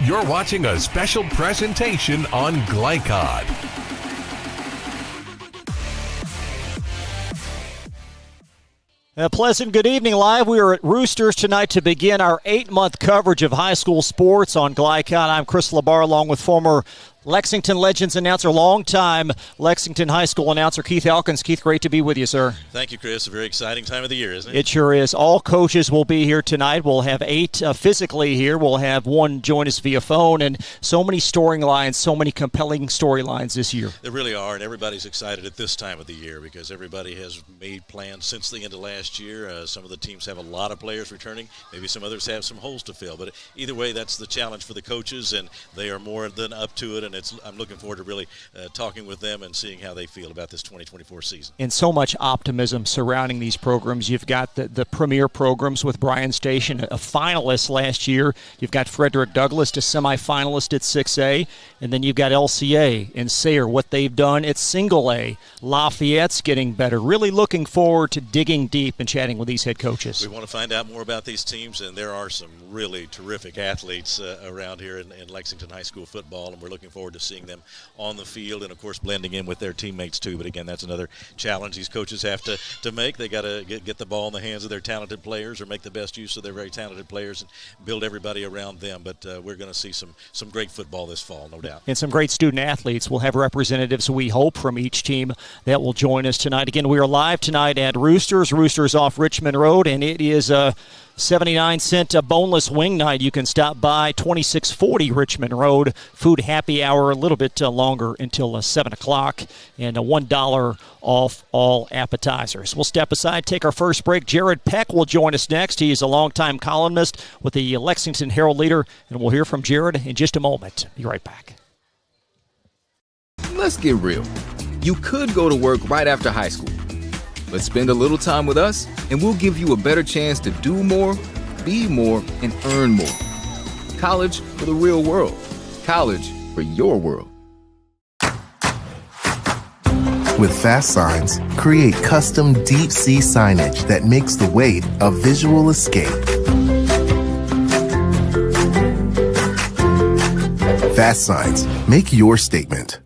You're watching a special presentation on Glycod. A pleasant good evening live. We are at Roosters tonight to begin our 8-month coverage of high school sports on Glycod. I'm Chris LaBar along with former Lexington Legends announcer, longtime Lexington High School announcer Keith Elkins. Keith, great to be with you, sir. Thank you, Chris. A very exciting time of the year, isn't it? It sure is. All coaches will be here tonight. We'll have 8 physically here. We'll have 1 join us via phone, and so many storylines, so many compelling storylines this year. There really are, and everybody's excited at this time of the year because everybody has made plans since the end of last year. Some of the teams have a lot of players returning. Maybe some others have some holes to fill. But either way, that's the challenge for the coaches, and they are more than up to it. And I'm looking forward to really talking with them and seeing how they feel about this 2024 season. And so much optimism surrounding these programs. You've got the premier programs with Bryan Station, a finalist last year. You've got Frederick Douglass, a semifinalist at 6A. And then you've got LCA and Sayre, what they've done at single A. Lafayette's getting better. Really looking forward to digging deep and chatting with these head coaches. We want to find out more about these teams, and there are some really terrific athletes around here in Lexington High School football, and we're looking forward to seeing them on the field and, of course, blending in with their teammates too. But, again, that's another challenge these coaches have to make. They got to get the ball in the hands of their talented players or make the best use of their very talented players and build everybody around them. But we're going to see some great football this fall, no doubt. And some great student athletes. We'll have representatives, we hope, from each team that will join us tonight. Again, we are live tonight at Roosters. Roosters off Richmond Road, and it is a 79-cent boneless wing night. You can stop by 2640 Richmond Road. Food happy hour a little bit longer until 7 o'clock, and $1 off all appetizers. We'll step aside, take our first break. Jared Peck will join us next. He is a longtime columnist with the Lexington Herald-Leader, and we'll hear from Jared in just a moment. Be right back. Let's get real. You could go to work right after high school, but spend a little time with us, and we'll give you a better chance to do more, be more, and earn more. College for the real world. College for your world. With Fast Signs, create custom deep-sea signage that makes the wait a visual escape. Fast Signs, make your statement.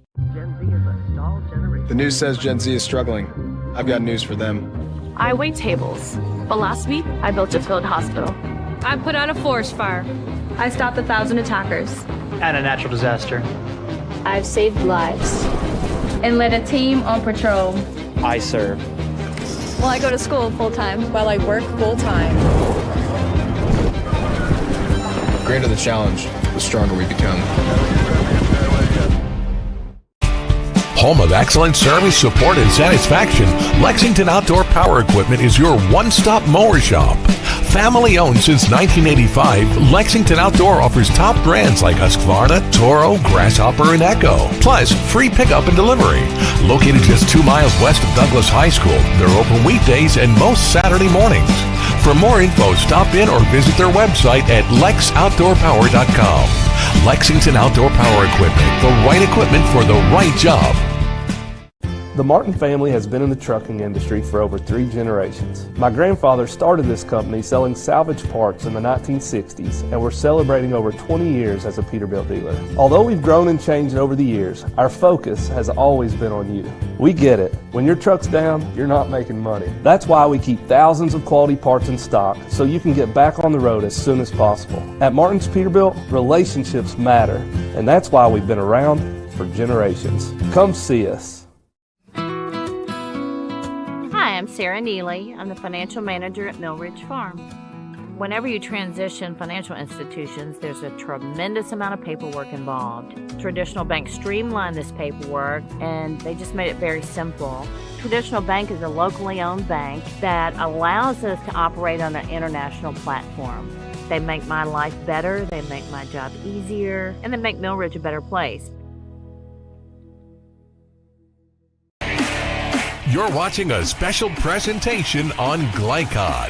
The news says Gen Z is struggling. I've got news for them. I wait tables, but last week I built a field hospital. I put out a forest fire. I stopped 1,000 attackers. And a natural disaster. I've saved lives. And led a team on patrol. I serve. Well, I go to school full-time. While I work full-time. The greater the challenge, the stronger we become. Home of excellent service, support, and satisfaction, Lexington Outdoor Power Equipment is your one-stop mower shop. Family owned since 1985, Lexington Outdoor offers top brands like Husqvarna, Toro, Grasshopper, and Echo. Plus, free pickup and delivery. Located just 2 miles west of Douglass High School, they're open weekdays and most Saturday mornings. For more info, stop in or visit their website at lexoutdoorpower.com. Lexington Outdoor Power Equipment, the right equipment for the right job. The Martin family has been in the trucking industry for over 3 generations. My grandfather started this company selling salvage parts in the 1960s, and we're celebrating over 20 years as a Peterbilt dealer. Although we've grown and changed over the years, our focus has always been on you. We get it. When your truck's down, you're not making money. That's why we keep thousands of quality parts in stock so you can get back on the road as soon as possible. At Martin's Peterbilt, relationships matter, and that's why we've been around for generations. Come see us. Hi, I'm Sarah Neely. I'm the financial manager at Mill Ridge Farm. Whenever you transition financial institutions, there's a tremendous amount of paperwork involved. Traditional banks streamlined this paperwork, and they just made it very simple. Traditional Bank is a locally owned bank that allows us to operate on an international platform. They make my life better, they make my job easier, and they make Mill Ridge a better place. You're watching a special presentation on Glycod.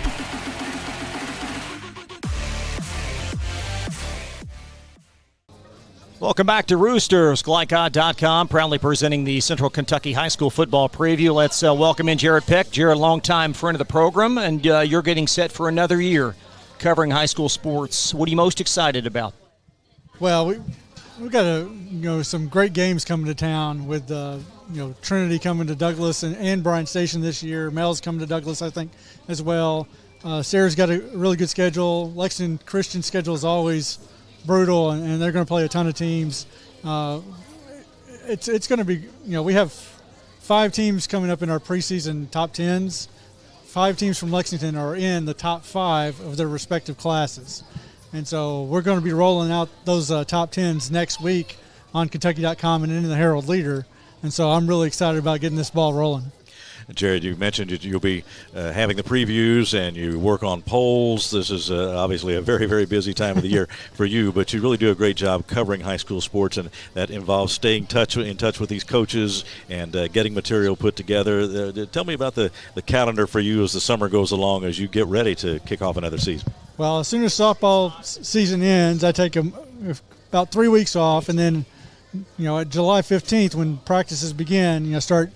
Welcome back to Roosters. Glycod.com proudly presenting the Central Kentucky High School football preview. Let's welcome in Jared Peck. Jared, longtime friend of the program, and you're getting set for another year covering high school sports. What are you most excited about? Well, we've got some great games coming to town with Trinity coming to Douglass and Bryan Station this year. Mel's coming to Douglass, I think, as well. Sarah's got a really good schedule. Lexington Christian schedule is always brutal, and they're going to play a ton of teams. It's going to be, we have 5 teams coming up in our preseason top 10s. 5 teams from Lexington are in the top 5 of their respective classes. And so we're going to be rolling out those top 10s next week on Kentucky.com and in the Herald Leader. And so I'm really excited about getting this ball rolling. Jared, you mentioned that you'll be having the previews and you work on polls. This is obviously a very, very busy time of the year for you, but you really do a great job covering high school sports, and that involves staying in touch with these coaches and getting material put together. Tell me about the calendar for you as the summer goes along, as you get ready to kick off another season. Well, as soon as softball season ends, I take about 3 weeks off, and then at July 15th when practices begin, start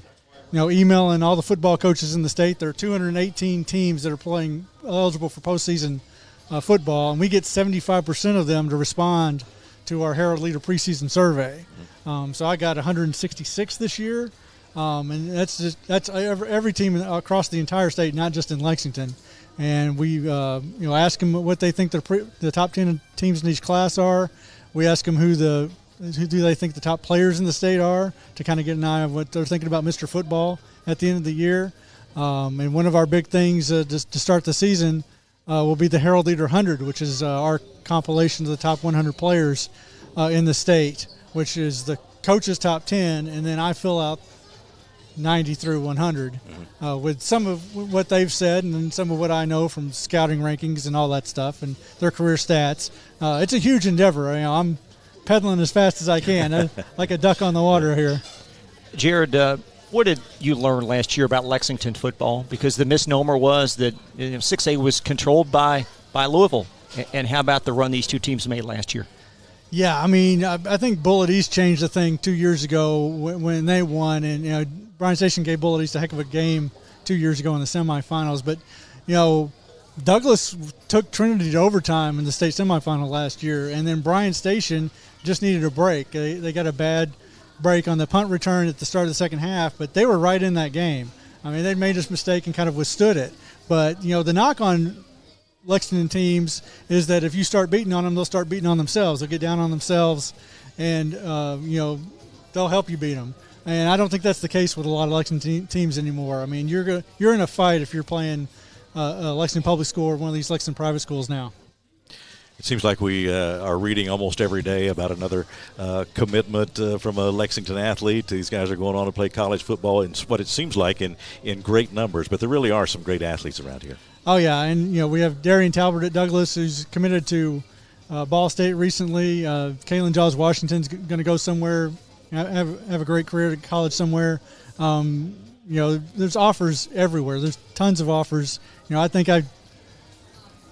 emailing all the football coaches in the state. There are 218 teams that are eligible for postseason football, and we get 75% of them to respond to our Herald Leader preseason survey. So I got 166 this year, and that's every team across the entire state, not just in Lexington. And we ask them what they think the top 10 teams in each class are. We ask them who do they think the top players in the state are, to kind of get an eye of what they're thinking about Mr. Football at the end of the year. And one of our big things to start the season will be the Herald Leader 100, which is our compilation of the top 100 players in the state, which is the coach's top 10, and then I fill out 90 through 100 with some of what they've said and then some of what I know from scouting rankings and all that stuff and their career stats. It's a huge endeavor. I'm pedaling as fast as I can, like a duck on the water here. Jared, what did you learn last year about Lexington football? Because the misnomer was that 6A was controlled by Louisville. And how about the run these two teams made last year? Yeah, I think Bullitt East changed the thing 2 years ago when they won, and Bryan Station gave Bullitt East a heck of a game 2 years ago in the semifinals. But Douglass took Trinity to overtime in the state semifinal last year, and then Bryan Station just needed a break. They got a bad break on the punt return at the start of the second half, but they were right in that game. They'd made this mistake and kind of withstood it. But, the knock on Lexington teams is that if you start beating on them, they'll start beating on themselves. They'll get down on themselves, and, they'll help you beat them. And I don't think that's the case with a lot of Lexington teams anymore. You're in a fight if you're playing Lexington Public School or one of these Lexington private schools now. It seems like we are reading almost every day about another commitment from a Lexington athlete. These guys are going on to play college football in what it seems like in great numbers, but there really are some great athletes around here. Oh, yeah, and we have Darian Talbert at Douglass, who's committed to Ball State recently. Kaylin Jaws Washington's going to go somewhere, have a great career at college somewhere. There's offers everywhere. There's tons of offers. I think I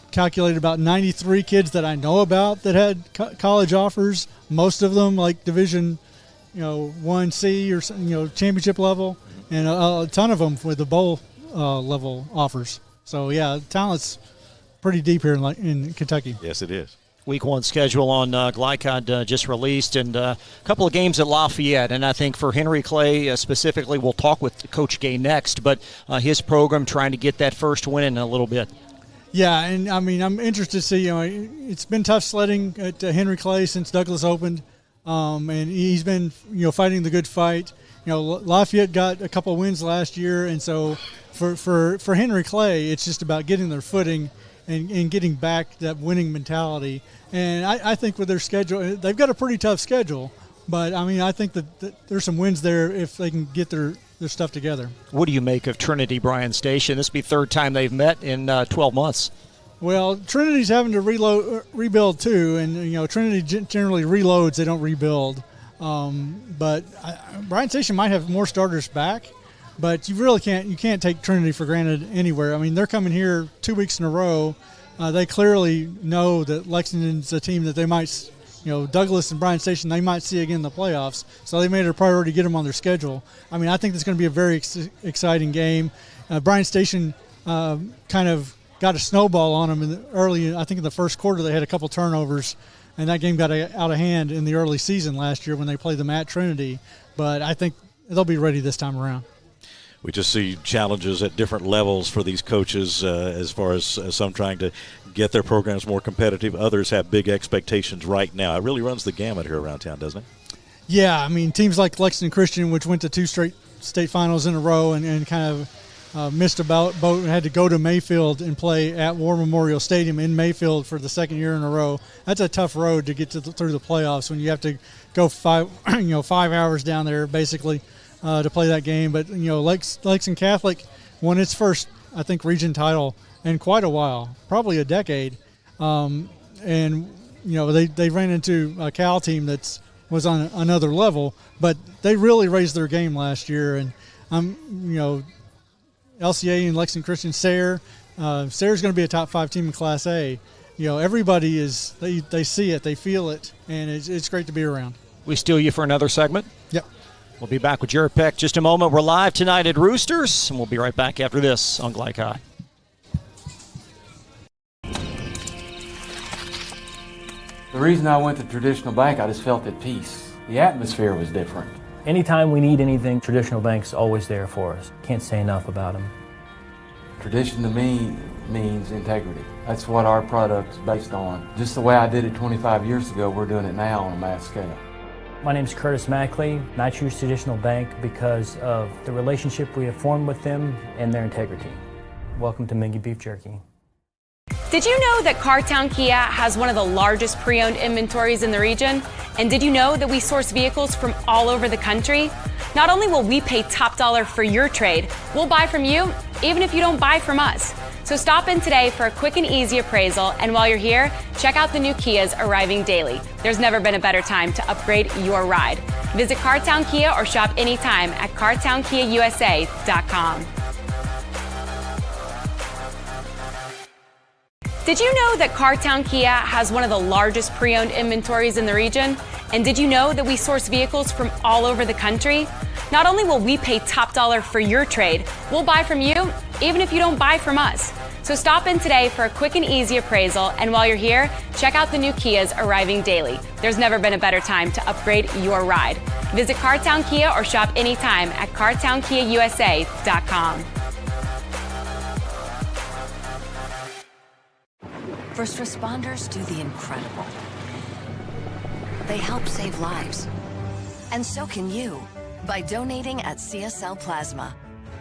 calculated about 93 kids that I know about that had college offers. Most of them like Division, 1C or championship level, and a ton of them with the bowl level offers. So yeah, talent's pretty deep here in Kentucky. Yes, it is. Week 1 schedule on Glycod just released, and a couple of games at Lafayette. And I think for Henry Clay specifically, we'll talk with Coach Gay next, but his program trying to get that first win in a little bit. Yeah, and I'm interested to see. It's been tough sledding at Henry Clay since Douglass opened, and he's been fighting the good fight. Lafayette got a couple wins last year, and so for Henry Clay, it's just about getting their footing and getting back that winning mentality. And I think with their schedule, they've got a pretty tough schedule, but I think that there's some wins there if they can get their stuff together. What do you make of Trinity Bryan Station? This will be third time they've met in 12 months. Well, Trinity's having to rebuild too, and Trinity generally reloads; they don't rebuild. But Bryan Station might have more starters back, but you really can't take Trinity for granted anywhere. They're coming here 2 weeks in a row. They clearly know that Lexington's a team that they might. Douglass and Bryan Station, they might see again in the playoffs. So they made it a priority to get them on their schedule. I think it's going to be a very exciting game. Bryan Station kind of got a snowball on them early. I think in the first quarter they had a couple turnovers and that game got out of hand in the early season last year when they played them at Trinity. But I think they'll be ready this time around. We just see challenges at different levels for these coaches as far as some trying to get their programs more competitive. Others have big expectations right now. It really runs the gamut here around town, doesn't it? Yeah, I mean, teams like Lexington Christian, which went to 2 straight state finals in a row and kind of missed boat and had to go to Mayfield and play at War Memorial Stadium in Mayfield for the second year in a row. That's a tough road to get through the playoffs when you have to go 5 hours down there basically to play that game. But, Lexington Catholic won its first, I think, region title in quite a while, probably a decade. They ran into a Cal team that was on another level, but they really raised their game last year. And, LCA and Lexington Christian, Sayre. Sayre's going to be a top 5 team in Class A. Everybody is, they see it, they feel it, and it's great to be around. We steal you for another segment? Yep. We'll be back with Jared Peck just a moment. We're live tonight at Roosters, and we'll be right back after this on Glyke High. The reason I went to Traditional Bank, I just felt at peace. The atmosphere was different. Anytime we need anything, Traditional Bank's always there for us. Can't say enough about them. Tradition to me means integrity. That's what our product is based on. Just the way I did it 25 years ago, we're doing it now on a mass scale. My name's Curtis Mackley, and I choose Traditional Bank because of the relationship we have formed with them and their integrity. Welcome to Mingy Beef Jerky. Did you know that Cartown Kia has one of the largest pre-owned inventories in the region? And did you know that we source vehicles from all over the country? Not only will we pay top dollar for your trade, we'll buy from you even if you don't buy from us. So stop in today for a quick and easy appraisal, and while you're here, check out the new Kias arriving daily. There's never been a better time to upgrade your ride. Visit Cartown Kia or shop anytime at cartownkiausa.com. Did you know that Cartown Kia has one of the largest pre-owned inventories in the region? And did you know that we source vehicles from all over the country? Not only will we pay top dollar for your trade, we'll buy from you even if you don't buy from us. So stop in today for a quick and easy appraisal, and while you're here, check out the new Kias arriving daily. There's never been a better time to upgrade your ride. Visit Cartown Kia or shop anytime at cartownkiausa.com. First responders do the incredible. They help save lives. And so can you by donating at CSL Plasma.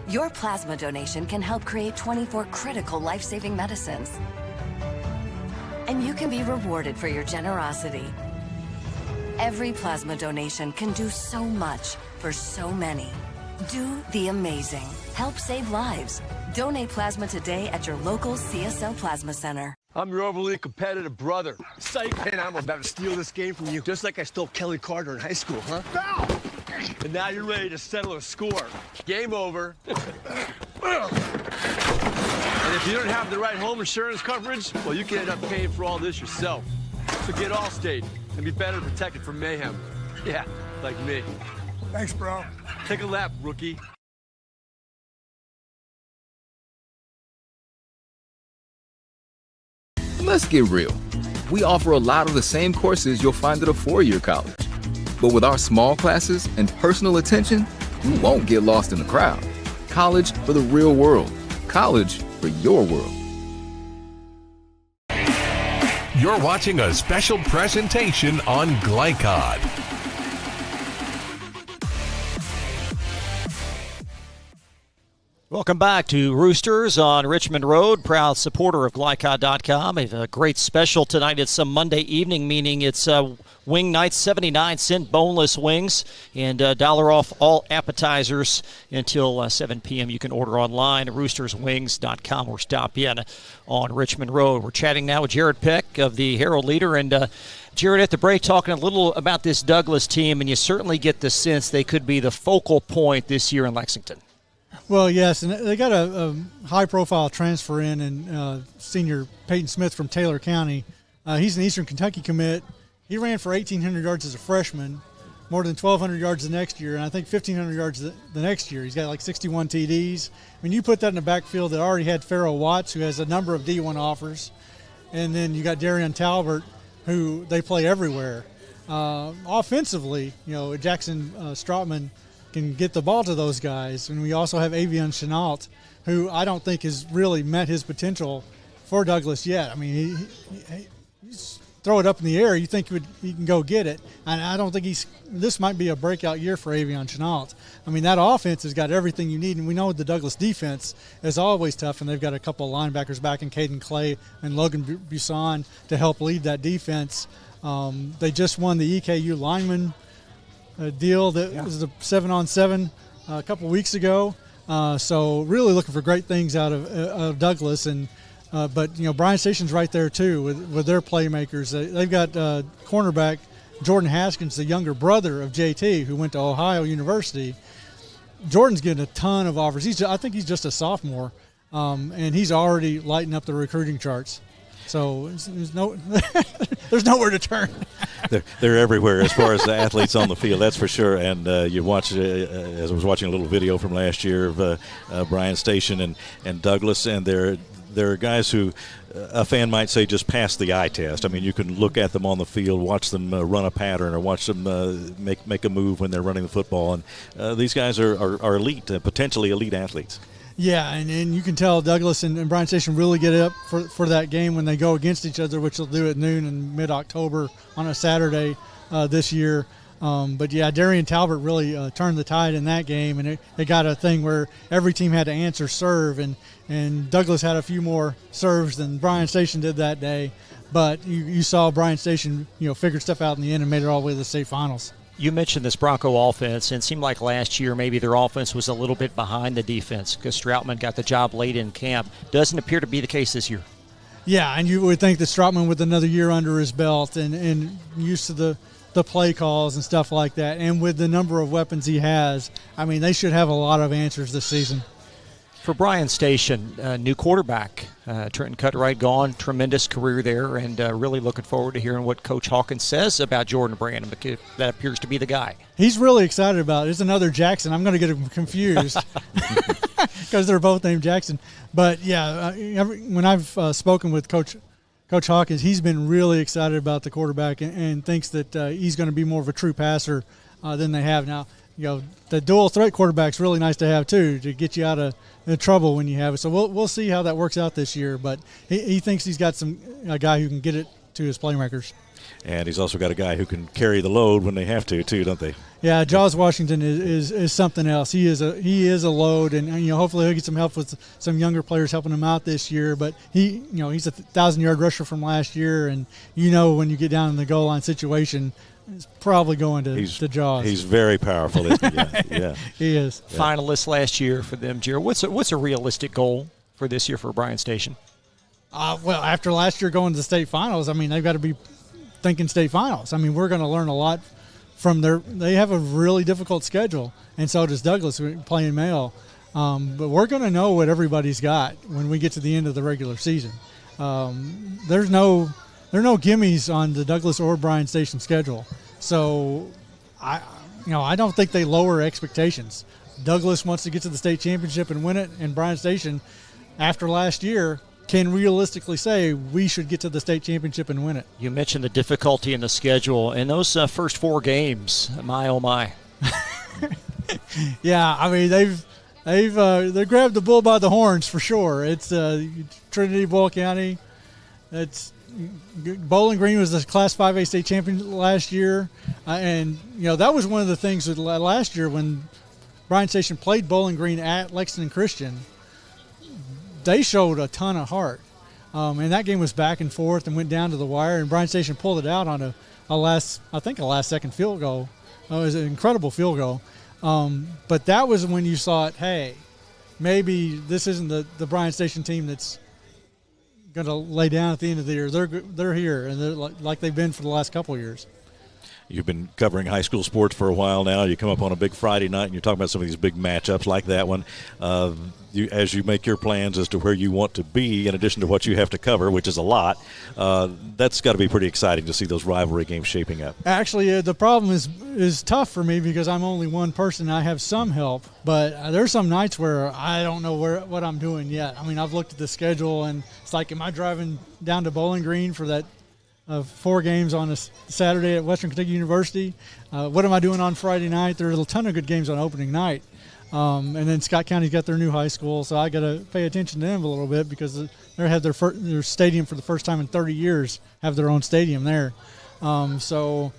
Your plasma donation can help create 24 critical life-saving medicines. And you can be rewarded for your generosity. Every plasma donation can do so much for so many. Do the amazing. Help save lives. Donate plasma today at your local CSL Plasma Center. I'm your overly competitive brother. Psych, man, I'm about to steal this game from you, just like I stole Kelly Carter in high school, huh? Foul! And now you're ready to settle a score. Game over. And if you don't have the right home insurance coverage, well, you can end up paying for all this yourself. So get Allstate and be better protected from mayhem. Yeah, like me. Thanks, bro. Take a lap, rookie. Let's get real. We offer a lot of the same courses you'll find at a four-year college. But with our small classes and personal attention, you won't get lost in the crowd. College for the real world. College for your world. You're watching a special presentation on Glycod. Welcome back to Roosters on Richmond Road. Proud supporter of Glycod.com. We have a great special tonight. It's a Monday evening, meaning it's wing night, 79-cent boneless wings, and $1 off all appetizers until 7 p.m. You can order online at roosterswings.com or stop in on Richmond Road. We're chatting now with Jared Peck of the Herald Leader. And Jared, at the break, talking a little about this Douglass team, and you certainly get the sense they could be the focal point this year in Lexington. Well, yes, and they got a high-profile transfer in senior Peyton Smith from Taylor County. He's an Eastern Kentucky commit. He ran for 1,800 yards as a freshman, more than 1,200 yards the next year, and I think 1,500 yards the next year. He's got like 61 TDs. I mean, you put that in the backfield that already had Pharaoh Watts, who has a number of D1 offers, and then you got Darian Talbert, who they play everywhere. Offensively, Jackson Strautman can get the ball to those guys. And we also have Avion Chenault, who I don't think has really met his potential for Douglass yet. I mean, he's throw it up in the air, you think he can go get it. And I don't think this might be a breakout year for Avion Chenault. I mean, that offense has got everything you need, and we know the Douglass defense is always tough, and they've got a couple of linebackers back in Caden Clay and Logan Buisson to help lead that defense. They just won the EKU lineman deal that was the 7-on-7 a couple weeks ago. So really looking for great things out of Douglass. But Bryan Station's right there too with their playmakers. They've got cornerback Jordan Haskins, the younger brother of JT, who went to Ohio University. Jordan's getting a ton of offers. I think he's just a sophomore, and he's already lighting up the recruiting charts. So there's nowhere to turn. They're everywhere as far as the athletes on the field, that's for sure. And you watch, as I was watching a little video from last year of Bryan Station and Douglass, and there are guys who a fan might say just pass the eye test. I mean, you can look at them on the field, watch them run a pattern, or watch them make a move when they're running the football. And these guys are elite, potentially elite athletes. Yeah, and you can tell Douglass and Bryan Station really get up for that game when they go against each other, which they'll do at noon in mid-October on a Saturday this year. But, yeah, Darian Talbot really turned the tide in that game, and it got a thing where every team had to answer serve, and Douglass had a few more serves than Bryan Station did that day. But you saw Bryan Station, figure stuff out in the end and made it all the way to the state finals. You mentioned this Bronco offense, and it seemed like last year maybe their offense was a little bit behind the defense because Strautman got the job late in camp. Doesn't appear to be the case this year. Yeah, and you would think that Strautman with another year under his belt and used to the play calls and stuff like that, and with the number of weapons he has, I mean, they should have a lot of answers this season. For Bryan Station, new quarterback, Trenton Cutright gone, tremendous career there, and really looking forward to hearing what Coach Hawkins says about Jordan Brandon, because that appears to be the guy. He's really excited about it. It's another Jackson. I'm going to get him confused because they're both named Jackson. But, yeah, when I've spoken with Coach Hawkins, he's been really excited about the quarterback and thinks that he's going to be more of a true passer than they have now. The dual threat quarterback's really nice to have too, to get you out of trouble when you have it. So we'll see how that works out this year. But he thinks he's got a guy who can get it to his playmakers. And he's also got a guy who can carry the load when they have to too, don't they? Yeah, Jaws Washington is something else. He is a load, and hopefully he'll get some help with some younger players helping him out this year. But he's a 1,000-yard rusher from last year, and when you get down in the goal line situation, it's probably going to Jaws. He's very powerful, isn't he? Yeah. He is. Yeah. Finalist last year for them, Jared. What's a realistic goal for this year for Bryan Station? Well, after last year going to the state finals, I mean, they've got to be thinking state finals. I mean, we're going to learn a lot from they have a really difficult schedule, and so does Douglass playing male. But we're going to know what everybody's got when we get to the end of the regular season. There are no gimmies on the Douglass or Bryan Station schedule. So I don't think they lower expectations. Douglass wants to get to the state championship and win it, and Bryan Station, after last year, can realistically say we should get to the state championship and win it. You mentioned the difficulty in the schedule, and those first 4 games, my oh my. Yeah, I mean they grabbed the bull by the horns for sure. It's Trinity, Boyle County. It's Bowling Green was the Class 5A state champion last year, and that was one of the things that last year when Bryan Station played Bowling Green at Lexington Christian. They showed a ton of heart, and that game was back and forth and went down to the wire, and Bryan Station pulled it out on a last second field goal. It was an incredible field goal, but that was when you saw it. Hey, maybe this isn't the Bryan Station team that's going to lay down at the end of the year. They're here, and they're like they've been for the last couple of years. You've been covering high school sports for a while now. You come up on a big Friday night, and you're talking about some of these big matchups like that one. As you make your plans as to where you want to be, in addition to what you have to cover, which is a lot, that's got to be pretty exciting to see those rivalry games shaping up. Actually, the problem is tough for me because I'm only one person. I have some help, but there's some nights where I don't know what I'm doing yet. I mean, I've looked at the schedule, and it's like, am I driving down to Bowling Green for that 4 games on a Saturday at Western Kentucky University. What am I doing on Friday night? There's a ton of good games on opening night. And then Scott County's got their new high school, so I got to pay attention to them a little bit because they have their stadium for the first time in 30 years, have their own stadium there. So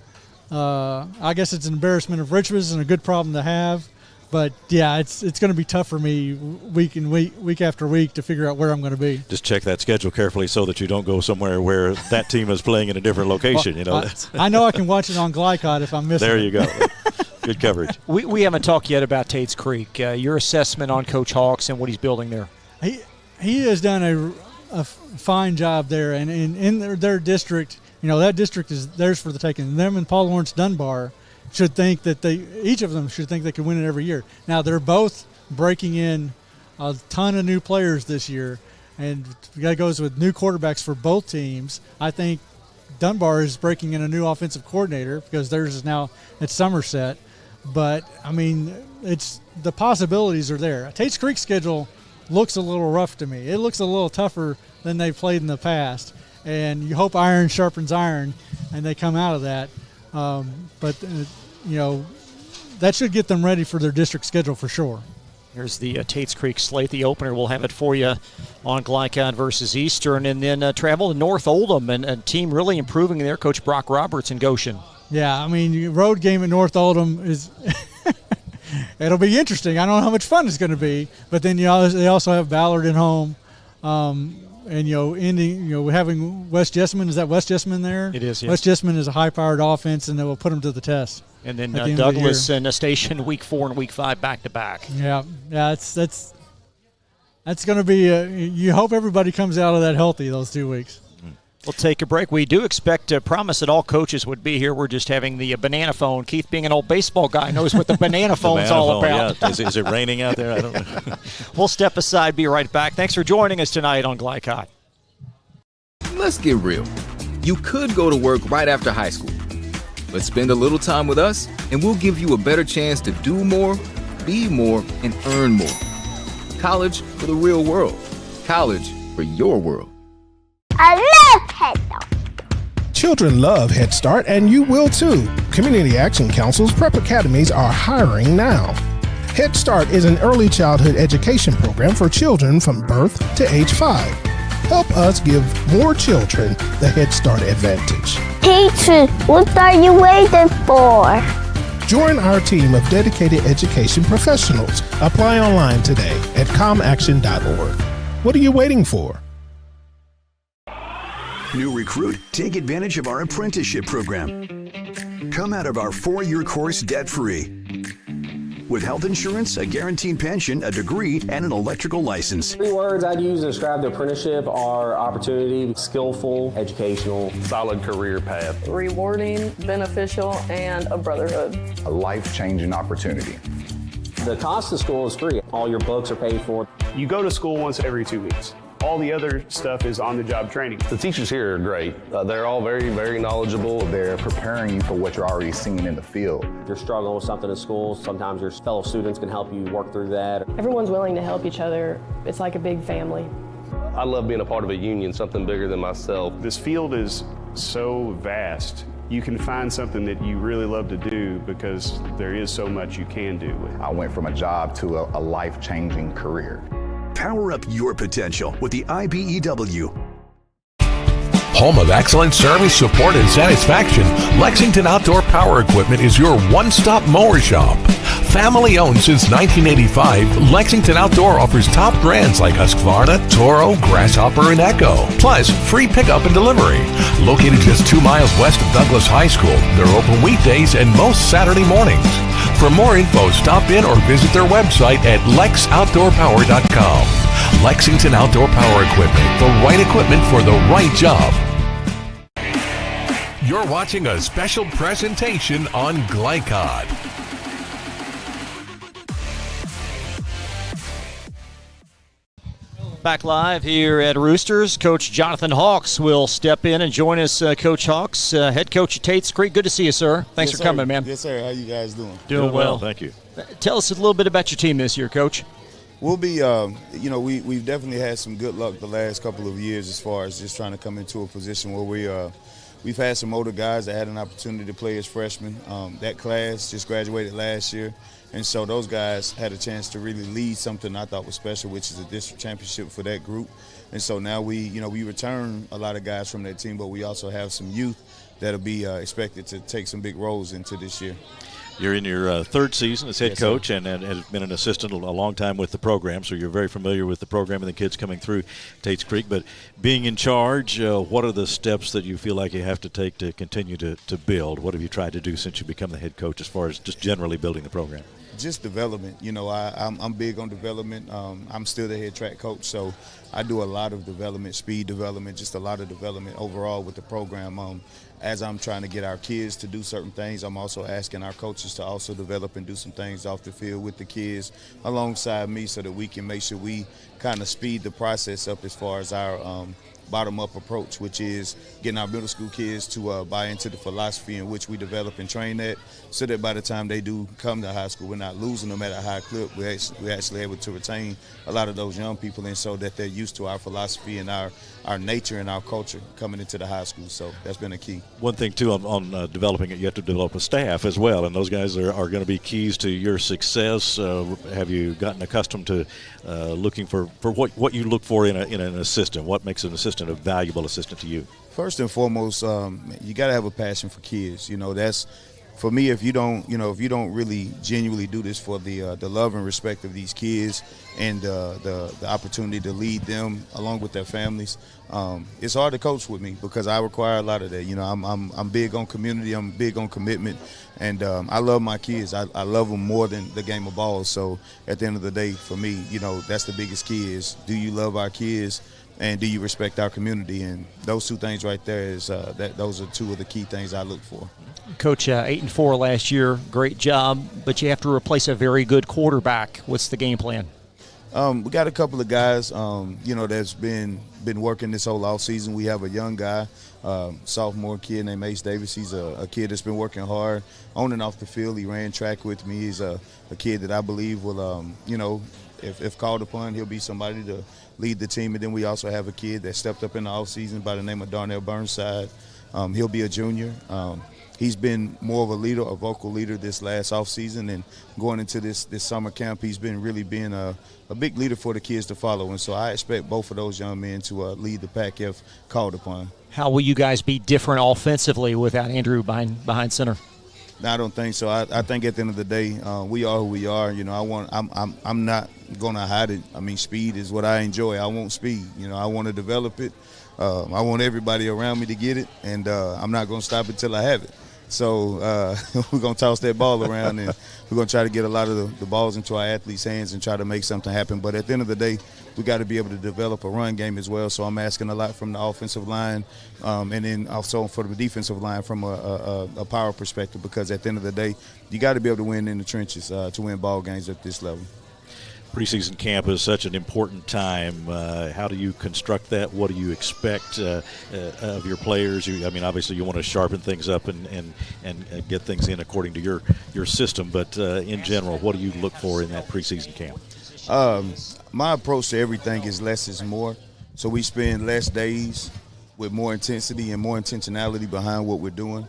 I guess it's an embarrassment of riches and a good problem to have. But, yeah, it's going to be tough for me week after week to figure out where I'm going to be. Just check that schedule carefully so that you don't go somewhere where that team is playing in a different location. Well, I know I can watch it on Glycod if I'm missing There it. you go. Good coverage. We haven't talked yet about Tates Creek. Your assessment on Coach Hawks and what he's building there. He has done a fine job there. And in their district, that district is theirs for the taking. Them and Paul Laurence Dunbar should think that each of them should think they could win it every year. Now, they're both breaking in a ton of new players this year, and that goes with new quarterbacks for both teams. I think Dunbar is breaking in a new offensive coordinator because theirs is now at Somerset. But, I mean, the possibilities are there. Tates Creek's schedule looks a little rough to me. It looks a little tougher than they've played in the past, and you hope iron sharpens iron, and they come out of that. But that should get them ready for their district schedule for sure. Here's the Tates Creek slate, the opener. We'll have it for you on Glycod versus Eastern, and then travel to North Oldham, and a team really improving there. Coach Brock Roberts in Goshen. Yeah, I mean, road game at North Oldham is it'll be interesting. I don't know how much fun it's going to be, but then they also have Ballard at home. And, having West Jessamine, is that West Jessamine there? It is, yes. West Jessamine is a high-powered offense, and they will put them to the test. And then Douglass and Station week 4 and week 5 back-to-back. Yeah, that's going to be you hope everybody comes out of that healthy those 2 weeks. We'll take a break. We do expect to promise that all coaches would be here. We're just having the banana phone. Keith, being an old baseball guy, knows what the banana phone's all about. Yeah. Is it raining out there? I don't know. We'll step aside, be right back. Thanks for joining us tonight on Glycod. Let's get real. You could go to work right after high school, but spend a little time with us, and we'll give you a better chance to do more, be more, and earn more. College for the real world. College for your world. I love Head Start. Children love Head Start, and you will too. Community Action Council's prep academies are hiring now. Head Start is an early childhood education program for children from birth to age 5. Help us give more children the Head Start advantage. Teacher, what are you waiting for? Join our team of dedicated education professionals. Apply online today at comaction.org. What are you waiting for? New recruit, take advantage of our apprenticeship program. Come out of our 4-year course debt-free. With health insurance, a guaranteed pension, a degree, and an electrical license. 3 words I'd use to describe the apprenticeship are opportunity, skillful, educational, solid career path, rewarding, beneficial, and a brotherhood. A life-changing opportunity. The cost of school is free. All your books are paid for. You go to school once every 2 weeks. All the other stuff is on-the-job training. The teachers here are great. They're all very, very knowledgeable. They're preparing you for what you're already seeing in the field. If you're struggling with something in school, sometimes your fellow students can help you work through that. Everyone's willing to help each other. It's like a big family. I love being a part of a union, something bigger than myself. This field is so vast. You can find something that you really love to do because there is so much you can do. I went from a job to a life-changing career. Power up your potential with the IBEW. Home of excellent service, support, and satisfaction, Lexington Outdoor Power Equipment is your one-stop mower shop. Family owned since 1985, Lexington Outdoor offers top brands like Husqvarna, Toro, Grasshopper, and Echo. Plus, free pickup and delivery. Located just 2 miles west of Douglass High School, they're open weekdays and most Saturday mornings. For more info, stop in or visit their website at lexoutdoorpower.com. Lexington Outdoor Power Equipment, the right equipment for the right job. You're watching a special presentation on Glycod. Back live here at Roosters. Coach Jonathan Hawks will step in and join us. Coach Hawks, head coach at Tates Creek. Good to see you, sir. Thanks for coming, man. Yes, sir. How you guys doing? Doing well. Thank you. Tell us a little bit about your team this year, Coach. We'll be, we've definitely had some good luck the last couple of years as far as just trying to come into a position where we've had some older guys that had an opportunity to play as freshmen. That class just graduated last year. And so those guys had a chance to really lead something I thought was special, which is a district championship for that group. And so now we return a lot of guys from that team, but we also have some youth that'll be expected to take some big roles into this year. You're in your third season as head Yes, coach sir. and have been an assistant a long time with the program, so you're very familiar with the program and the kids coming through Tates Creek. But being in charge, what are the steps that you feel like you have to take to continue to build? What have you tried to do since you become the head coach as far as just generally building the program? Just development. I'm big on development. I'm still the head track coach, so I do a lot of development, speed development, just a lot of development overall with the program. As I'm trying to get our kids to do certain things, I'm also asking our coaches to also develop and do some things off the field with the kids alongside me so that we can make sure we kind of speed the process up as far as our bottom-up approach, which is getting our middle school kids to buy into the philosophy in which we develop and train at, so that by the time they do come to high school, we're not losing them at a high clip. We're actually able to retain a lot of those young people, and so that they're used to our philosophy and our nature and our culture coming into the high school. So that's been a key. One thing, too, on developing it, you have to develop a staff as well, and those guys are going to be keys to your success. Have you gotten accustomed to looking for what you look for in an assistant? What makes an assistant a valuable assistant to you? First and foremost, you got to have a passion for kids. That's for me. If you don't really genuinely do this for the love and respect of these kids and the opportunity to lead them along with their families, it's hard to coach with me because I require a lot of that. I'm big on community. I'm big on commitment, and I love my kids. I love them more than the game of ball. So at the end of the day, for me, that's the biggest key: is do you love our kids? And do you respect our community? And those two things right there those are two of the key things I look for. Coach, 8-4 last year, great job, but you have to replace a very good quarterback. What's the game plan? We got a couple of guys, that's been working this whole offseason. We have a young guy, sophomore kid named Ace Davis. He's a kid that's been working hard on and off the field. He ran track with me. He's a kid that I believe will, if called upon, he'll be somebody to lead the team. And then we also have a kid that stepped up in the offseason by the name of Darnell Burnside. He'll be a junior. He's been more of a leader, a vocal leader this last offseason, and going into this summer camp, he's been really being a big leader for the kids to follow. And so I expect both of those young men to lead the pack if called upon. How will you guys be different offensively without Andrew behind center? No, I don't think so. I think at the end of the day, we are who we are. I'm not going to hide it. I mean, speed is what I enjoy. I want speed. I want to develop it. I want everybody around me to get it, and I'm not going to stop until I have it. So we're going to toss that ball around, and we're going to try to get a lot of the balls into our athletes' hands and try to make something happen. But at the end of the day, we got to be able to develop a run game as well. So I'm asking a lot from the offensive line, and then also for the defensive line from a power perspective, because at the end of the day, you got to be able to win in the trenches to win ball games at this level. Preseason camp is such an important time. How do you construct that? What do you expect of your players? Obviously you want to sharpen things up and get things in according to your system, but in general, what do you look for in that preseason camp? My approach to everything is less is more. So we spend less days with more intensity and more intentionality behind what we're doing.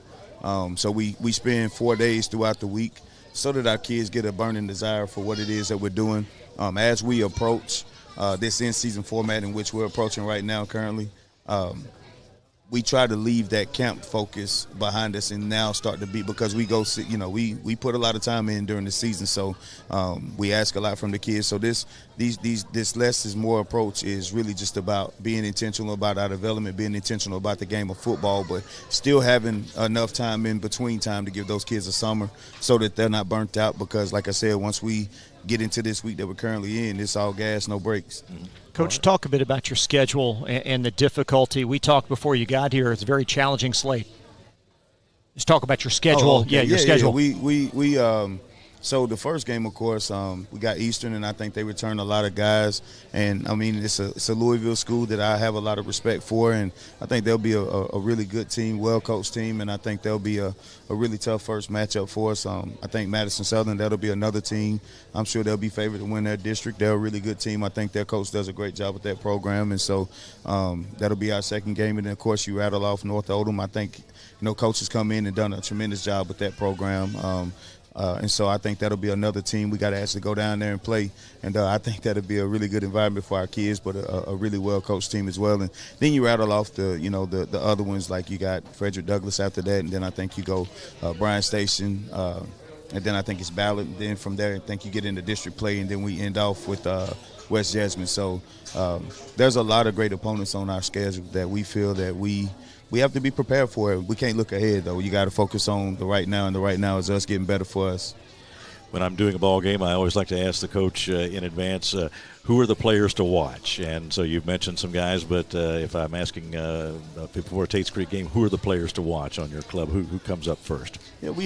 So we spend 4 days throughout the week so that our kids get a burning desire for what it is that we're doing. As we approach this in-season format in which we're approaching right now currently, we try to leave that camp focus behind us and now start to be, because we go, we put a lot of time in during the season, so we ask a lot from the kids. So this less is more approach is really just about being intentional about our development, being intentional about the game of football, but still having enough time in between time to give those kids a summer so that they're not burnt out, because like I said, once we get into this week that we're currently in, it's all gas, no brakes. Mm-hmm. Coach, talk a bit about your schedule and the difficulty. We talked before you got here. It's a very challenging slate. Just talk about your schedule. Your schedule. Yeah. So the first game, of course, we got Eastern, and I think they returned a lot of guys. And, I mean, it's a Louisville school that I have a lot of respect for, and I think they'll be a really good team, well-coached team, and I think they'll be a really tough first matchup for us. I think Madison Southern, that'll be another team. I'm sure they'll be favored to win their district. They're a really good team. I think their coach does a great job with that program, and so that'll be our second game. And then, of course, you rattle off North Oldham. I think, coaches come in and done a tremendous job with that program. And so I think that'll be another team we got to actually go down there and play. And I think that'll be a really good environment for our kids, but a really well-coached team as well. And then you rattle off the other ones, like you got Frederick Douglass after that, and then I think you go Bryan Station, and then I think it's Ballard. And then from there, I think you get into district play, and then we end off with West Jasmine. So there's a lot of great opponents on our schedule that we feel that we have to be prepared for it. We can't look ahead, though. You got to focus on the right now, and the right now is us getting better for us. When I'm doing a ball game, I always like to ask the coach in advance, who are the players to watch? And so you've mentioned some guys, but if I'm asking before a Tates Creek game, who are the players to watch on your club? Who comes up first? Yeah, we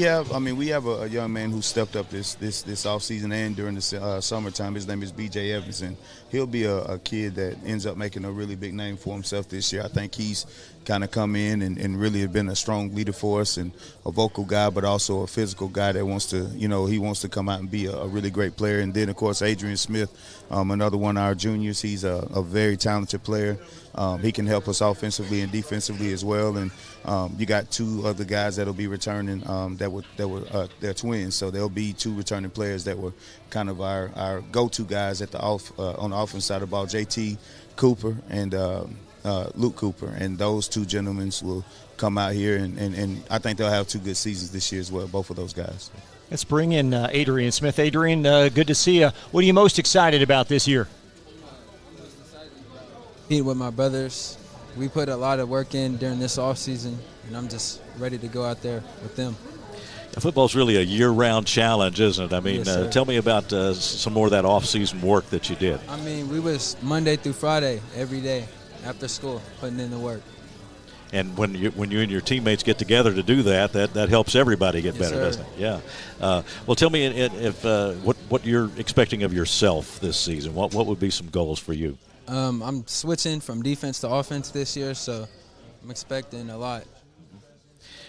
have a young man who stepped up this offseason and during the summertime. His name is B.J. Evans, and he'll be a kid that ends up making a really big name for himself this year. I think he's kind of come in and really have been a strong leader for us, and a vocal guy, but also a physical guy that wants to, he wants to come out and be a really great player. And then, of course, Adrian Smith, another one of our juniors. He's a very talented player. He can help us offensively and defensively as well. And you got two other guys that'll be returning they're twins, so there'll be two returning players that were kind of our go-to guys at on the offense side of the ball, J.T. Cooper and Luke Cooper, and those two gentlemen will come out here, and I think they'll have two good seasons this year as well, both of those guys. Let's bring in Adrian Smith. Adrian, good to see you. What are you most excited about this year? Being with my brothers. We put a lot of work in during this off season, and I'm just ready to go out there with them. Football's really a year-round challenge, isn't it? I mean, Yes, tell me about some more of that off-season work that you did. I mean, we was Monday through Friday every day after school putting in the work. And when you and your teammates get together to do that helps everybody get better, sir. doesn't it? Yeah. Well, tell me if what you're expecting of yourself this season. What would be some goals for you? I'm switching from defense to offense this year, so I'm expecting a lot.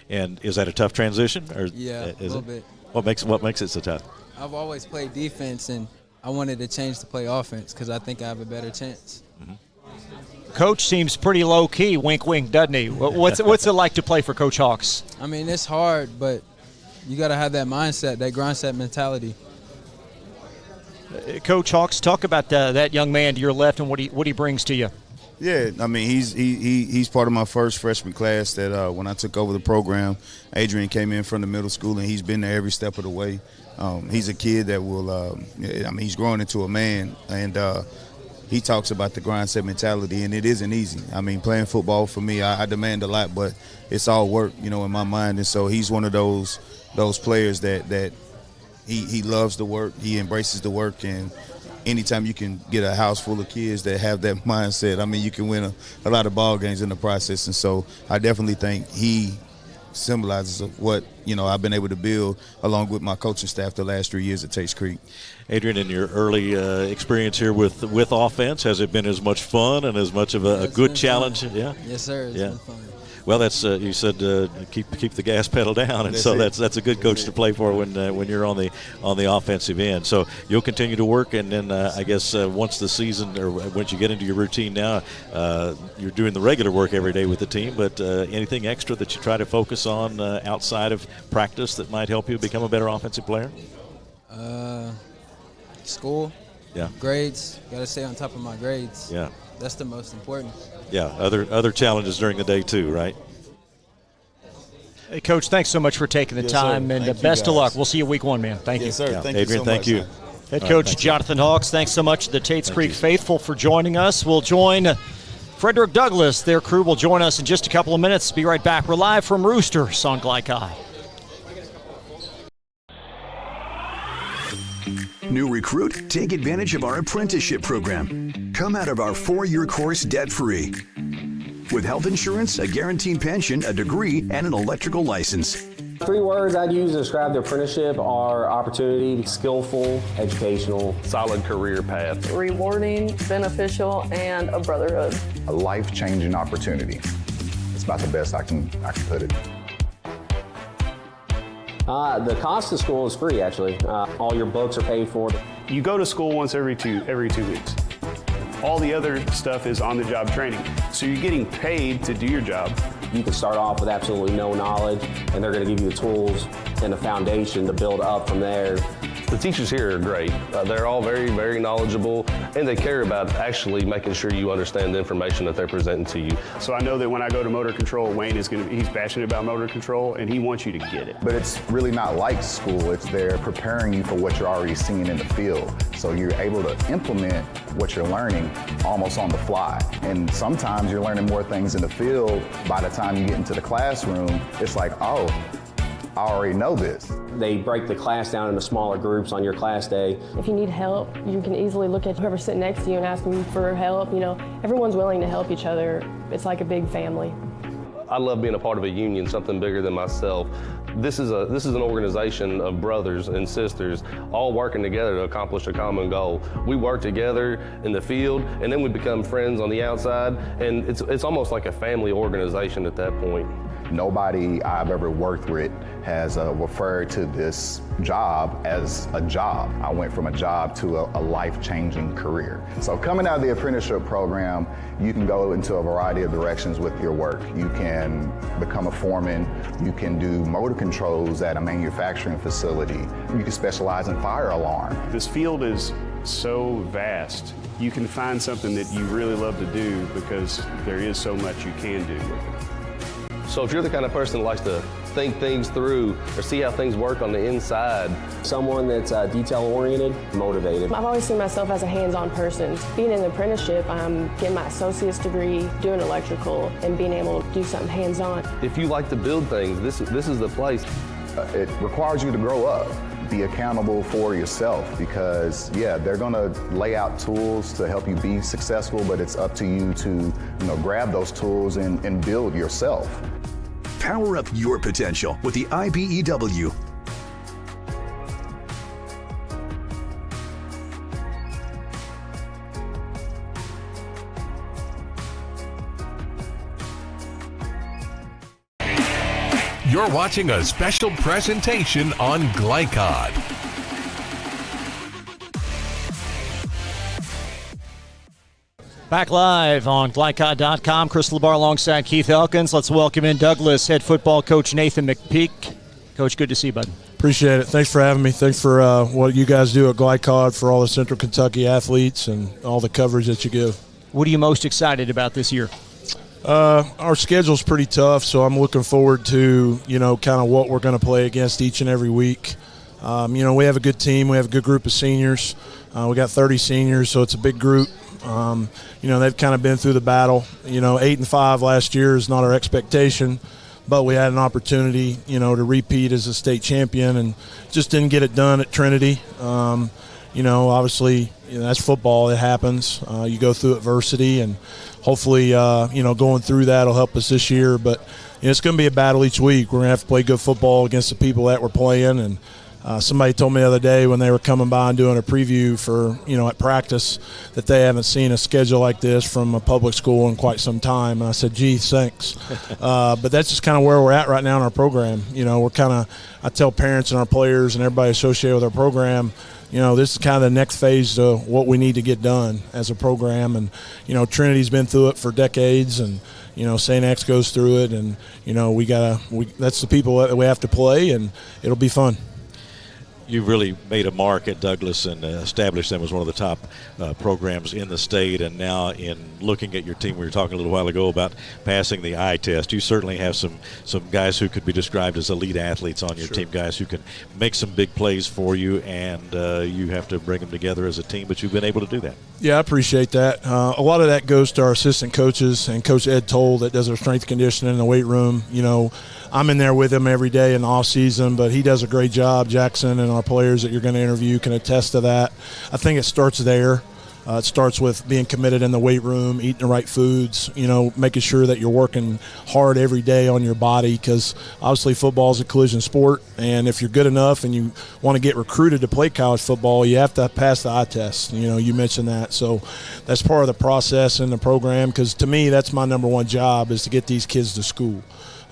And is that a tough transition? Or Yeah, a little bit. What makes it so tough? I've always played defense, and I wanted to change to play offense because I think I have a better chance. Mm-hmm. Coach seems pretty low-key, wink, wink, doesn't he? What's it like to play for Coach Hawks? I mean, it's hard, but you got to have that mindset, that grind set mentality. Coach Hawks, talk about that young man to your left and what he brings to you. Yeah, I mean, he's part of my first freshman class that when I took over the program, Adrian came in from the middle school, and he's been there every step of the way. He's a kid that will, he's growing into a man, and he talks about the grind set mentality, and it isn't easy. I mean, playing football for me, I demand a lot, but it's all work, in my mind. And so he's one of those players that he loves the work, he embraces the work, and anytime you can get a house full of kids that have that mindset, I mean, you can win a lot of ball games in the process. And so I definitely think he symbolizes what I've been able to build along with my coaching staff the last 3 years at Tates Creek. Adrian, in your early experience here with offense, has it been as much fun and as much of a good challenge? Fun. Yeah. Yes, sir. It's been fun. Well, that's you said keep the gas pedal down, and that's a good coach to play for when you're on the offensive end. So you'll continue to work, and then I guess once the season or once you get into your routine now, you're doing the regular work every day with the team. But anything extra that you try to focus on outside of practice that might help you become a better offensive player? School. Yeah. Grades. Got to stay on top of my grades. Yeah. That's the most important. Yeah, other challenges during the day too, right? Hey, Coach, thanks so much for taking the time, and best of luck. We'll see you week 1, man. Thank you. Yes, sir. Yeah. Thank Adrian, you so thank much. you. Head coach Jonathan Hawks, thanks so much to the Tates Creek faithful for joining us. We'll join Frederick Douglass. Their crew will join us in just a couple of minutes. Be right back. We're live from Roosters on Glycol. New recruit? Take advantage of our apprenticeship program. Come out of our 4-year course debt-free. With health insurance, a guaranteed pension, a degree, and an electrical license. 3 words I'd use to describe the apprenticeship are opportunity, skillful, educational, solid career path, rewarding, beneficial, and a brotherhood. A life-changing opportunity. It's about the best I can put it. The cost of school is free, actually. All your books are paid for. You go to school once every 2 weeks. All the other stuff is on-the-job training. So you're getting paid to do your job. You can start off with absolutely no knowledge, and they're going to give you the tools and the foundation to build up from there. The teachers here are great. They're all very, very knowledgeable, and they care about actually making sure you understand the information that they're presenting to you. So I know that when I go to motor control, Wayne he's passionate about motor control, and he wants you to get it. But it's really not like school. It's they're preparing you for what you're already seeing in the field. So you're able to implement what you're learning almost on the fly. And sometimes you're learning more things in the field. By the time you get into the classroom, it's like, oh, I already know this. They break the class down into smaller groups on your class day. If you need help, you can easily look at whoever's sitting next to you and ask them for help. You know, everyone's willing to help each other. It's like a big family. I love being a part of a union, something bigger than myself. This is an organization of brothers and sisters all working together to accomplish a common goal. We work together in the field, and then we become friends on the outside, and it's almost like a family organization at that point. Nobody I've ever worked with has referred to this job as a job. I went from a job to a life-changing career. So coming out of the apprenticeship program, you can go into a variety of directions with your work. You can become a foreman, you can do motor controls at a manufacturing facility, you can specialize in fire alarm. This field is so vast. You can find something that you really love to do because there is so much you can do with it. So if you're the kind of person that likes to think things through or see how things work on the inside. Someone that's detail-oriented, motivated. I've always seen myself as a hands-on person. Being in an apprenticeship, I'm getting my associate's degree, doing electrical, and being able to do something hands-on. If you like to build things, this is the place. It requires you to grow up. Be accountable for yourself because, yeah, they're going to lay out tools to help you be successful, but it's up to you to, grab those tools and build yourself. Power up your potential with the IBEW. You're watching a special presentation on Glycod. Back live on Glycod.com. Chris LeBar alongside Keith Elkins. Let's welcome in Douglas head football coach Nathan McPeak. Coach, good to see you, bud. Appreciate it. Thanks for having me. Thanks for what you guys do at Glycod for all the Central Kentucky athletes and all the coverage that you give. What are you most excited about this year? Our schedule's pretty tough, so I'm looking forward to, kind of what we're going to play against each and every week. We have a good team. We have a good group of seniors. We got 30 seniors, so it's a big group. They've kind of been through the battle. 8-5 last year is not our expectation, but we had an opportunity, to repeat as a state champion and just didn't get it done at Trinity. Obviously, that's football. It happens. You go through adversity, and hopefully, going through that will help us this year. But it's going to be a battle each week. We're going to have to play good football against the people that we're playing. And somebody told me the other day when they were coming by and doing a preview for, at practice, that they haven't seen a schedule like this from a public school in quite some time. And I said, gee, thanks. But that's just kind of where we're at right now in our program. I tell parents and our players and everybody associated with our program, this is kind of the next phase to what we need to get done as a program. And, Trinity's been through it for decades, and, St. X goes through it. And, that's the people that we have to play, and it'll be fun. You've really made a mark at Douglas and established them as one of the top programs in the state. And now in looking at your team, we were talking a little while ago about passing the eye test. You certainly have some guys who could be described as elite athletes on your team, guys who can make some big plays for you, and you have to bring them together as a team, but you've been able to do that. Yeah, I appreciate that. A lot of that goes to our assistant coaches and Coach Ed Toll that does our strength conditioning in the weight room. I'm in there with him every day in the off season, but he does a great job. Jackson and our players that you're going to interview can attest to that. I think it starts there. It starts with being committed in the weight room, eating the right foods, making sure that you're working hard every day on your body, because obviously football is a collision sport, and if you're good enough and you want to get recruited to play college football, you have to pass the eye test. You mentioned that. So that's part of the process in the program, because to me that's my number one job, is to get these kids to school.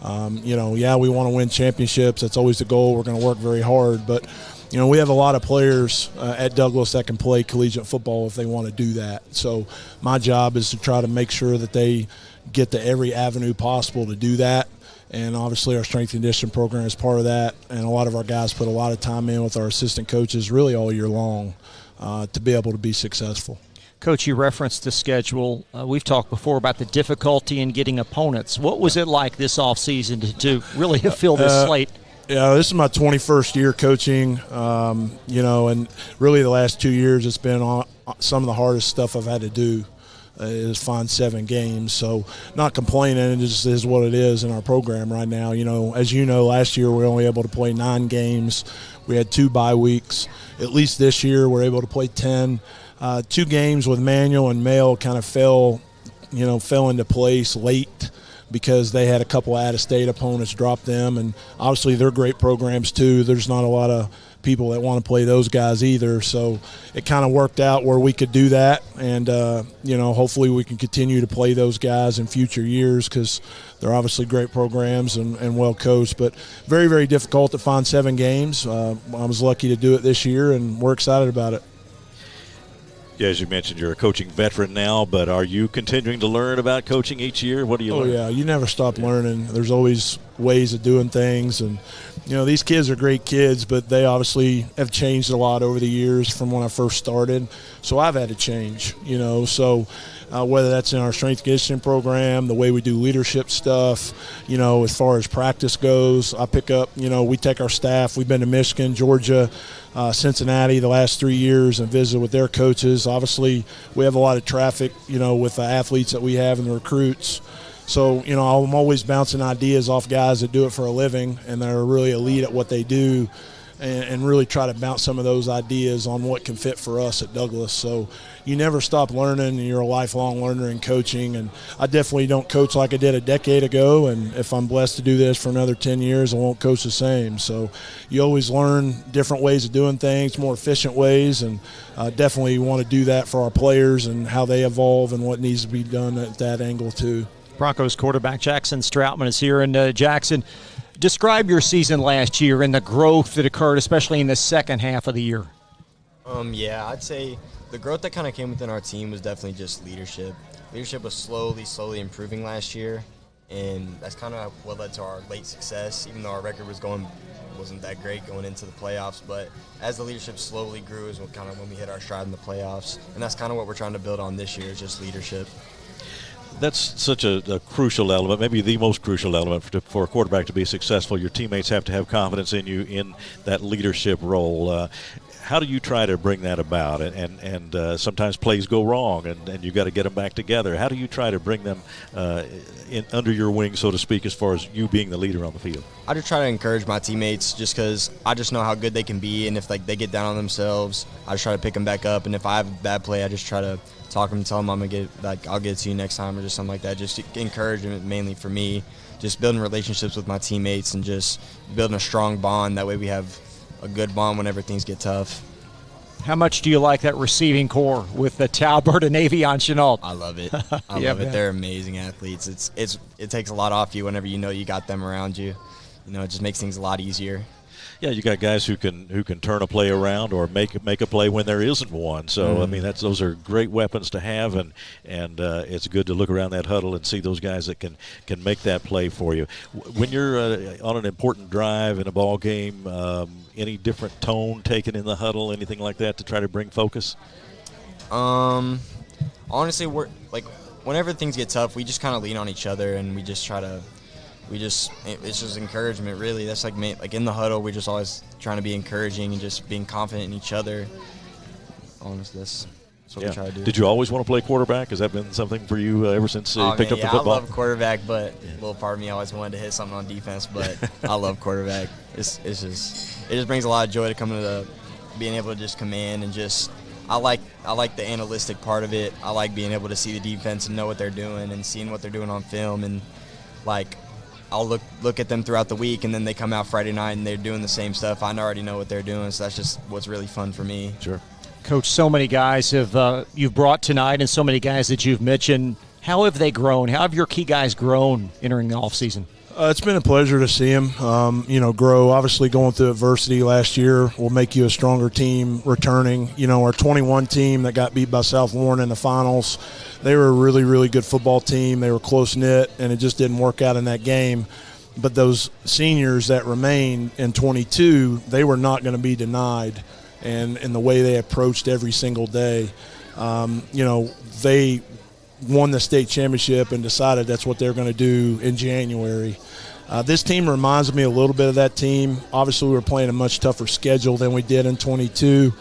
We want to win championships. That's always the goal. We're going to work very hard, but we have a lot of players at Douglass that can play collegiate football if they want to do that. So my job is to try to make sure that they get to every avenue possible to do that. And obviously our strength and conditioning program is part of that. And a lot of our guys put a lot of time in with our assistant coaches really all year long to be able to be successful. Coach, you referenced the schedule. We've talked before about the difficulty in getting opponents. What was it like this offseason to really fill this slate? Yeah, this is my 21st year coaching, and really the last 2 years it's been some of the hardest stuff I've had to do is find 7 games. So not complaining, it just is what it is in our program right now. As you know, last year we were only able to play 9 games. We had 2 bye weeks. At least this year we're able to play 10. 2 games with Manual and Male kind of fell into place late, because they had a couple out-of-state opponents drop them, and obviously they're great programs too. There's not a lot of people that want to play those guys either, so it kind of worked out where we could do that, and hopefully we can continue to play those guys in future years, because they're obviously great programs and well coached, but very, very difficult to find 7 games. I was lucky to do it this year, and we're excited about it. Yeah, as you mentioned, you're a coaching veteran now, but are you continuing to learn about coaching each year? What do you learn? Oh, yeah, you never stop learning. There's always ways of doing things, and these kids are great kids, but they obviously have changed a lot over the years from when I first started, so I've had to change, so whether that's in our strength and conditioning program, the way we do leadership stuff, as far as practice goes, I pick up, we take our staff. We've been to Michigan, Georgia, Cincinnati the last 3 years and visit with their coaches. Obviously, we have a lot of traffic, with the athletes that we have and the recruits. So, I'm always bouncing ideas off guys that do it for a living and that are really elite at what they do, and really try to bounce some of those ideas on what can fit for us at Douglass. So you never stop learning, and you're a lifelong learner in coaching. And I definitely don't coach like I did a decade ago, and if I'm blessed to do this for another 10 years, I won't coach the same. So you always learn different ways of doing things, more efficient ways, and definitely want to do that for our players and how they evolve and what needs to be done at that angle too. Broncos quarterback Jackson Stroutman is here. And Jackson, describe your season last year and the growth that occurred, especially in the second half of the year. I'd say the growth that kind of came within our team was definitely just leadership. Leadership was slowly improving last year, and that's kind of what led to our late success, even though our record wasn't that great going into the playoffs. But as the leadership slowly grew is when we hit our stride in the playoffs, and that's kind of what we're trying to build on this year, is just leadership. That's such a crucial element, maybe the most crucial element for a quarterback to be successful. Your teammates have to have confidence in you in that leadership role. How do you try to bring that about? And sometimes plays go wrong, and you got to get them back together. How do you try to bring them under your wing, so to speak, as far as you being the leader on the field? I just try to encourage my teammates, just because I just know how good they can be, and if they get down on themselves, I just try to pick them back up. And if I have a bad play, I just try to talk to them and tell them I'll get it to you next time, or just something like that. Just encouragement mainly for me, just building relationships with my teammates and just building a strong bond. That way we have a good bond whenever things get tough. How much do you like that receiving core with the Talbert and Avion Chenault? I love it. I love it. They're amazing athletes. It takes a lot off you whenever you know you got them around you. It just makes things a lot easier. Yeah, you got guys who can turn a play around or make a play when there isn't one. So I mean, those are great weapons to have, and it's good to look around that huddle and see those guys that can make that play for you. When you're on an important drive in a ball game, any different tone taken in the huddle, anything like that to try to bring focus? Honestly, whenever things get tough, we just kind of lean on each other, and we just try to. It's just encouragement, really. That's like in the huddle, we're just always trying to be encouraging and just being confident in each other. Honestly, that's what we try to do. Did you always want to play quarterback? Has that been something for you ever since you picked up the football? I love quarterback, but a little part of me always wanted to hit something on defense. But I love quarterback. It just brings a lot of joy to come into being able to just command and just. I like the analytic part of it. I like being able to see the defense and know what they're doing and seeing what they're doing on film. And, like, I'll look at them throughout the week, and then they come out Friday night and they're doing the same stuff. I already know what they're doing, so that's just what's really fun for me. Sure. Coach, so many guys you've brought tonight and so many guys that you've mentioned. How have they grown? How have your key guys grown entering the offseason? It's been a pleasure to see them, grow. Obviously, going through adversity last year will make you a stronger team returning. Our 21 team that got beat by South Warren in the finals, they were a really, really good football team. They were close-knit, and it just didn't work out in that game. But those seniors that remained in 22, they were not going to be denied. And in the way they approached every single day, they won the state championship and decided that's what they're going to do in January. This team reminds me a little bit of that team. Obviously, we were playing a much tougher schedule than we did in 22.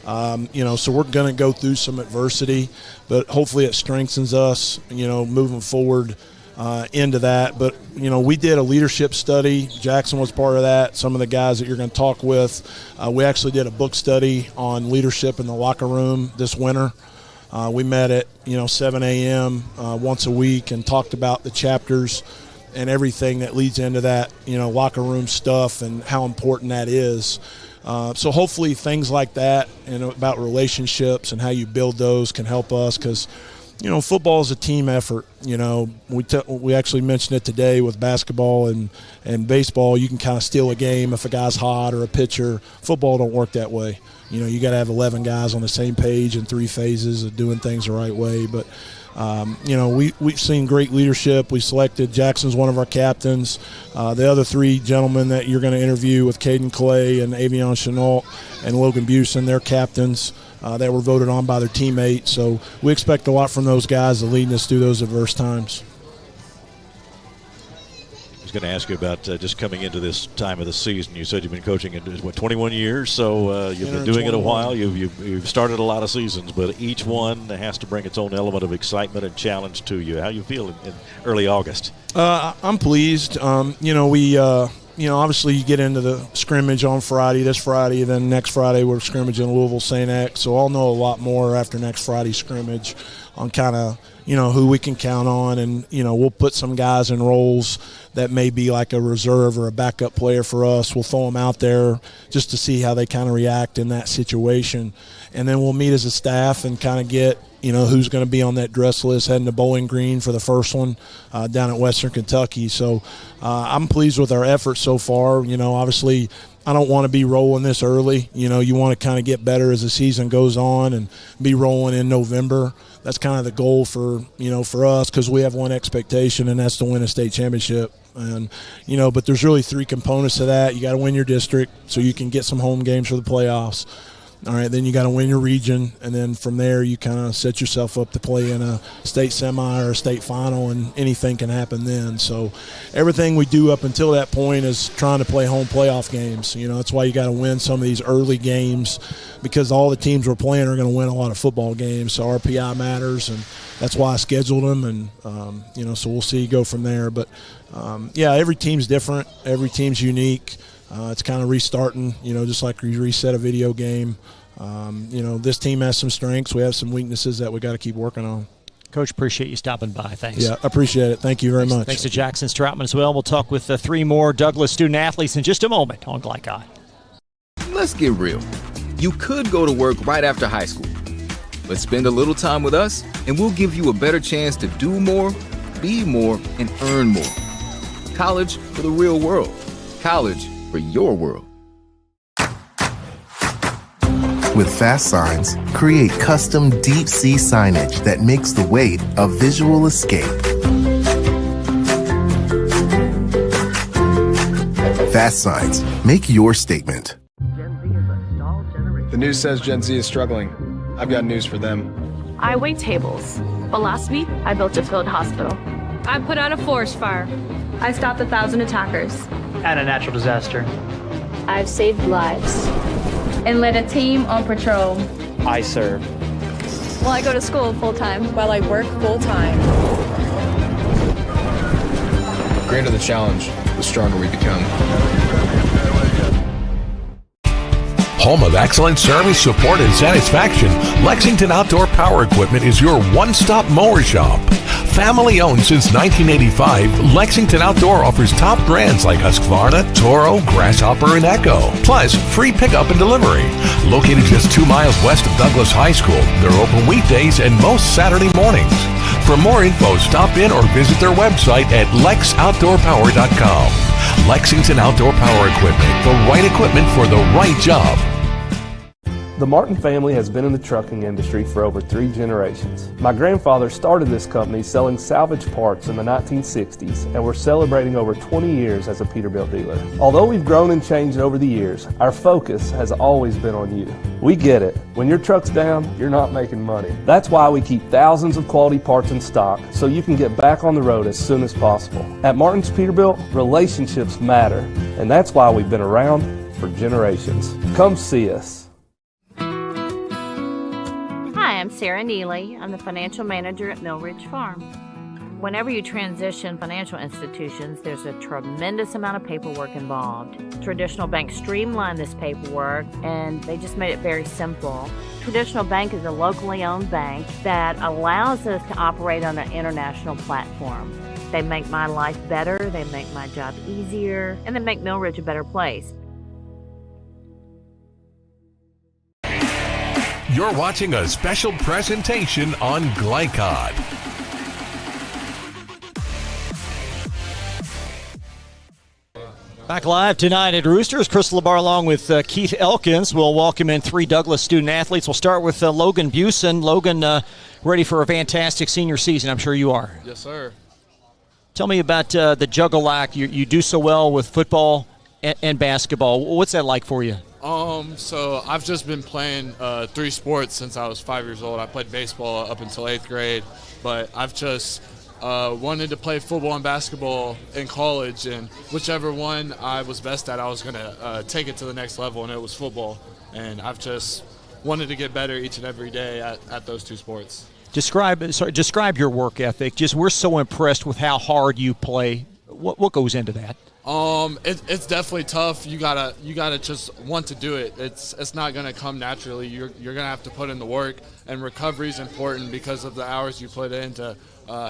So we're going to go through some adversity, but hopefully it strengthens us, moving forward into that. But, we did a leadership study. Jackson was part of that. Some of the guys that you're going to talk with. We actually did a book study on leadership in the locker room this winter. We met at 7 a.m. Once a week and talked about the chapters and everything that leads into that locker room stuff and how important that is. So hopefully things like that and about relationships and how you build those can help us, because football is a team effort. We actually mentioned it today with basketball and baseball. You can kind of steal a game if a guy's hot or a pitcher. Football don't work that way. You got to have 11 guys on the same page in 3 phases of doing things the right way. But, we've seen great leadership. We selected Jackson's one of our captains. The other 3 gentlemen that you're going to interview with Caden Clay and Avion Chenault and Logan Busen, they're captains that were voted on by their teammates. So we expect a lot from those guys to lead us through those adverse times. I was going to ask you about just coming into this time of the season. You said you've been coaching in 21 years, so you've been doing it a while. You've started a lot of seasons, but each one has to bring its own element of excitement and challenge to you. How you feel in early August? I'm pleased. Obviously you get into the scrimmage on this Friday, then next Friday we're scrimmaging in Louisville St. X, so I'll know a lot more after next Friday's scrimmage on kind of, who we can count on, and, we'll put some guys in roles that may be like a reserve or a backup player for us. We'll throw them out there just to see how they kind of react in that situation, and then we'll meet as a staff and kind of get, who's going to be on that dress list heading to Bowling Green for the first one down at Western Kentucky. So I'm pleased with our efforts so far. Obviously I don't want to be rolling this early. You want to kind of get better as the season goes on and be rolling in November. That's kind of the goal for us, because we have one expectation, and that's to win a state championship. And, but there's really 3 components to that. You got to win your district so you can get some home games for the playoffs. All right, then you got to win your region, and then from there you kind of set yourself up to play in a state semi or a state final, and anything can happen then. So everything we do up until that point is trying to play home playoff games. That's why you got to win some of these early games, because all the teams we're playing are going to win a lot of football games. So RPI matters, and that's why I scheduled them, and so we'll see, go from there. But every team's different, every team's unique. It's kind of restarting, just like you reset a video game. This team has some strengths. We have some weaknesses that we got to keep working on. Coach, appreciate you stopping by. Thanks. Yeah, appreciate it. Thank you very much. Thanks to Jackson Stroutman as well. We'll talk with 3 more Douglass student-athletes in just a moment on Glycon. Let's get real. You could go to work right after high school, but spend a little time with us, and we'll give you a better chance to do more, be more, and earn more. College for the real world. College for your world. With Fast Signs, create custom deep sea signage that makes the wait a visual escape. Fast Signs, make your statement. The news says Gen Z is struggling. I've got news for them. I wait tables, but last week I built a field hospital. I put out a forest fire. I stopped 1,000 attackers. And a natural disaster. I've saved lives. And led a team on patrol. I serve. Well, I go to school full-time. While I work full-time. The greater the challenge, the stronger we become. Home of excellent service, support, and satisfaction, Lexington Outdoor Power Equipment is your one-stop mower shop. Family owned since 1985, Lexington Outdoor offers top brands like Husqvarna, Toro, Grasshopper, and Echo. Plus, free pickup and delivery. Located just 2 miles west of Douglass High School, they're open weekdays and most Saturday mornings. For more info, stop in or visit their website at lexoutdoorpower.com. Lexington Outdoor Power Equipment, the right equipment for the right job. The Martin family has been in the trucking industry for over 3 generations. My grandfather started this company selling salvage parts in the 1960s, and we're celebrating over 20 years as a Peterbilt dealer. Although we've grown and changed over the years, our focus has always been on you. We get it. When your truck's down, you're not making money. That's why we keep thousands of quality parts in stock so you can get back on the road as soon as possible. At Martin's Peterbilt, relationships matter, and that's why we've been around for generations. Come see us. Hi, I'm Sarah Neely. I'm the financial manager at Mill Ridge Farm. Whenever you transition financial institutions, there's a tremendous amount of paperwork involved. Traditional banks streamlined this paperwork, and they just made it very simple. Traditional Bank is a locally owned bank that allows us to operate on an international platform. They make my life better, they make my job easier, and they make Mill Ridge a better place. You're watching a special presentation on Glycod. Back live tonight at Roosters. Chris LeBar along with Keith Elkins will welcome in 3 Douglass student athletes. We'll start with Logan Busen. Logan, ready for a fantastic senior season. I'm sure you are. Yes, sir. Tell me about the juggle act. You do so well with football and basketball. What's that like for you? So I've just been playing 3 sports since I was 5 years old. I played baseball up until 8th grade, but I've just wanted to play football and basketball in college, and whichever one I was best at, I was going to take it to the next level, and it was football. And I've just wanted to get better each and every day at those 2 sports. Describe your work ethic. We're so impressed with how hard you play. What goes into that? It's definitely tough. You gotta just want to do it. It's not gonna come naturally. You're gonna have to put in the work, and recovery is important because of the hours you put in to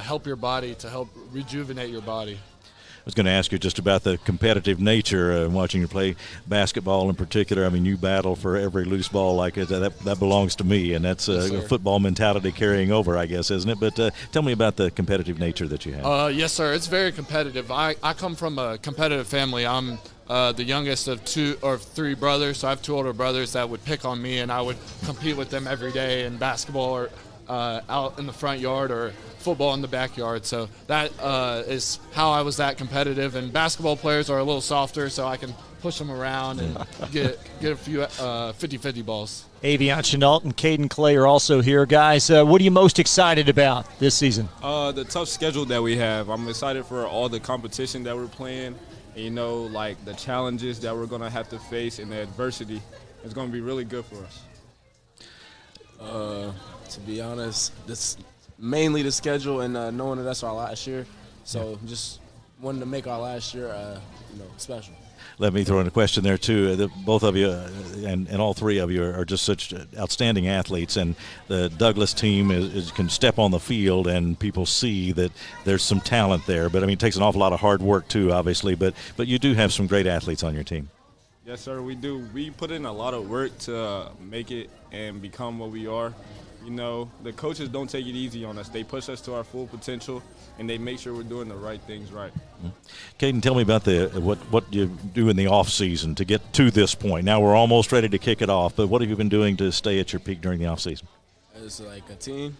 help your body, to help rejuvenate your body. I was going to ask you just about the competitive nature watching you play basketball in particular. I mean, you battle for every loose ball like that belongs to me, and that's a football mentality carrying over, I guess, isn't it? But tell me about the competitive nature that you have. Yes, sir. It's very competitive. I come from a competitive family. I'm the youngest of 2 or 3 brothers, so I have 2 older brothers that would pick on me, and I would compete with them every day in basketball or out in the front yard or football in the backyard. So that is how I was that competitive. And basketball players are a little softer, so I can push them around and get a few 50-50 balls. Avion Chenault and Caden Clay are also here. Guys, what are you most excited about this season? The tough schedule that we have. I'm excited for all the competition that we're playing. And, like the challenges that we're going to have to face and the adversity. It's going to be really good for us. To be honest, this mainly the schedule and knowing that that's our last year. So just wanting to make our last year, special. Let me throw in a question there, too. Both of you and all 3 of you are just such outstanding athletes, and the Douglass team can step on the field and people see that there's some talent there. But, I mean, it takes an awful lot of hard work, too, obviously. But you do have some great athletes on your team. Yes, sir, we do. We put in a lot of work to make it and become what we are. The coaches don't take it easy on us. They push us to our full potential, and they make sure we're doing the right things right. Caden, tell me about what you do in the off season to get to this point. Now we're almost ready to kick it off, but what have you been doing to stay at your peak during the off season? It's like a team.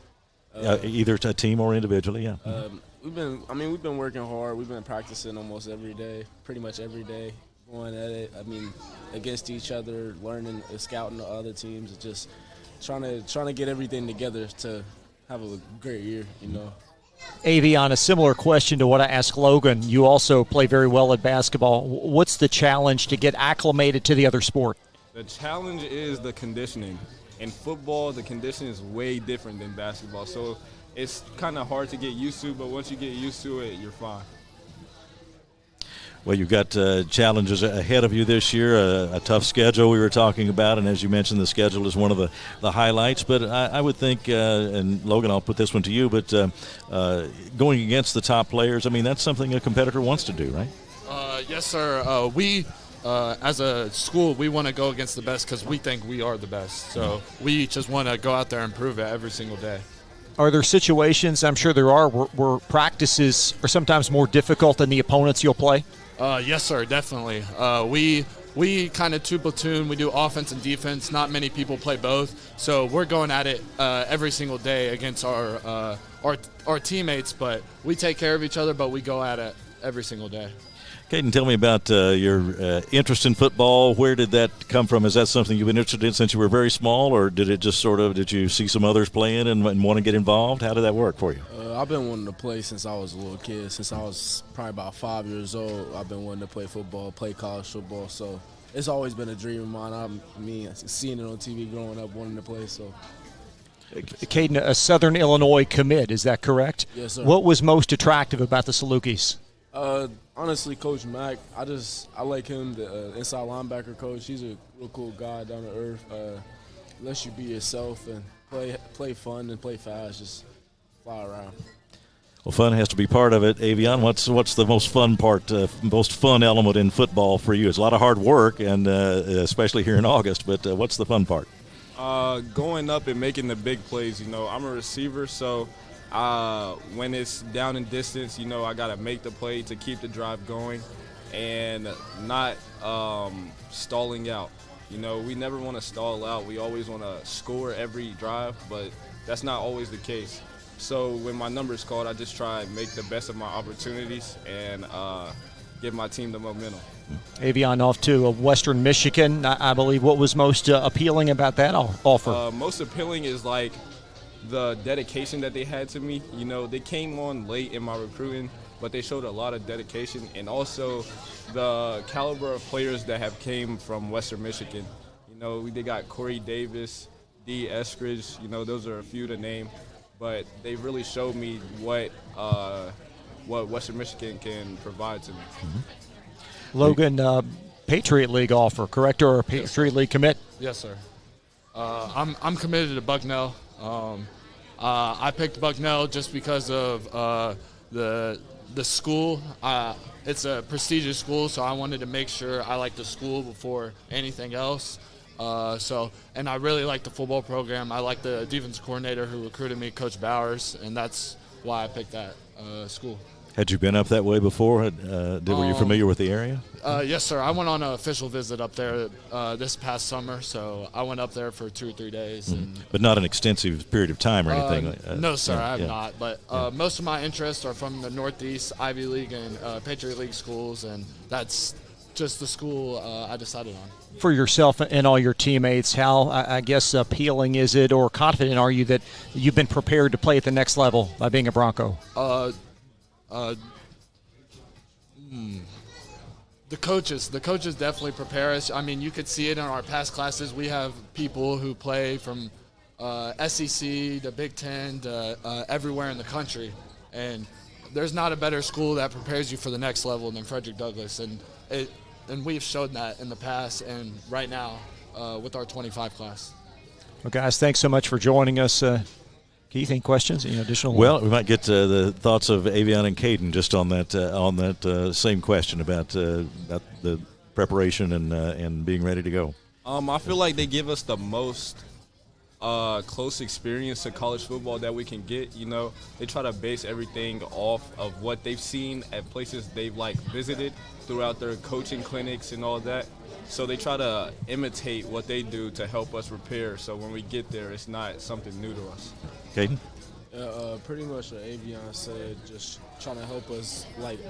Either a team or individually, yeah. We've been working hard. We've been practicing almost every day, pretty much every day, going at it. Against each other, learning, scouting the other teams, just trying to get everything together to have a great year, Avion, a similar question to what I asked Logan. You also play very well at basketball. What's the challenge to get acclimated to the other sport? The challenge is the conditioning. In football, the conditioning is way different than basketball, so it's kind of hard to get used to, but once you get used to it, you're fine. Well, you've got challenges ahead of you this year, a tough schedule we were talking about, and as you mentioned, the schedule is one of the highlights. But I would think, and Logan, I'll put this one to you, but going against the top players, I mean, that's something a competitor wants to do, right? Yes, sir. We, as a school, we want to go against the best because we think we are the best. So we just want to go out there and prove it every single day. Are there situations, I'm sure there are, where practices are sometimes more difficult than the opponents you'll play? Yes, sir, definitely. We kind of two platoon. We do offense and defense. Not many people play both, so we're going at it every single day against our teammates. But we take care of each other, but we go at it every single day. Caden, tell me about your interest in football. Where did that come from? Is that something you've been interested in since you were very small, or did it just did you see some others playing and want to get involved? How did that work for you? I've been wanting to play since I was a little kid. Since I was probably about 5 years old, I've been wanting to play football, play college football. So it's always been a dream of mine. Seeing it on TV growing up, wanting to play. So. Caden, a Southern Illinois commit, is that correct? Yes, sir. What was most attractive about the Salukis? Honestly, Coach Mack, I like him, the inside linebacker coach. He's a real cool guy, down to earth. Lets you be yourself and play fun and play fast, just fly around. Well, fun has to be part of it. Avion, what's the most fun part, most fun element in football for you? It's a lot of hard work, and especially here in August, but what's the fun part? Going up and making the big plays. I'm a receiver, so when it's down in distance, I got to make the play to keep the drive going and not stalling out. We never want to stall out. We always want to score every drive, but that's not always the case. So when my number is called, I just try and make the best of my opportunities and give my team the momentum. Avion off to Western Michigan, I believe. What was most appealing about that offer? Most appealing is the dedication that they had to me. They came on late in my recruiting, but they showed a lot of dedication, and also the caliber of players that have came from Western Michigan. They got Corey Davis, D. Eskridge, those are a few to name, but they really showed me what Western Michigan can provide to me. Mm-hmm. Logan, Patriot League offer, correct, or a Patriot League commit? Yes, sir. I'm committed to Bucknell. I picked Bucknell just because of the school. It's a prestigious school, so I wanted to make sure I liked the school before anything else. And I really like the football program. I like the defense coordinator who recruited me, Coach Bowers, and that's why I picked that school. Had you been up that way before? Were you familiar with the area? Yes, sir. I went on an official visit up there this past summer, so I went up there for 2 or 3 days. Mm-hmm. But not an extensive period of time or anything? No, sir, I have not. But most of my interests are from the Northeast, Ivy League, and Patriot League schools, and that's just the school I decided on. For yourself and all your teammates, how, I guess, appealing is it, or confident are you that you've been prepared to play at the next level by being a Bronco? The coaches definitely prepare us. I mean, you could see it in our past classes. We have people who play from SEC to Big Ten to everywhere in the country, and there's not a better school that prepares you for the next level than Frederick Douglass, and we've shown that in the past and right now with our 25 class. Well, guys, thanks so much for joining us. Keith, any questions? Any additional? Well, we might get the thoughts of Avion and Caden just on that same question about the preparation and being ready to go. I feel like they give us the most close experience to college football that we can get. They try to base everything off of what they've seen at places they've visited throughout their coaching clinics and all that. So they try to imitate what they do to help us prepare, so when we get there, it's not something new to us. Caden? Pretty much what Avion said, just trying to help us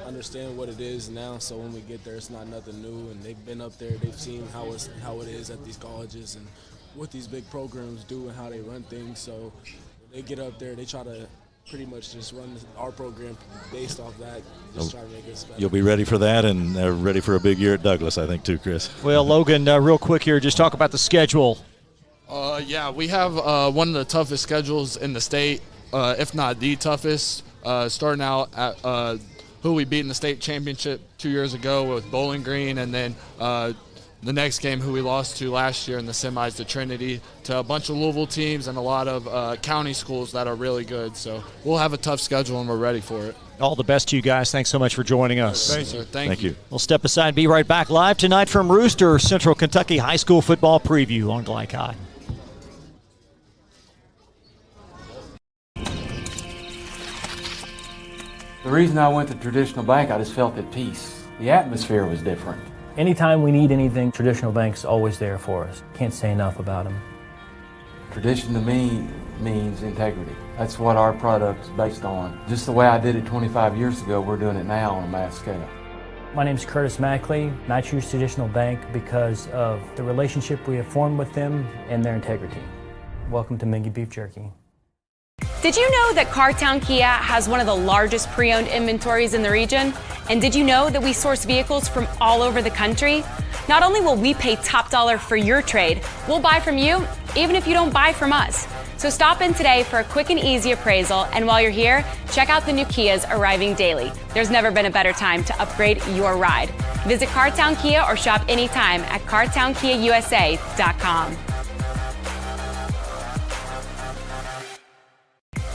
understand what it is now, so when we get there, it's not nothing new. And they've been up there, they've seen how it is at these colleges and what these big programs do and how they run things. So when they get up there, they try to pretty much just run our program based off that, just try to make us better. You'll be ready for that and ready for a big year at Douglass, I think, too, Chris. Well, Logan, real quick here, just talk about the schedule. We have one of the toughest schedules in the state, if not the toughest, starting out at who we beat in the state championship 2 years ago with Bowling Green, and then the next game who we lost to last year in the semis to Trinity, to a bunch of Louisville teams and a lot of county schools that are really good. So we'll have a tough schedule and we're ready for it. All the best to you guys. Thanks so much for joining us. Thanks, sir. Thank you. We'll step aside and be right back live tonight from Rooster, Central Kentucky High School football preview on Glycod. The reason I went to Traditional Bank, I just felt at peace. The atmosphere was different. Anytime we need anything, Traditional Bank's always there for us. Can't say enough about them. Tradition to me means integrity. That's what our product's based on. Just the way I did it 25 years ago, we're doing it now on a mass scale. My name's Curtis Mackley, and I choose Traditional Bank because of the relationship we have formed with them and their integrity. Welcome to Mingy Beef Jerky. Did you know that Cartown Kia has one of the largest pre-owned inventories in the region? And did you know that we source vehicles from all over the country? Not only will we pay top dollar for your trade, we'll buy from you even if you don't buy from us. So stop in today for a quick and easy appraisal, and while you're here, check out the new Kias arriving daily. There's never been a better time to upgrade your ride. Visit Cartown Kia or shop anytime at cartownkiausa.com.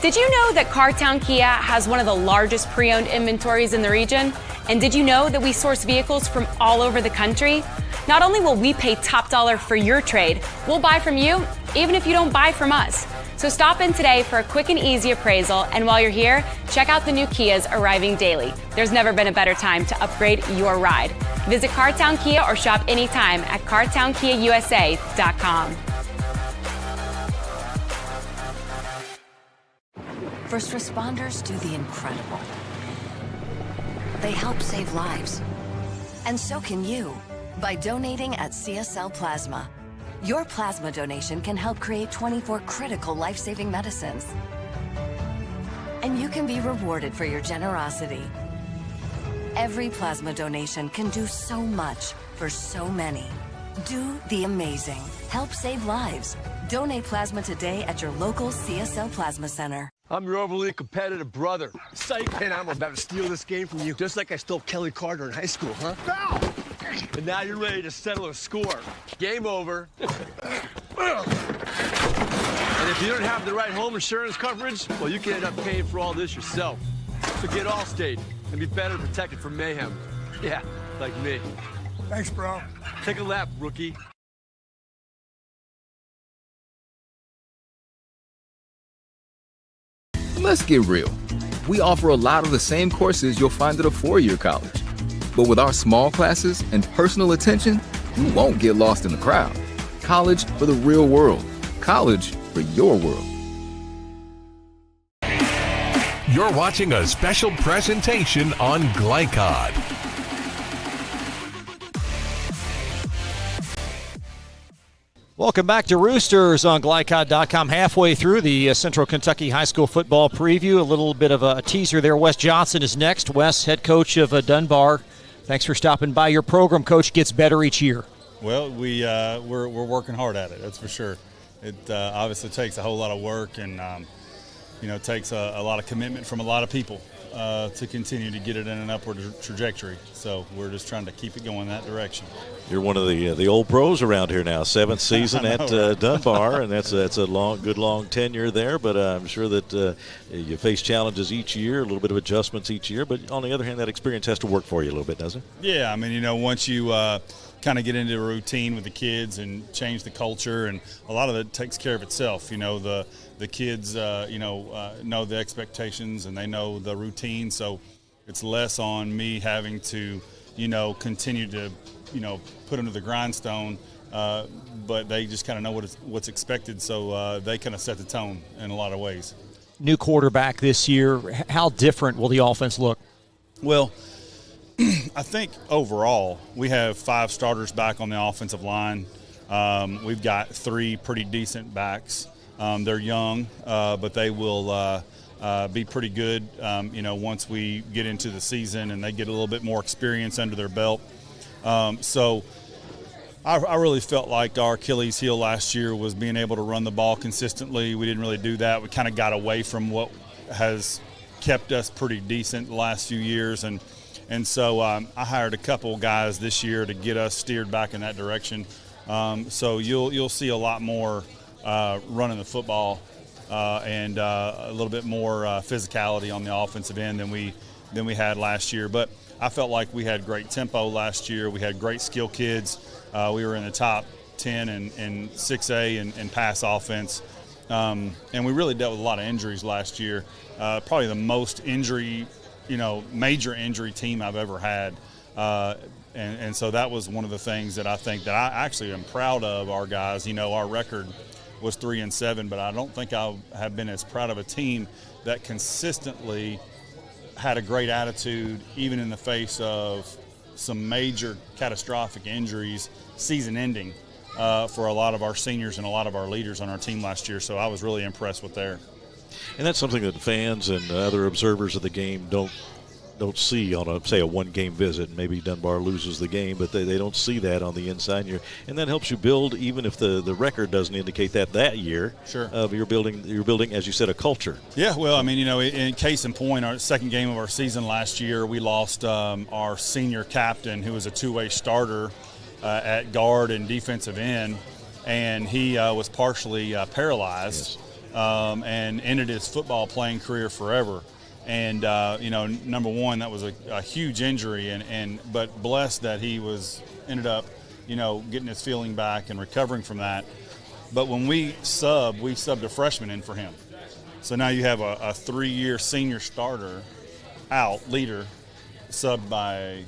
Did you know that Cartown Kia has one of the largest pre-owned inventories in the region? And did you know that we source vehicles from all over the country? Not only will we pay top dollar for your trade, we'll buy from you even if you don't buy from us. So stop in today for a quick and easy appraisal, and while you're here, check out the new Kias arriving daily. There's never been a better time to upgrade your ride. Visit Cartown Kia or shop anytime at cartownkiausa.com. First responders do the incredible. They help save lives. And so can you by donating at CSL Plasma. Your plasma donation can help create 24 critical life-saving medicines. And you can be rewarded for your generosity. Every plasma donation can do so much for so many. Do the amazing. Help save lives. Donate plasma today at your local CSL Plasma Center. I'm your overly competitive brother. Psych, and I'm about to steal this game from you, just like I stole Kelly Carter in high school, huh? Ow! And now you're ready to settle a score. Game over. And if you don't have the right home insurance coverage, well, you can end up paying for all this yourself. So get Allstate and be better protected from mayhem. Yeah, like me. Thanks, bro. Take a lap, rookie. Let's get real. We offer a lot of the same courses you'll find at a four-year college. But with our small classes and personal attention, you won't get lost in the crowd. College for the real world. College for your world. You're watching a special presentation on Glycod. Welcome back to Roosters on Glycod.com. Halfway through the Central Kentucky High School football preview. A little bit of a teaser there. Wes Johnson is next. Wes, head coach of Dunbar. Thanks for stopping by. Your program, Coach, gets better each year. Well, we're working hard at it, that's for sure. It obviously takes a whole lot of work and, it takes a lot of commitment from a lot of people to continue to get it in an upward trajectory. So we're just trying to keep it going that direction. You're one of the old pros around here now, 7th season at Dunbar, and that's a good long tenure there. But I'm sure that you face challenges each year, a little bit of adjustments each year. But on the other hand, that experience has to work for you a little bit, doesn't it? Yeah, I mean, once you kind of get into a routine with the kids and change the culture, and a lot of it takes care of itself. The kids, know the expectations and they know the routine, so it's less on me having to, continue to, put them to the grindstone, but they just kind of know what's expected, so they kind of set the tone in a lot of ways. New quarterback this year. How different will the offense look? Well, I think overall we have 5 starters back on the offensive line. We've got 3 pretty decent backs. They're young, but they will be pretty good, once we get into the season and they get a little bit more experience under their belt. So I really felt like our Achilles heel last year was being able to run the ball consistently. We didn't really do that. We kind of got away from what has kept us pretty decent the last few years, and so I hired a couple guys this year to get us steered back in that direction. So you'll see a lot more running the football and a little bit more physicality on the offensive end than we had last year. But I felt like we had great tempo last year. We had great skill kids. We were in the top 10 in 6A and pass offense. And we really dealt with a lot of injuries last year. Probably the most major injury team I've ever had. And so that was one of the things that I think that I actually am proud of our guys. Our record was 3-7, but I don't think I have been as proud of a team that consistently had a great attitude, even in the face of some major catastrophic injuries, season ending, for a lot of our seniors and a lot of our leaders on our team last year. So I was really impressed with there. And that's something that fans and other observers of the game don't see on a one-game visit. Maybe Dunbar loses the game, but they don't see that on the inside. And that helps you build, even if the record doesn't indicate that year. Sure. You're building, as you said, a culture. Yeah, well, I mean, in case in point, our second game of our season last year, we lost our senior captain, who was a two-way starter at guard and defensive end, and he was partially paralyzed. Yes. And ended his football playing career forever. And number one, that was a huge injury, but blessed that he ended up getting his feeling back and recovering from that. But when we subbed a freshman in for him. So now you have a 3-year senior starter leader, subbed by a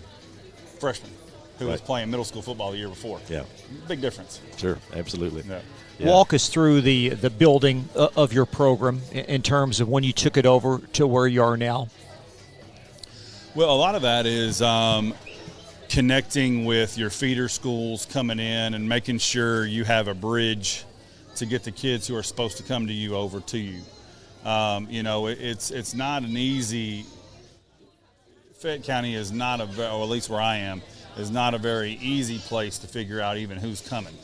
freshman who was playing middle school football the year before. Yeah, big difference. Sure, absolutely. Yeah. Yeah. Walk us through the building of your program in terms of when you took it over to where you are now. Well, a lot of that is connecting with your feeder schools coming in and making sure you have a bridge to get the kids who are supposed to come to you over to you. It's not an easy. Fayette County is not or at least where I am, is not a very easy place to figure out even who's coming.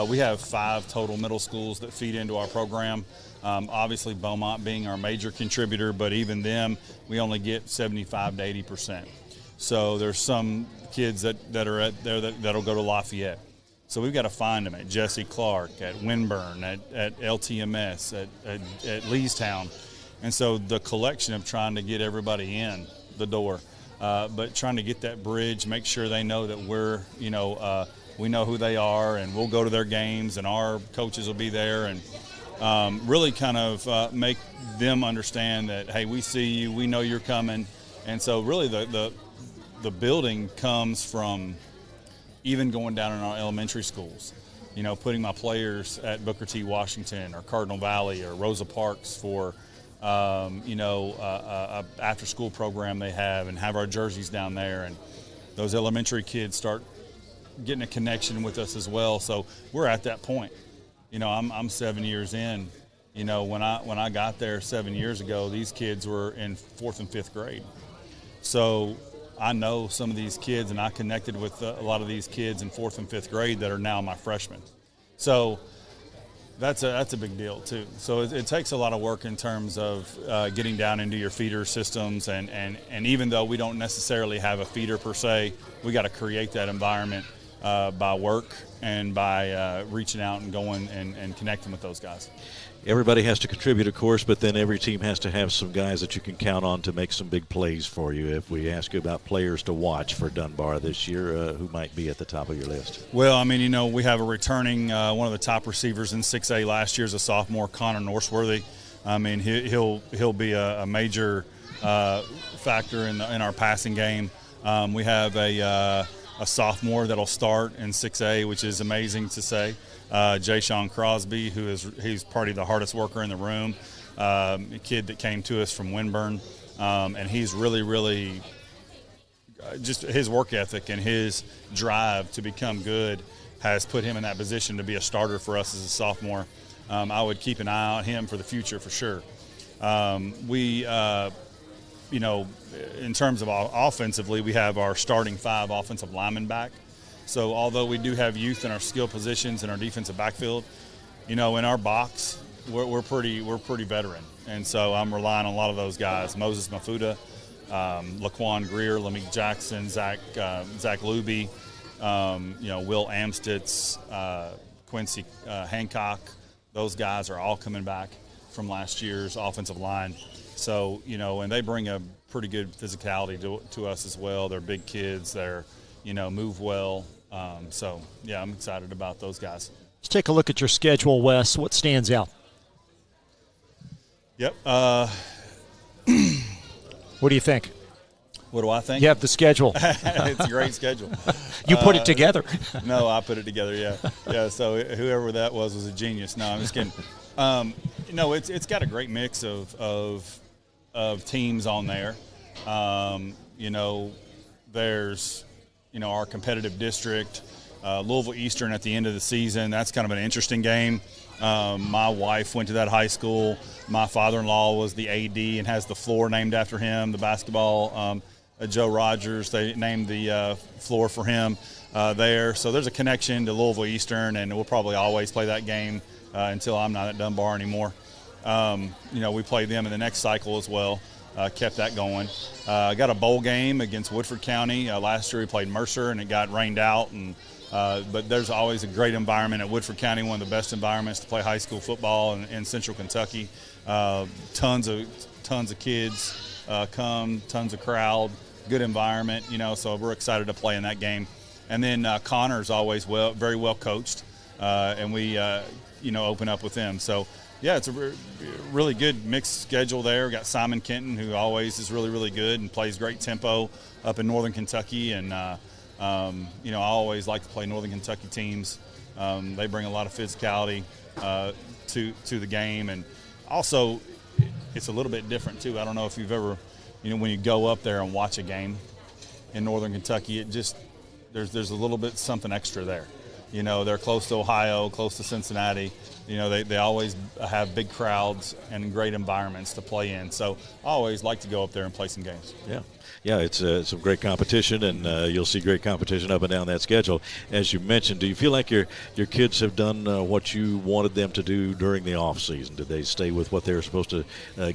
We have 5 total middle schools that feed into our program. Obviously, Beaumont being our major contributor, but even them, we only get 75 to 80%. So there's some kids that are at there that'll go to Lafayette. So we've got to find them at Jesse Clark, at Winburn, at LTMS, at Leestown. And so the collection of trying to get everybody in the door, but trying to get that bridge, make sure they know that we know who they are, and we'll go to their games, and our coaches will be there, and really kind of make them understand that, hey, we see you, we know you're coming. And so really the building comes from even going down in our elementary schools, putting my players at Booker T. Washington or Cardinal Valley or Rosa Parks for, a after-school program they have, and have our jerseys down there. And those elementary kids start getting a connection with us as well. So we're at that point. I'm 7 years in. When I got there 7 years ago, these kids were in 4th and 5th grade. So I know some of these kids, and I connected with a lot of these kids in 4th and 5th grade that are now my freshmen. So that's a big deal too. So it takes a lot of work in terms of getting down into your feeder systems, and even though we don't necessarily have a feeder per se, we got to create that environment by work and by reaching out and going and connecting with those guys. Everybody has to contribute, of course, but then every team has to have some guys that you can count on to make some big plays for you. If we ask you about players to watch for Dunbar this year, who might be at the top of your list? Well, I mean, we have a returning one of the top receivers in 6A last year is a sophomore, Connor Norseworthy. I mean, he'll be a major factor in our passing game. We have a sophomore that'll start in 6A, which is amazing to say. Jay Sean Crosby, he's probably the hardest worker in the room, a kid that came to us from Winburn, and he's really just his work ethic and his drive to become good has put him in that position to be a starter for us as a sophomore. I would keep an eye on him for the future for sure. In terms of offensively, we have our starting 5 offensive linemen back. So although we do have youth in our skill positions in our defensive backfield, in our box, we're pretty veteran, and so I'm relying on a lot of those guys. Moses Mafuta, Laquan Greer, Lameek Jackson, Zach Luby, Will Amstutz, Quincy Hancock. Those guys are all coming back from last year's offensive line. So, and they bring a pretty good physicality to us as well. They're big kids. They're, move well. So, yeah, I'm excited about those guys. Let's take a look at your schedule, Wes. What stands out? Yep. What do you think? What do I think? You have the schedule. It's a great schedule. You put it together. No, I put it together, yeah. Yeah, so whoever that was a genius. No, I'm just kidding. It's got a great mix of teams on there. There's, our competitive district, Louisville Eastern at the end of the season. That's kind of an interesting game. My wife went to that high school. My father-in-law was the AD and has the floor named after him, the basketball. Joe Rogers, they named the floor for him there. So there's a connection to Louisville Eastern, and we'll probably always play that game until I'm not at Dunbar anymore. We played them in the next cycle as well, kept that going. Got a bowl game against Woodford County. Last year we played Mercer, and it got rained out. But there's always a great environment at Woodford County, one of the best environments to play high school football in Central Kentucky. Tons of kids come, tons of crowd. Good environment, so we're excited to play in that game. And then Connor's always very well coached, and we, open up with them. So, yeah, it's a really good mixed schedule there. We got Simon Kenton, who always is really, really good and plays great tempo up in Northern Kentucky. And, I always like to play Northern Kentucky teams. They bring a lot of physicality to the game. And also, it's a little bit different, too. I don't know if you've ever – when you go up there and watch a game in Northern Kentucky, there's a little bit something extra there. They're close to Ohio, close to Cincinnati. They always have big crowds and great environments to play in. So I always like to go up there and play some games. Yeah, it's some great competition, and you'll see great competition up and down that schedule. As you mentioned, do you feel like your kids have done what you wanted them to do during the off season? Did they stay with what they were supposed to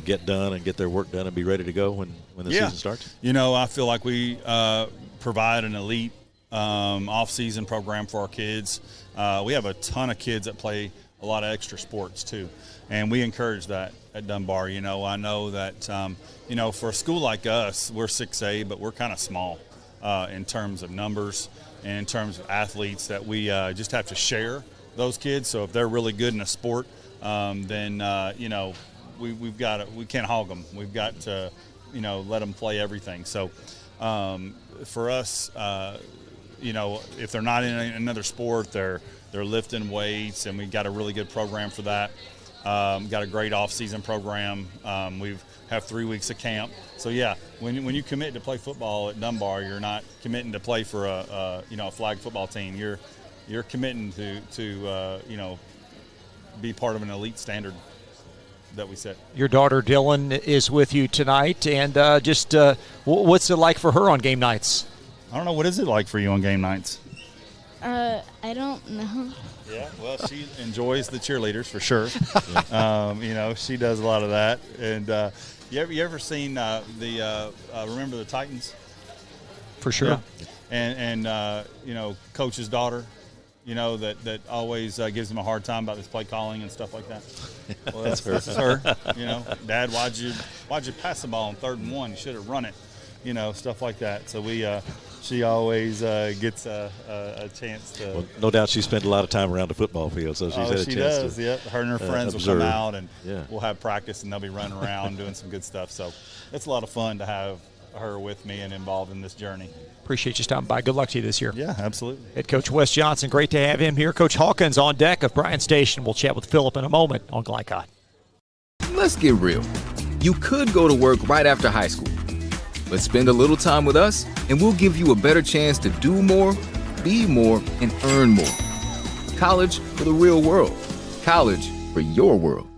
get done and get their work done and be ready to go when the season starts? I feel like we provide an elite off-season program for our kids. We have a ton of kids that play a lot of extra sports too, and we encourage that at Dunbar. I know that for a school like us, we're 6A, but we're kind of small in terms of numbers and in terms of athletes, that we just have to share those kids. So if they're really good in a sport, then we can't hog them. We've got to let them play everything. So for us, if they're not in another sport, they're lifting weights, and we've got a really good program for that. Got a great off-season program. We have 3 weeks of camp. So yeah, when you commit to play football at Dunbar, you're not committing to play for a flag football team. You're committing to be part of an elite standard that we set. Your daughter Dylan is with you tonight, and what's it like for her on game nights? I don't know. What is it like for you on game nights? I don't know. Yeah, well, she enjoys the cheerleaders for sure. She does a lot of that. And you ever seen Remember the Titans? For sure. Yeah. And Coach's daughter, that always gives him a hard time about his play calling and stuff like that. Well, that's her. Dad, why'd you pass the ball on 3rd and 1? You should have run it. Stuff like that. So she always gets a chance to. Well, no doubt she spent a lot of time around the football field, so she's had a chance does, to. Yep. Her and her friends observe. will come out, and we'll have practice, and they'll be running around doing some good stuff. So it's a lot of fun to have her with me and involved in this journey. Appreciate you stopping by. Good luck to you this year. Yeah, absolutely. Head Coach Wes Johnson, great to have him here. Coach Hawkins on deck of Bryan Station. We'll chat with Phillip in a moment on Glycott. Let's get real. You could go to work right after high school, but spend a little time with us, and we'll give you a better chance to do more, be more, and earn more. College for the real world. College for your world.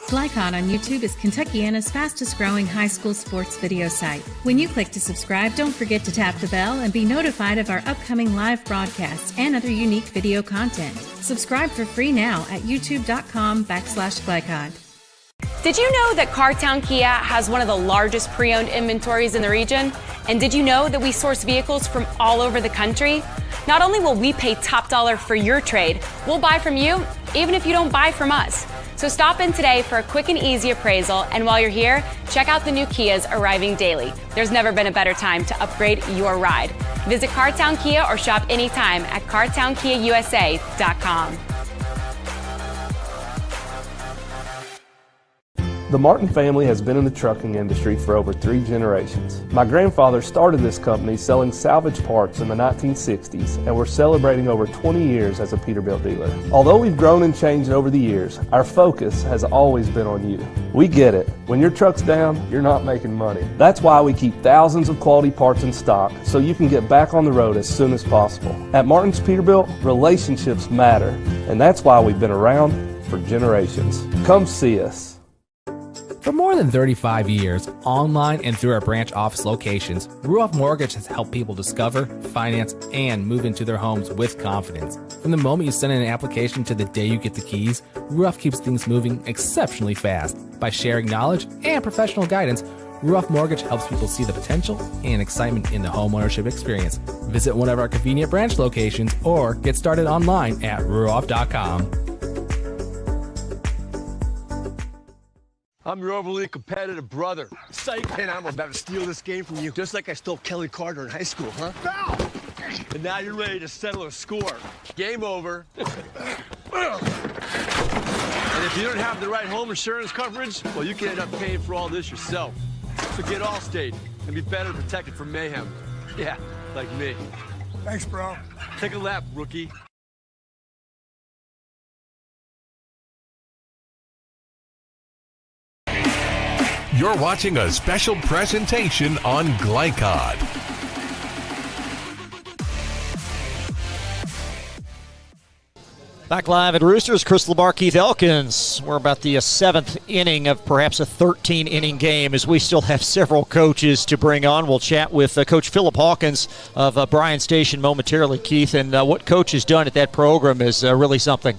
Glycod on YouTube is Kentuckiana's fastest growing high school sports video site. When you click to subscribe, don't forget to tap the bell and be notified of our upcoming live broadcasts and other unique video content. Subscribe for free now at youtube.com/Glycod. Did you know that Cartown Kia has one of the largest pre-owned inventories in the region? And did you know that we source vehicles from all over the country? Not only will we pay top dollar for your trade, we'll buy from you even if you don't buy from us. So stop in today for a quick and easy appraisal, and while you're here, check out the new Kias arriving daily. There's never been a better time to upgrade your ride. Visit Cartown Kia or shop anytime at cartownkiausa.com. The Martin family has been in the trucking industry for over 3 generations. My grandfather started this company selling salvage parts in the 1960s, and we're celebrating over 20 years as a Peterbilt dealer. Although we've grown and changed over the years, our focus has always been on you. We get it. When your truck's down, you're not making money. That's why we keep thousands of quality parts in stock so you can get back on the road as soon as possible. At Martin's Peterbilt, relationships matter, and that's why we've been around for generations. Come see us. For more than 35 years, online and through our branch office locations, Ruoff Mortgage has helped people discover, finance, and move into their homes with confidence. From the moment you send in an application to the day you get the keys, Ruoff keeps things moving exceptionally fast. By sharing knowledge and professional guidance, Ruoff Mortgage helps people see the potential and excitement in the homeownership experience. Visit one of our convenient branch locations or get started online at ruoff.com. I'm your overly competitive brother. Psych, and I'm about to steal this game from you, just like I stole Kelly Carter in high school, huh? Foul! And now you're ready to settle a score. Game over. And if you don't have the right home insurance coverage, well, you can end up paying for all this yourself. So get Allstate and be better protected from mayhem. Yeah, like me. Thanks, bro. Take a lap, rookie. You're watching a special presentation on Glycod. Back live at Roosters, Chris Labar, Keith Elkins. We're about the 7th inning of perhaps a 13-inning game as we still have several coaches to bring on. We'll chat with Coach Philip Hawkins of Bryan Station momentarily, Keith. And what Coach has done at that program is really something.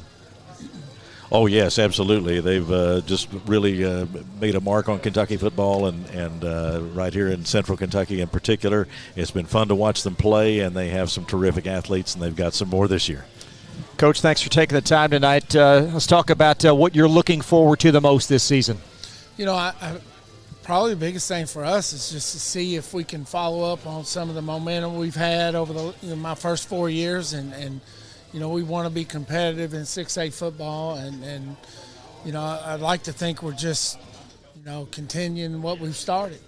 Oh, yes, absolutely. They've just really made a mark on Kentucky football and right here in Central Kentucky in particular. It's been fun to watch them play, and they have some terrific athletes, and they've got some more this year. Coach, thanks for taking the time tonight. Let's talk about what you're looking forward to the most this season. You know, probably the biggest thing for us is just to see if we can follow up on some of the momentum we've had over my first 4 years, and you know, we want to be competitive in 6A football, and you know, I'd like to think we're just, you know, continuing what we've started.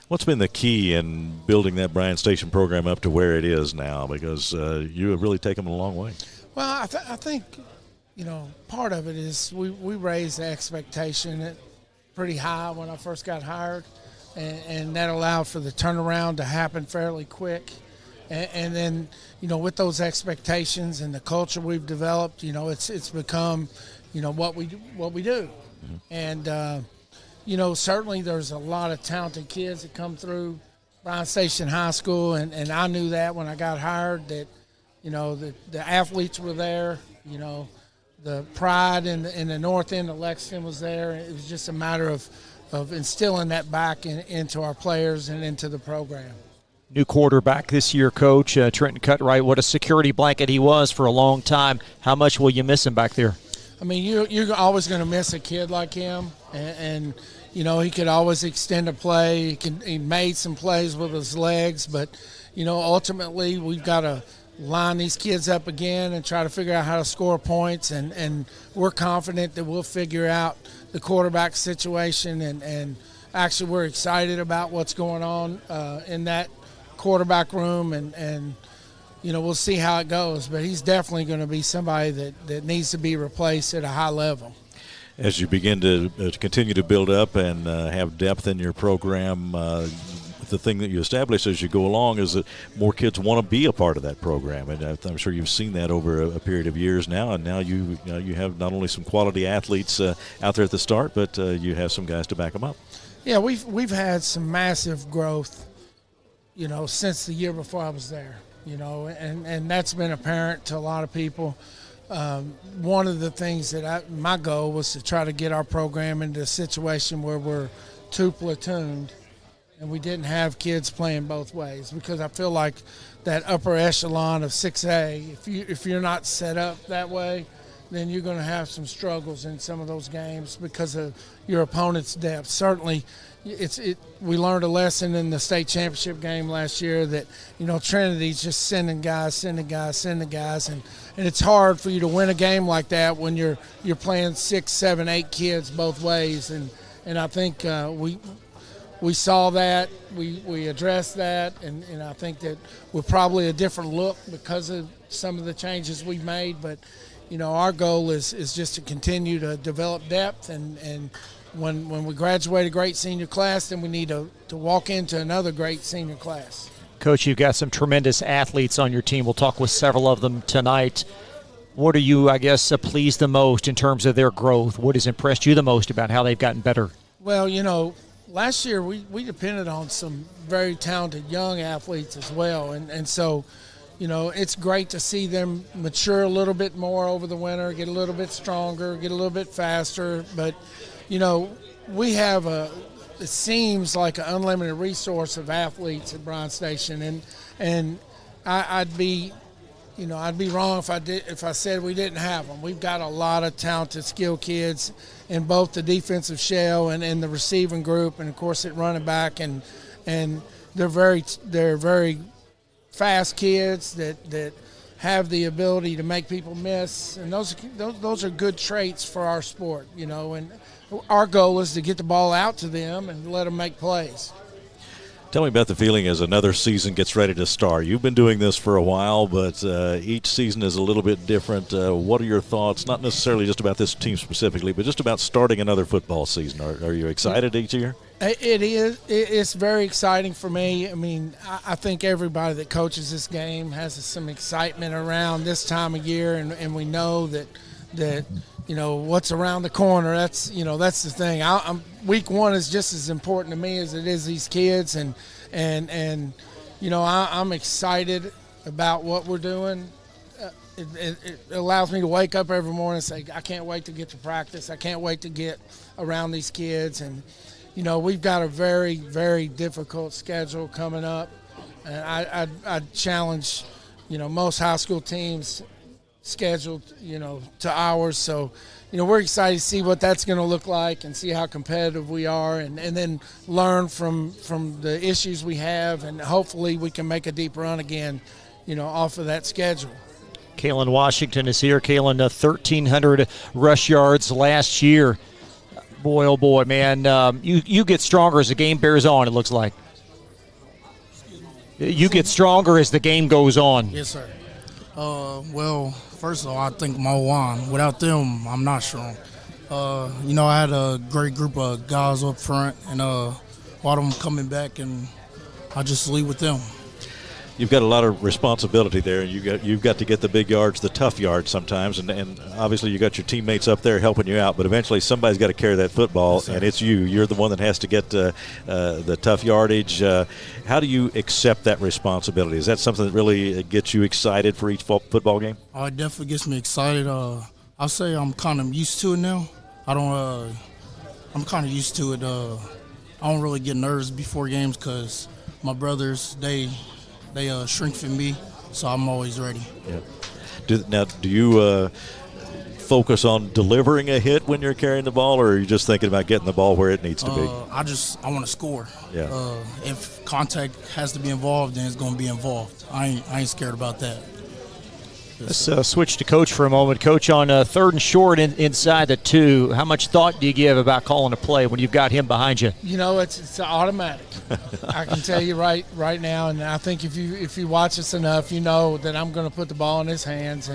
What's been the key in building that Bryan Station program up to where it is now? Because you have really taken them a long way. Well, I think, you know, part of it is we raised the expectation pretty high when I first got hired, and that allowed for the turnaround to happen fairly quick. And then, you know, with those expectations and the culture we've developed, you know, it's become, you know, what we do. Mm-hmm. And, you know, certainly there's a lot of talented kids that come through Bryan Station High School, and I knew that when I got hired, that, you know, the athletes were there, you know, the pride in the north end of Lexington was there. It was just a matter of instilling that back into our players and into the program. New quarterback this year, Coach, Trenton Cutright. What a security blanket he was for a long time. How much will you miss him back there? I mean, you're always going to miss a kid like him, and you know, he could always extend a play. He made some plays with his legs, but, you know, ultimately we've got to line these kids up again and try to figure out how to score points, and we're confident that we'll figure out the quarterback situation, and actually we're excited about what's going on in that quarterback room, and you know, we'll see how it goes, but he's definitely going to be somebody that needs to be replaced at a high level. As you begin to continue to build up and have depth in your program the thing that you establish as you go along is that more kids want to be a part of that program, and I'm sure you've seen that over a period of years now. And now you have not only some quality athletes out there at the start, but you have some guys to back them up. Yeah, we've had some massive growth, since the year before I was there, and that's been apparent to a lot of people. One of the things that my goal was to try to get our program into a situation where we're 2 platooned and we didn't have kids playing both ways, because I feel like that upper echelon of 6A, if you're not set up that way, then you're going to have some struggles in some of those games because of your opponent's depth. Certainly, we learned a lesson in the state championship game last year that, Trinity's just sending guys, and it's hard for you to win a game like that when you're playing 6, 7, 8 kids both ways. And I think we saw that, we addressed that, and I think that we're probably a different look because of some of the changes we've made. But our goal is just to continue to develop depth, and when we graduate a great senior class, then we need to walk into another great senior class. Coach, you've got some tremendous athletes on your team. We'll talk with several of them tonight. What are you, pleased the most in terms of their growth? What has impressed you the most about how they've gotten better? Well, last year we depended on some very talented young athletes as well, and so it's great to see them mature a little bit more over the winter, get a little bit stronger, get a little bit faster. But, we have it seems like an unlimited resource of athletes at Bryan Station, and I'd be wrong if I said we didn't have them. We've got a lot of talented, skilled kids in both the defensive shell and in the receiving group, and of course at running back, and they're very fast kids that have the ability to make people miss, and those are good traits for our sport, and our goal is to get the ball out to them and let them make plays. Tell me about the feeling as another season gets ready to start. You've been doing this for a while, but each season is a little bit different. What are your thoughts, not necessarily just about this team specifically, but just about starting another football season? Are you excited each year? It is. It's very exciting for me. I mean, I think everybody that coaches this game has some excitement around this time of year, and we know that what's around the corner. That's the thing. Week 1 is just as important to me as it is these kids, and I'm excited about what we're doing. It allows me to wake up every morning and say, I can't wait to get to practice. I can't wait to get around these kids. And we've got a very, very difficult schedule coming up, and I'd challenge most high school teams scheduled to ours. So we're excited to see what that's going to look like and see how competitive we are, and then learn from the issues we have, and hopefully we can make a deep run again off of that schedule. Kalen Washington is here. Kalen, 1,300 rush yards last year. Boy, oh boy, man, you get stronger as the game bears on, it looks like. You get stronger as the game goes on. Yes, sir. Well, first of all, I think my line. Without them, I'm not strong. I had a great group of guys up front, and a lot of them coming back, and I just lead with them. You've got a lot of responsibility there, and you've got to get the big yards, the tough yards sometimes, and obviously you got your teammates up there helping you out, but eventually somebody's got to carry that football, yes, and it's you. You're the one that has to get the tough yardage. How do you accept that responsibility? Is that something that really gets you excited for each football game? Oh, it definitely gets me excited. I'll say I'm kind of used to it now. I'm kind of used to it. I don't really get nervous before games because my brothers, they strengthen me, so I'm always ready. Yeah. Do you focus on delivering a hit when you're carrying the ball, or are you just thinking about getting the ball where it needs to be? I want to score. Yeah. If contact has to be involved, then it's going to be involved. I ain't scared about that. Let's switch to Coach for a moment. Coach, on 3rd and short inside the 2, how much thought do you give about calling a play when you've got him behind you? It's automatic. I can tell you right now, and I think if you watch us enough, you know that I'm going to put the ball in his hands,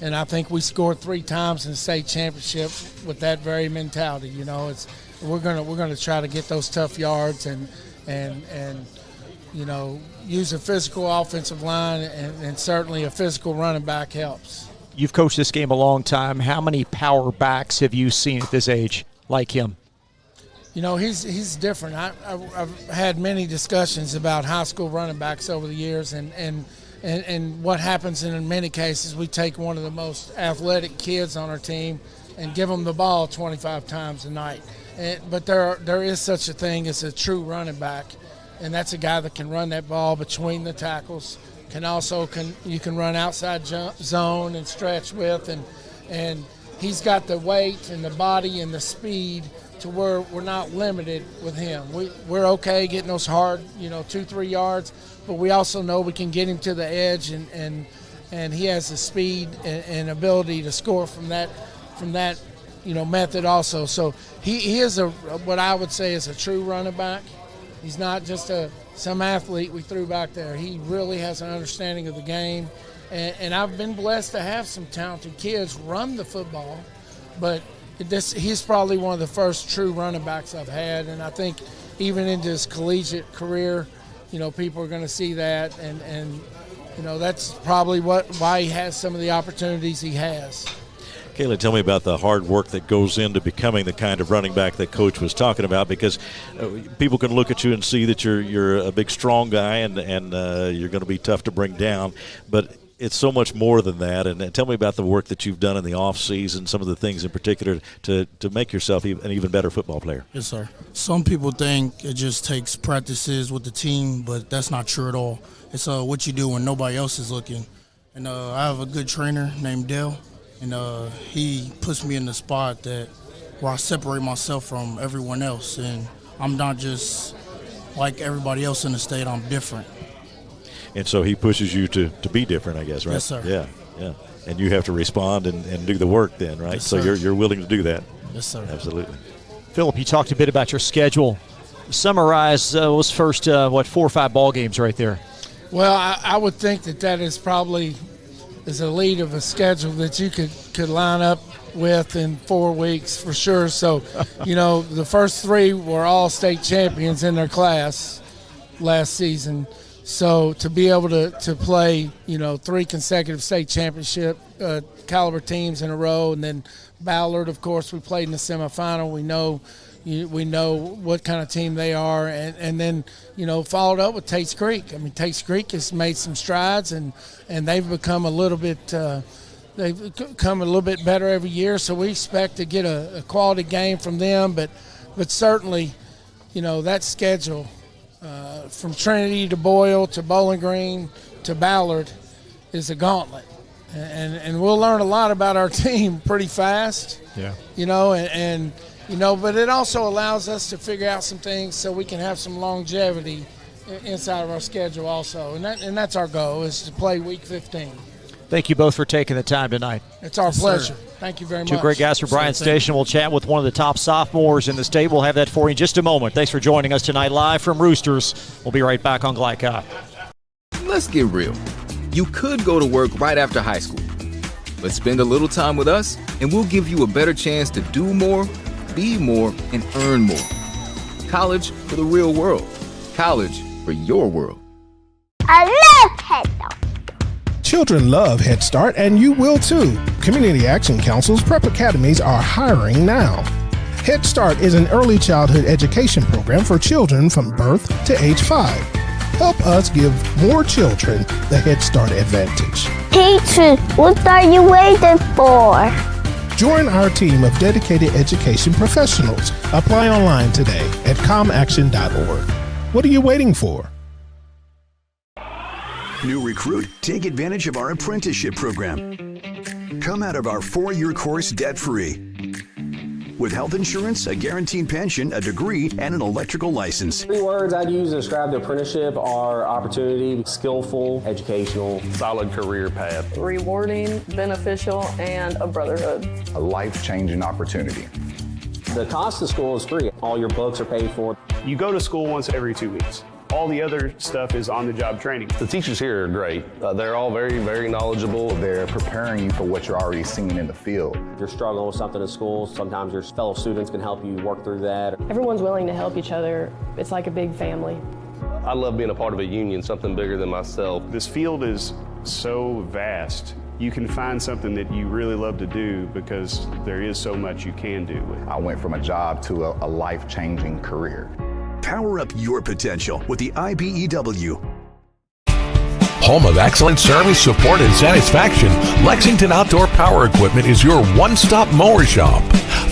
and I think we scored 3 times in the state championship with that very mentality. We're going to try to get those tough yards, and use a physical offensive line, and certainly a physical running back helps. You've coached this game a long time. How many power backs have you seen at this age like him? He's different. I've had many discussions about high school running backs over the years, and what happens in many cases, we take one of the most athletic kids on our team and give them the ball 25 times a night. But there is such a thing as a true running back, and that's a guy that can run that ball between the tackles. You can run outside zone and stretch with, and he's got the weight and the body and the speed to where we're not limited with him. We're okay getting those hard, 2-3 yards, but we also know we can get him to the edge, and he has the speed and ability to score from that method also. So he is what I would say is a true running back. He's not just some athlete we threw back there. He really has an understanding of the game, and I've been blessed to have some talented kids run the football, but he's probably one of the first true running backs I've had, and I think even into his collegiate career, people are going to see that, and that's probably why he has some of the opportunities he has. Kayla, tell me about the hard work that goes into becoming the kind of running back that Coach was talking about, because people can look at you and see that you're a big, strong guy and you're going to be tough to bring down, but it's so much more than that. And tell me about the work that you've done in the off season, some of the things in particular to make yourself an even better football player. Yes, sir. Some people think it just takes practices with the team, but that's not true at all. It's what you do when nobody else is looking. And I have a good trainer named Dale, and he puts me in the spot where I separate myself from everyone else, and I'm not just like everybody else in the state. I'm different. And so he pushes you to be different, I guess, right? Yes, sir. Yeah. And you have to respond and do the work then, right? Yes, so sir. you're willing to do that. Yes, sir. Absolutely. Philip, you talked a bit about your schedule. Summarize those first, 4 or 5 ball games right there. Well, I would think that is probably is a lead of a schedule that you could line up with in 4 weeks for sure. So, the first 3 were all state champions in their class last season. So to be able to play, 3 consecutive state championship caliber teams in a row, and then Ballard, of course, we played in the semifinal. We know what kind of team they are, and then followed up with Tates Creek. I mean, Tates Creek has made some strides, and they've become a little bit better every year. So we expect to get a quality game from them, but certainly, that schedule. From Trinity to Boyle to Bowling Green to Ballard is a gauntlet, and we'll learn a lot about our team pretty fast. Yeah. But it also allows us to figure out some things so we can have some longevity inside of our schedule also, and that's our goal, is to play Week 15. Thank you both for taking the time tonight. It's our pleasure. Sir. Thank you very much. 2 great guys from Bryan Station. We'll chat with one of the top sophomores in the state. We'll have that for you in just a moment. Thanks for joining us tonight live from Roosters. We'll be right back on Glycott. Let's get real. You could go to work right after high school, but spend a little time with us, and we'll give you a better chance to do more, be more, and earn more. College for the real world. College for your world. I love Head Start. Children love Head Start, and you will too. Community Action Council's prep academies are hiring now. Head Start is an early childhood education program for children from birth to age 5. Help us give more children the Head Start advantage. Teacher, what are you waiting for? Join our team of dedicated education professionals. Apply online today at comaction.org. What are you waiting for? New recruit, take advantage of our apprenticeship program. Come out of our 4-year course debt-free. With health insurance, a guaranteed pension, a degree, and an electrical license. 3 words I'd use to describe the apprenticeship are opportunity, skillful, educational, solid career path, rewarding, beneficial, and a brotherhood. A life-changing opportunity. The cost of school is free. All your books are paid for. You go to school once every 2 weeks. All the other stuff is on-the-job training. The teachers here are great. They're all very, very knowledgeable. They're preparing you for what you're already seeing in the field. If you're struggling with something at school, sometimes your fellow students can help you work through that. Everyone's willing to help each other. It's like a big family. I love being a part of a union, something bigger than myself. This field is so vast. You can find something that you really love to do because there is so much you can do. I went from a job to a life-changing career. Power up your potential with the IBEW. Home of excellent service, support, and satisfaction, Lexington Outdoor Power Equipment is your one-stop mower shop.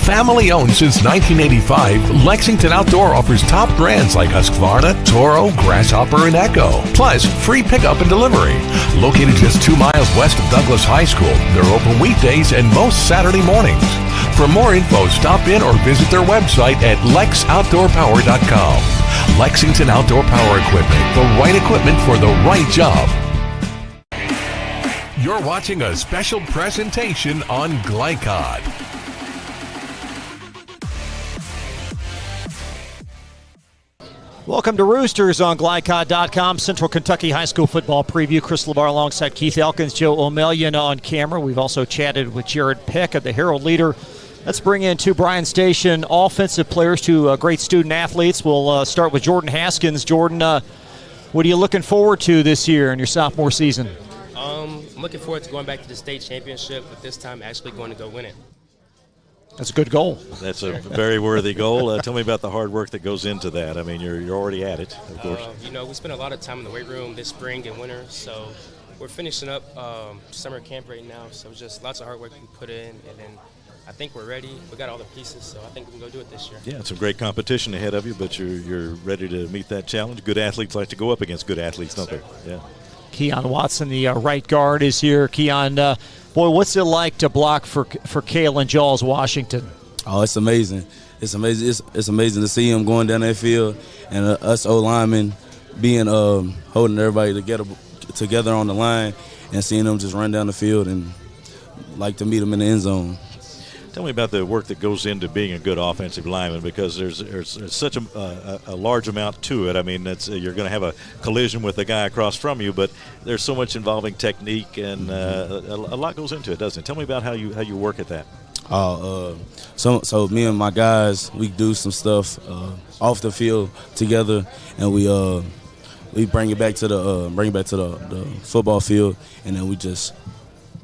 Family owned since 1985, Lexington Outdoor offers top brands like Husqvarna, Toro, Grasshopper, and Echo. Plus, free pickup and delivery. Located just 2 miles west of Douglass High School, they're open weekdays and most Saturday mornings. For more info, stop in or visit their website at lexoutdoorpower.com. Lexington Outdoor Power Equipment, the right equipment for the right job. You're watching a special presentation on Glycod. Welcome to Roosters on Glycod.com, Central Kentucky High School football preview. Chris LeBar alongside Keith Elkins, Joe O'Melion on camera. We've also chatted with Jared Peck of the Herald Leader. Let's bring in two Bryan Station offensive players, two great student athletes. We'll start with Jordan Haskins. Jordan, what are you looking forward to this year in your sophomore season? I'm looking forward to going back to the state championship, but this time actually going to go win it. That's a good goal. That's a very worthy goal. Tell me about the hard work that goes into that. I mean, you're already at it, of course. We spent a lot of time in the weight room this spring and winter, so we're finishing up summer camp right now. So just lots of hard work we put in, and then I think we're ready. We got all the pieces, so I think we can go do it this year. Yeah, it's a great competition ahead of you, but you're ready to meet that challenge. Good athletes like to go up against good athletes, don't they? Yeah. Keon Watson, the right guard, is here. Keon, boy, what's it like to block for Kalen Jaws, Washington? Oh, it's amazing. It's amazing. It's amazing to see him going down that field and us O-linemen being holding everybody together on the line and seeing them just run down the field and like to meet him in the end zone. Tell me about the work that goes into being a good offensive lineman, because there's such a large amount to it. I mean, you're going to have a collision with the guy across from you, but there's so much involving technique, and a lot goes into it, doesn't it? Tell me about how you work at that. So me and my guys, we do some stuff off the field together, and we bring it back to the football field, and then we just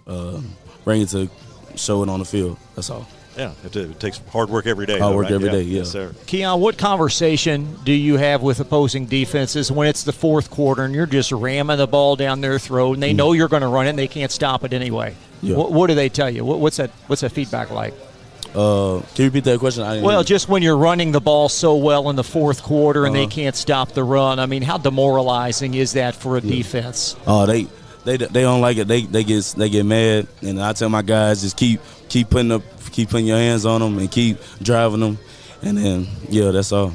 bring it to show it on the field. That's all. Yeah, it takes hard work every day. Hard work every day, Yes, sir. Keon, what conversation do you have with opposing defenses when it's the fourth quarter and you're just ramming the ball down their throat and they know you're going to run it and they can't stop it anyway? Yeah. What do they tell you? What's that feedback like? Can you repeat that question? Just when you're running the ball so well in the fourth quarter and they can't stop the run, I mean, how demoralizing is that for a defense? Oh, they don't like it. They get mad, and I tell my guys just keep putting your hands on them and keep driving them, and then that's all.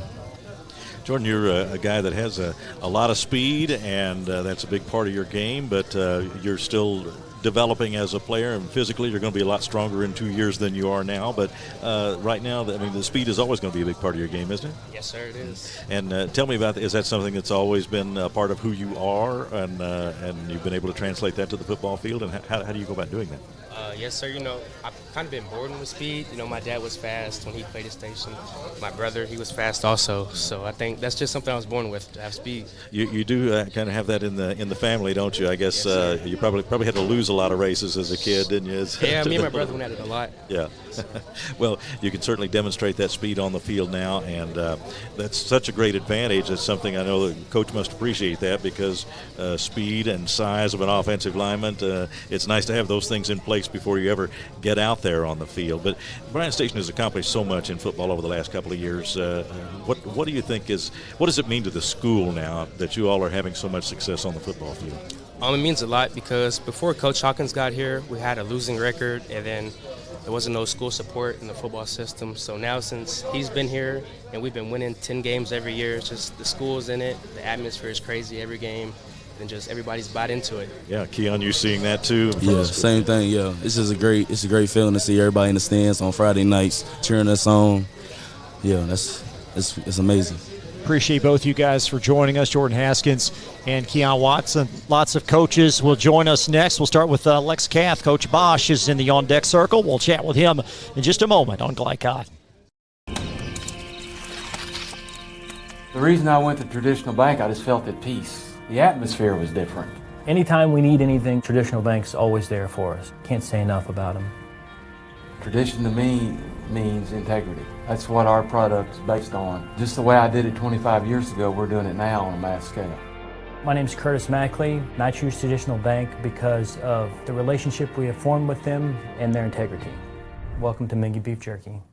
Jordan, you're a guy that has a lot of speed, and that's a big part of your game, but you're still developing as a player, and physically you're going to be a lot stronger in 2 years than you are now. But right now, the speed is always going to be a big part of your game, isn't it? Yes, sir, it is. And tell me about, is that something that's always been a part of who you are, and you've been able to translate that to the football field, and how do you go about doing that? Yes, sir. I've kind of been born with speed. My dad was fast when he played at Station. My brother, he was fast also. So I think that's just something I was born with, to have speed. You do kind of have that in the family, don't you? I guess yes, you probably had to lose a lot of races as a kid, didn't you? Yeah, me and my brother went at it a lot. Yeah. Well, you can certainly demonstrate that speed on the field now, and that's such a great advantage. It's something I know the coach must appreciate that, because speed and size of an offensive lineman, it's nice to have those things in place before you ever get out there on the field. But Bryan Station has accomplished so much in football over the last couple of years. What do you think what does it mean to the school now that you all are having so much success on the football field? It means a lot, because before Coach Hawkins got here, we had a losing record, and then there wasn't no school support in the football system. So now, since he's been here and we've been winning 10 games every year, it's just the school's in it, the atmosphere is crazy every game, and just everybody's bought into it. Yeah, Keon, you seeing that too? Yeah, same thing. Yeah, it's a great feeling to see everybody in the stands on Friday nights cheering us on. Yeah, it's amazing. Appreciate both you guys for joining us, Jordan Haskins and Keon Watson. Lots of coaches will join us next. We'll start with Lex Cath. Coach Bosch is in the on-deck circle. We'll chat with him in just a moment on Glycod. The reason I went to Traditional Bank, I just felt at peace. The atmosphere was different. Anytime we need anything, Traditional Bank's always there for us. Can't say enough about them. Tradition to me means integrity. That's what our product is based on. Just the way I did it 25 years ago, we're doing it now on a mass scale. My name's Curtis Mackley, and I choose Traditional Bank because of the relationship we have formed with them and their integrity. Welcome to Mingy Beef Jerky.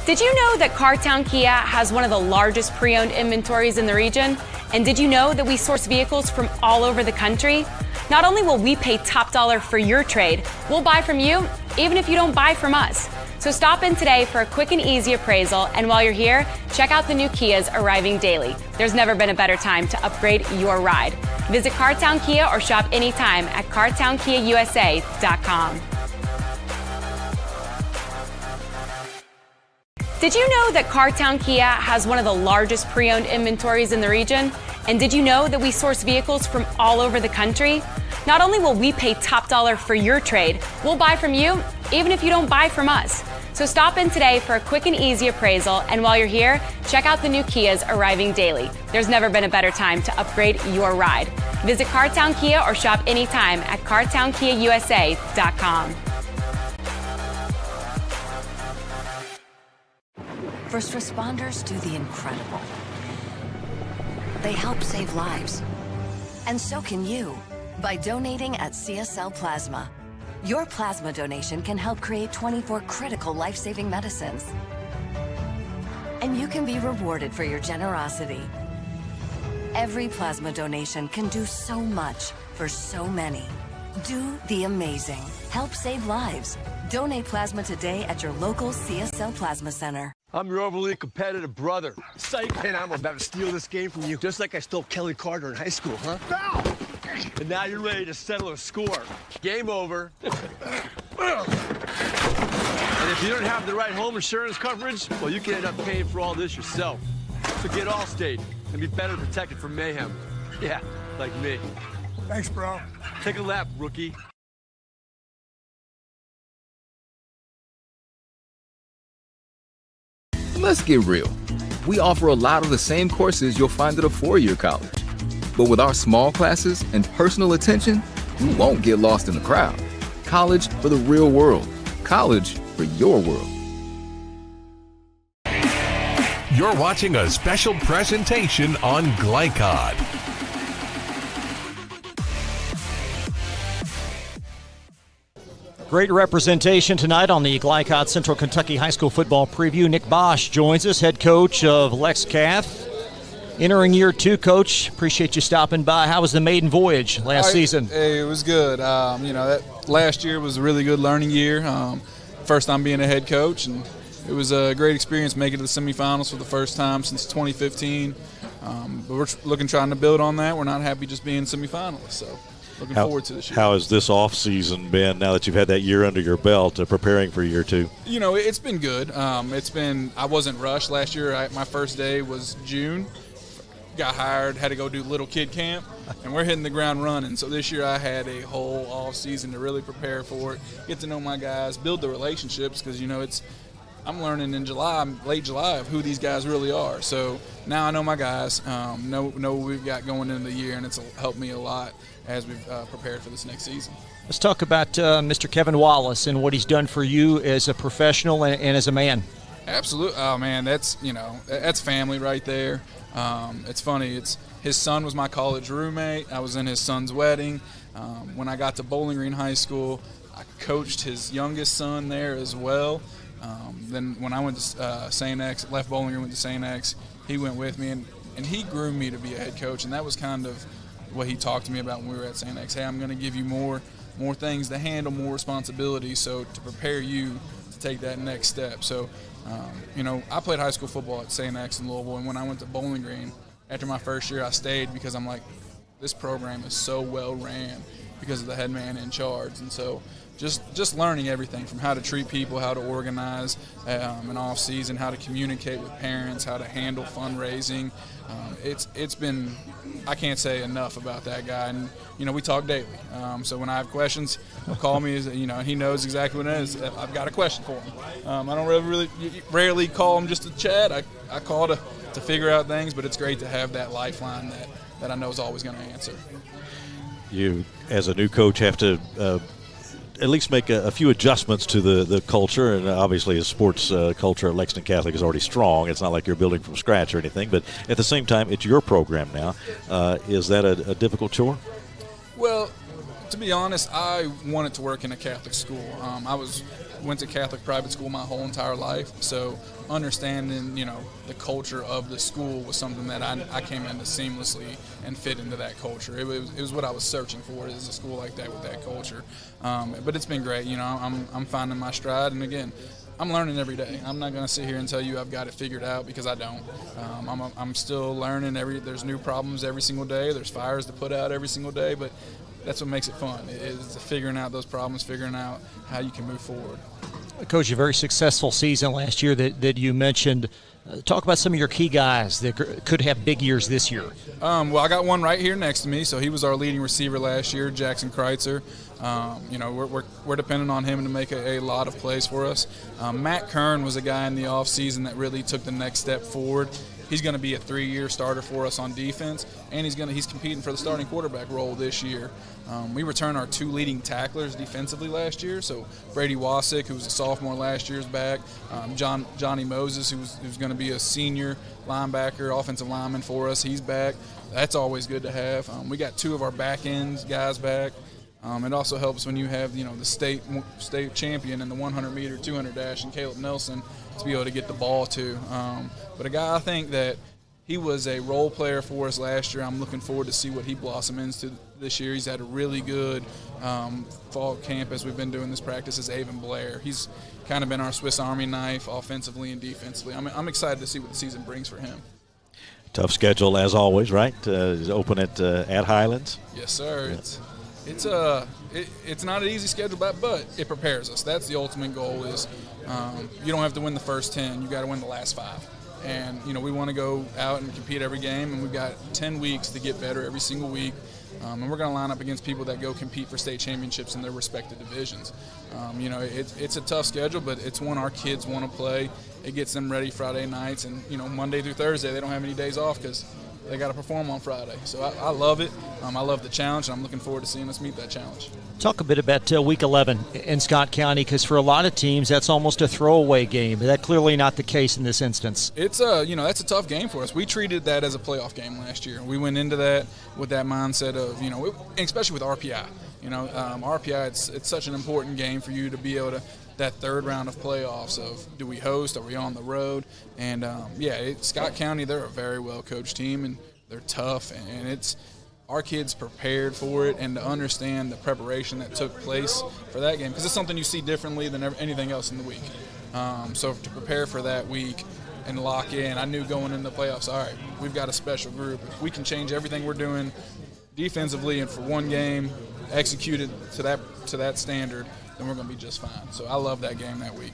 Did you know that Cartown Kia has one of the largest pre-owned inventories in the region? And did you know that we source vehicles from all over the country? Not only will we pay top dollar for your trade, we'll buy from you even if you don't buy from us. So stop in today for a quick and easy appraisal, and while you're here, check out the new Kias arriving daily. There's never been a better time to upgrade your ride. Visit Cartown Kia or shop anytime at cartownkiausa.com. Did you know that Cartown Kia has one of the largest pre-owned inventories in the region? And did you know that we source vehicles from all over the country? Not only will we pay top dollar for your trade, we'll buy from you even if you don't buy from us. So stop in today for a quick and easy appraisal, and while you're here, check out the new Kias arriving daily. There's never been a better time to upgrade your ride. Visit Cartown Kia or shop anytime at cartownkiausa.com. First responders do the incredible. They help save lives. And so can you by donating at CSL Plasma. Your plasma donation can help create 24 critical life-saving medicines. And you can be rewarded for your generosity. Every plasma donation can do so much for so many. Do the amazing. Help save lives. Donate plasma today at your local CSL Plasma Center. I'm your overly competitive brother. Psych, and I'm about to steal this game from you, just like I stole Kelly Carter in high school, huh? Foul! And now you're ready to settle a score. Game over. And if you don't have the right home insurance coverage, well, you can end up paying for all this yourself. So get Allstate and be better protected from mayhem. Yeah, like me. Thanks, bro. Take a lap, rookie. Let's get real. We offer a lot of the same courses you'll find at a four-year college. But with our small classes and personal attention, you won't get lost in the crowd. College for the real world. College for your world. You're watching a special presentation on Glycod. Great representation tonight on the Glycod Central Kentucky High School football preview. Nick Bosch joins us, head coach of Lex Cath. Entering year two, Coach. Appreciate you stopping by. How was the maiden voyage last season? Hey, it was good. That last year was a really good learning year. First time being a head coach, and it was a great experience making it to the semifinals for the first time since 2015. But we're trying to build on that. We're not happy just being semifinalists, so looking forward to this year. How has this off season been now that you've had that year under your belt, preparing for year two? It's been good. I wasn't rushed last year. My first day was June. Got hired, had to go do little kid camp, and we're hitting the ground running. So this year I had a whole off season to really prepare for it, get to know my guys, build the relationships, because I'm learning in late July of who these guys really are. So now I know my guys, know what we've got going into the year, and it's helped me a lot as we've prepared for this next season. Let's talk about Mr. Kevin Wallace and what he's done for you as a professional and as a man. Absolutely. Oh man, that's family right there. It's funny. His son was my college roommate. I was in his son's wedding. When I got to Bowling Green High School, I coached his youngest son there as well. Then when I went to St. X, left Bowling Green, went to St. X, he went with me, and he groomed me to be a head coach, and that was kind of what he talked to me about when we were at St. X. Hey, I'm going to give you more things to handle, more responsibilities, so to prepare you to take that next step. So, I played high school football at St. X in Louisville, and when I went to Bowling Green, after my first year, I stayed because I'm like, this program is so well ran because of the head man in charge. And so just learning everything from how to treat people, how to organize an off season, how to communicate with parents, how to handle fundraising. It's been, I can't say enough about that guy. And, we talk daily. So when I have questions, he'll call me, he knows exactly what it is. I've got a question for him. I don't rarely call him just to chat. I call to to figure out things, but it's great to have that lifeline that I know is always going to answer. You, as a new coach, have to at least make a few adjustments to the culture, and obviously a sports culture at Lexington Catholic is already strong. It's not like you're building from scratch or anything, but at the same time, it's your program now. Is that a difficult chore? Well, to be honest, I wanted to work in a Catholic school. I went to Catholic private school my whole entire life, so understanding, the culture of the school was something that I came into seamlessly and fit into that culture. It was what I was searching for, is a school like that with that culture. But it's been great. I'm finding my stride, and again, I'm learning every day. I'm not going to sit here and tell you I've got it figured out, because I don't. I'm still learning. There's new problems every single day. There's fires to put out every single day, but that's what makes it fun, is figuring out those problems, figuring out how you can move forward. Coach, a very successful season last year that you mentioned. Talk about some of your key guys that could have big years this year. Well, I got one right here next to me. So he was our leading receiver last year, Jackson Kreitzer. We're dependent on him to make a lot of plays for us. Matt Kern was a guy in the offseason that really took the next step forward. He's going to be a 3-year starter for us on defense, and he's competing for the starting quarterback role this year. We returned our 2 leading tacklers defensively last year. So Brady Wasick, who was a sophomore last year, is back. Johnny Moses, who's going to be a senior linebacker, offensive lineman for us, he's back. That's always good to have. We got 2 of our back ends guys back. It also helps when you have the state champion in the 100-meter, 200 dash, and Caleb Nelson to be able to get the ball to. But a guy, I think that he was a role player for us last year. I'm looking forward to see what he blossoms into this year. He's had a really good fall camp as we've been doing this practice, is Avon Blair. He's kind of been our Swiss Army knife offensively and defensively. I'm excited to see what the season brings for him. Tough schedule as always, right? Open at Highlands. Yes, sir. It's not an easy schedule, but it prepares us. That's the ultimate goal. Is you don't have to win the first 10; you got to win the last 5. And we want to go out and compete every game, and we've got 10 weeks to get better every single week. And we're going to line up against people that go compete for state championships in their respective divisions. It's a tough schedule, but it's one our kids want to play. It gets them ready Friday nights, and Monday through Thursday they don't have any days off because they got to perform on Friday. So I love it. I love the challenge, and I'm looking forward to seeing us meet that challenge. Talk a bit about Week 11 in Scott County, because for a lot of teams that's almost a throwaway game. That's clearly not the case in this instance. It's that's a tough game for us. We treated that as a playoff game last year. We went into that with that mindset of especially with RPI. RPI, it's such an important game for you to be able to. That third round of playoffs of, do we host, are we on the road? And Scott County, they're a very well coached team, and they're tough, and it's our kids prepared for it, and to understand the preparation that took place for that game, because it's something you see differently than anything else in the week. So to prepare for that week and lock in, I knew going into the playoffs, all right, we've got a special group. If we can change everything we're doing defensively and for one game, execute it to that standard, then we're going to be just fine. So I love that game that week.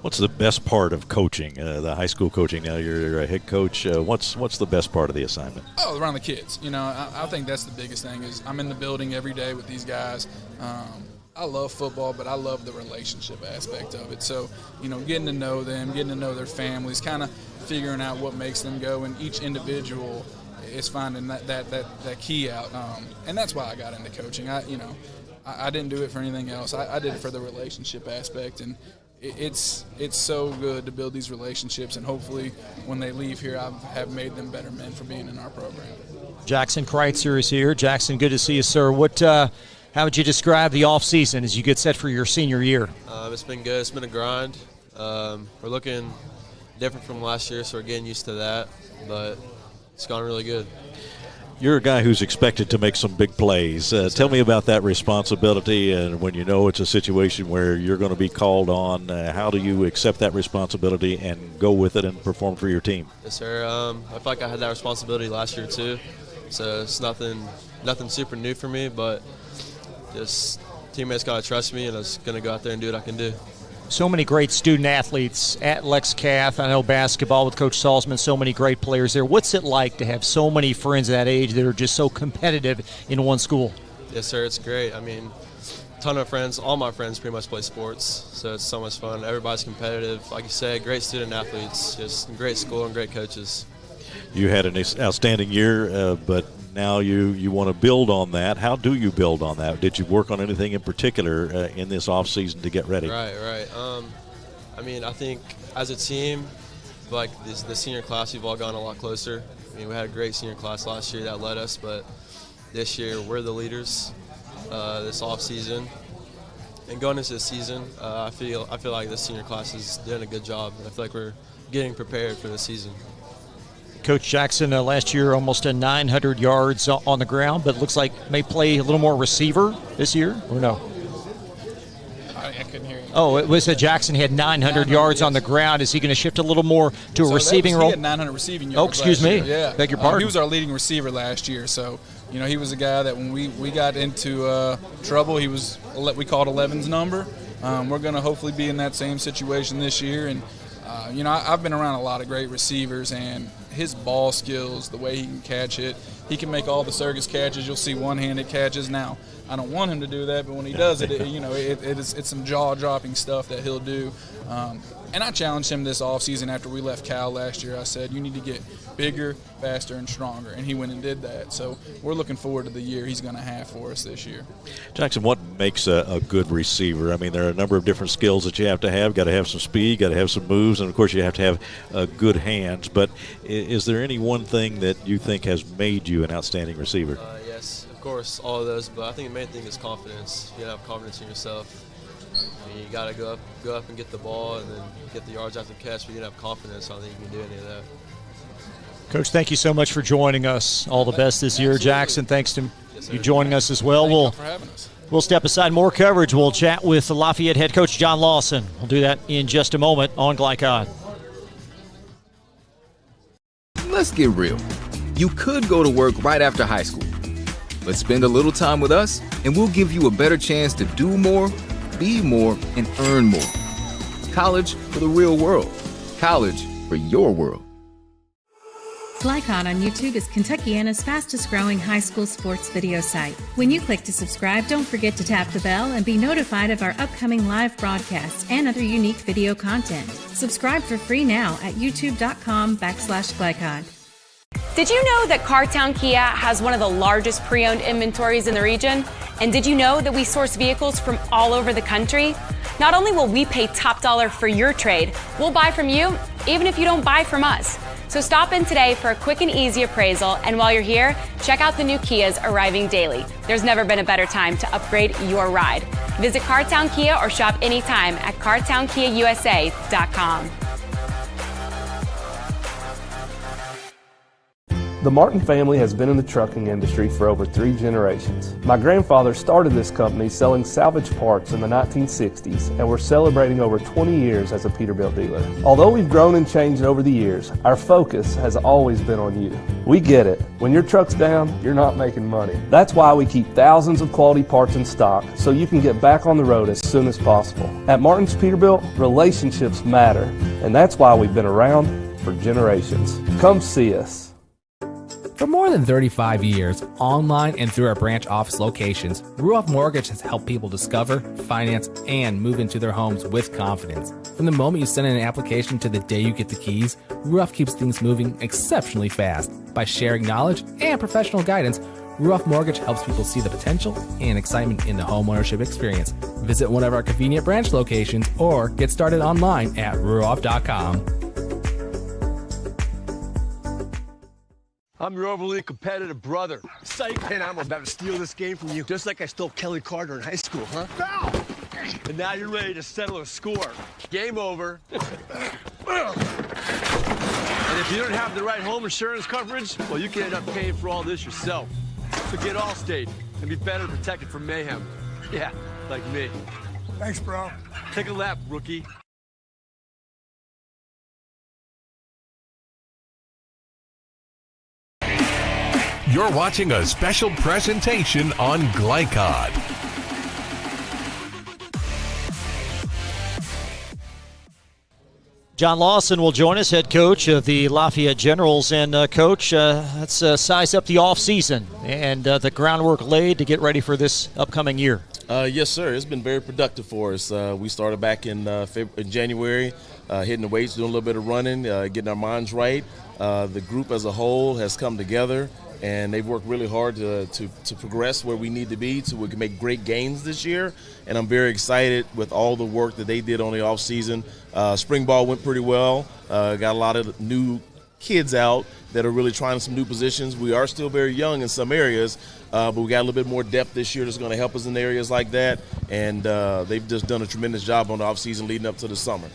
What's the best part of coaching, the high school coaching? Now you're a head coach. What's the best part of the assignment? Oh, around the kids. I think that's the biggest thing is I'm in the building every day with these guys. I love football, but I love the relationship aspect of it. So, getting to know them, getting to know their families, kind of figuring out what makes them go, and each individual is finding that key out. And that's why I got into coaching. I didn't do it for anything else. I did it for the relationship aspect, and it's so good to build these relationships, and hopefully when they leave here, I have made them better men for being in our program. Jackson Kreitzer is here. Jackson, good to see you, sir. How would you describe the off season as you get set for your senior year? It's been good. It's been a grind. We're looking different from last year, so we're getting used to that, but it's gone really good. You're a guy who's expected to make some big plays. Tell me about that responsibility, and when it's a situation where you're going to be called on, how do you accept that responsibility and go with it and perform for your team? Yes, sir. I feel like I had that responsibility last year too, so it's nothing super new for me, but just teammates got to trust me, and I'm just going to go out there and do what I can do. So many great student athletes at Lex Cath. I know basketball with Coach Salzman, so many great players there. What's it like to have so many friends that age that are just so competitive in one school? Yes, sir, it's great. I mean, a ton of friends, all my friends pretty much play sports, so it's so much fun. Everybody's competitive. Like you said, great student athletes, just great school and great coaches. you had an outstanding year, but now you want to build on that. How do you build on that? Did you work on anything in particular in this off season to get ready? Right. I mean, I think as a team, like the senior class, we've all gotten a lot closer. I mean, we had a great senior class last year that led us, but this year we're the leaders this off season. And going into the season, I feel like this senior class is doing a good job. I feel like we're getting prepared for the season. Coach Jackson last year almost 900 yards on the ground, but looks like may play a little more receiver this year, or no? I couldn't hear you. Oh, it was Jackson had 900 yards on the ground. Is he going to shift a little more to a receiving role? He had 900 receiving yards. Oh, excuse me. Yeah. Beg your pardon. He was our leading receiver last year, so he was a guy that when we got into trouble, he was what we called 11's number. We're going to hopefully be in that same situation this year, and I've been around a lot of great receivers, and his ball skills, the way he can catch it, he can make all the circus catches. You'll see one-handed catches. Now, I don't want him to do that, but when he does it, it's some jaw-dropping stuff that he'll do. And I challenged him this offseason after we left Cal last year. I said, you need to get bigger, faster, and stronger. And he went and did that. So we're looking forward to the year he's going to have for us this year. Jackson, what makes a good receiver? I mean, there are a number of different skills that you have to have. Got to have some speed, got to have some moves, and, of course, you have to have good hands. But is there any one thing that you think has made you an outstanding receiver? Yes, of course, all of those. But I think the main thing is confidence. You have confidence in yourself. You got to go up and get the ball and then get the yards after the catch, but you have confidence. I don't think you can do any of that. Coach, thank you so much for joining us. All the best this year. Jackson, thanks to you joining us as well. Thank you for having us. We'll step aside. More coverage. We'll chat with the Lafayette head coach, John Lawson. We'll do that in just a moment on Glycod. Let's get real. You could go to work right after high school, but spend a little time with us, and we'll give you a better chance to do more, be more, and earn more. College for the real world. College for your world. Glycod on YouTube is Kentuckiana's fastest growing high school sports video site. When you click to subscribe, don't forget to tap the bell and be notified of our upcoming live broadcasts and other unique video content. Subscribe for free now at youtube.com/Glycod. Did you know that Cartown Kia has one of the largest pre-owned inventories in the region? And did you know that we source vehicles from all over the country? Not only will we pay top dollar for your trade, we'll buy from you even if you don't buy from us. So stop in today for a quick and easy appraisal, and while you're here, check out the new Kias arriving daily. There's never been a better time to upgrade your ride. Visit Cartown Kia or shop anytime at cartownkiausa.com. The Martin family has been in the trucking industry for over 3 generations. My grandfather started this company selling salvage parts in the 1960s, and we're celebrating over 20 years as a Peterbilt dealer. Although we've grown and changed over the years, our focus has always been on you. We get it. When your truck's down, you're not making money. That's why we keep thousands of quality parts in stock so you can get back on the road as soon as possible. At Martin's Peterbilt, relationships matter, and that's why we've been around for generations. Come see us. For more than 35 years, online and through our branch office locations, Ruoff Mortgage has helped people discover, finance, and move into their homes with confidence. From the moment you send in an application to the day you get the keys, Ruoff keeps things moving exceptionally fast. By sharing knowledge and professional guidance, Ruoff Mortgage helps people see the potential and excitement in the homeownership experience. Visit one of our convenient branch locations or get started online at ruoff.com. I'm your overly competitive brother. Psych, and I'm about to steal this game from you, just like I stole Kelly Carter in high school, huh? Foul! And now you're ready to settle a score. Game over. And if you don't have the right home insurance coverage, well, you can end up paying for all this yourself. So get Allstate and be better protected from mayhem. Yeah, like me. Thanks, bro. Take a lap, rookie. You're watching a special presentation on Glycod. John Lawson will join us, head coach of the Lafayette Generals. And, Coach, let's size up the offseason and the groundwork laid to get ready for this upcoming year. Yes, sir. It's been very productive for us. We started back in January, hitting the weights, doing a little bit of running, getting our minds right. The group as a whole has come together, and they've worked really hard to progress where we need to be so we can make great gains this year. And I'm very excited with all the work that they did on the off season. Spring ball went pretty well. Got a lot of new kids out that are really trying some new positions. We are still very young in some areas, but we got a little bit more depth this year that's going to help us in areas like that. And they've just done a tremendous job on the offseason leading up to the summer.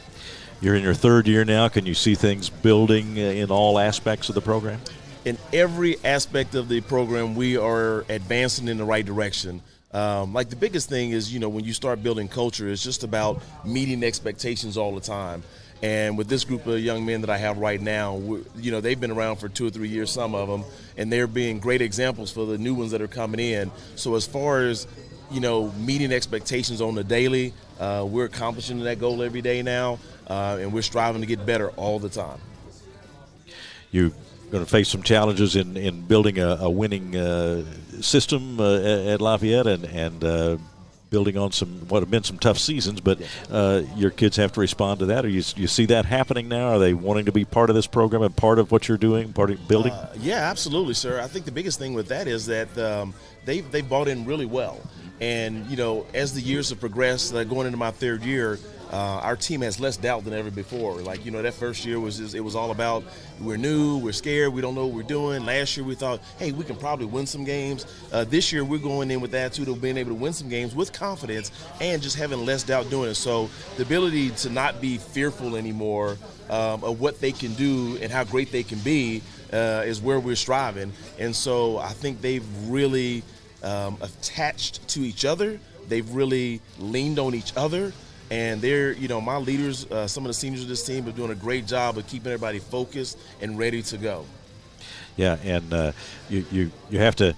You're in your third year now. Can you see things building in all aspects of the program? In every aspect of the program, we are advancing in the right direction. Like the biggest thing is, when you start building culture, it's just about meeting expectations all the time. And with this group of young men that I have right now, they've been around for 2 or 3 years, some of them, and they're being great examples for the new ones that are coming in. So as far as, meeting expectations on the daily, we're accomplishing that goal every day now, and we're striving to get better all the time. You're going to face some challenges in building a winning system at Lafayette and building on what have been some tough seasons, but your kids have to respond to that. Or you see that happening now? Are they wanting to be part of this program and part of what you're doing, part of building? Yeah, absolutely, sir. I think the biggest thing with that is that they've bought in really well. And, as the years have progressed, going into my third year, our team has less doubt than ever before. That first year it was all about we're new, we're scared, we don't know what we're doing. Last year we thought, hey, we can probably win some games. This year we're going in with the attitude of being able to win some games with confidence and just having less doubt doing it. So the ability to not be fearful anymore of what they can do and how great they can be is where we're striving. And so I think they've really attached to each other. They've really leaned on each other. And they're, my leaders, some of the seniors of this team are doing a great job of keeping everybody focused and ready to go. Yeah, and you have to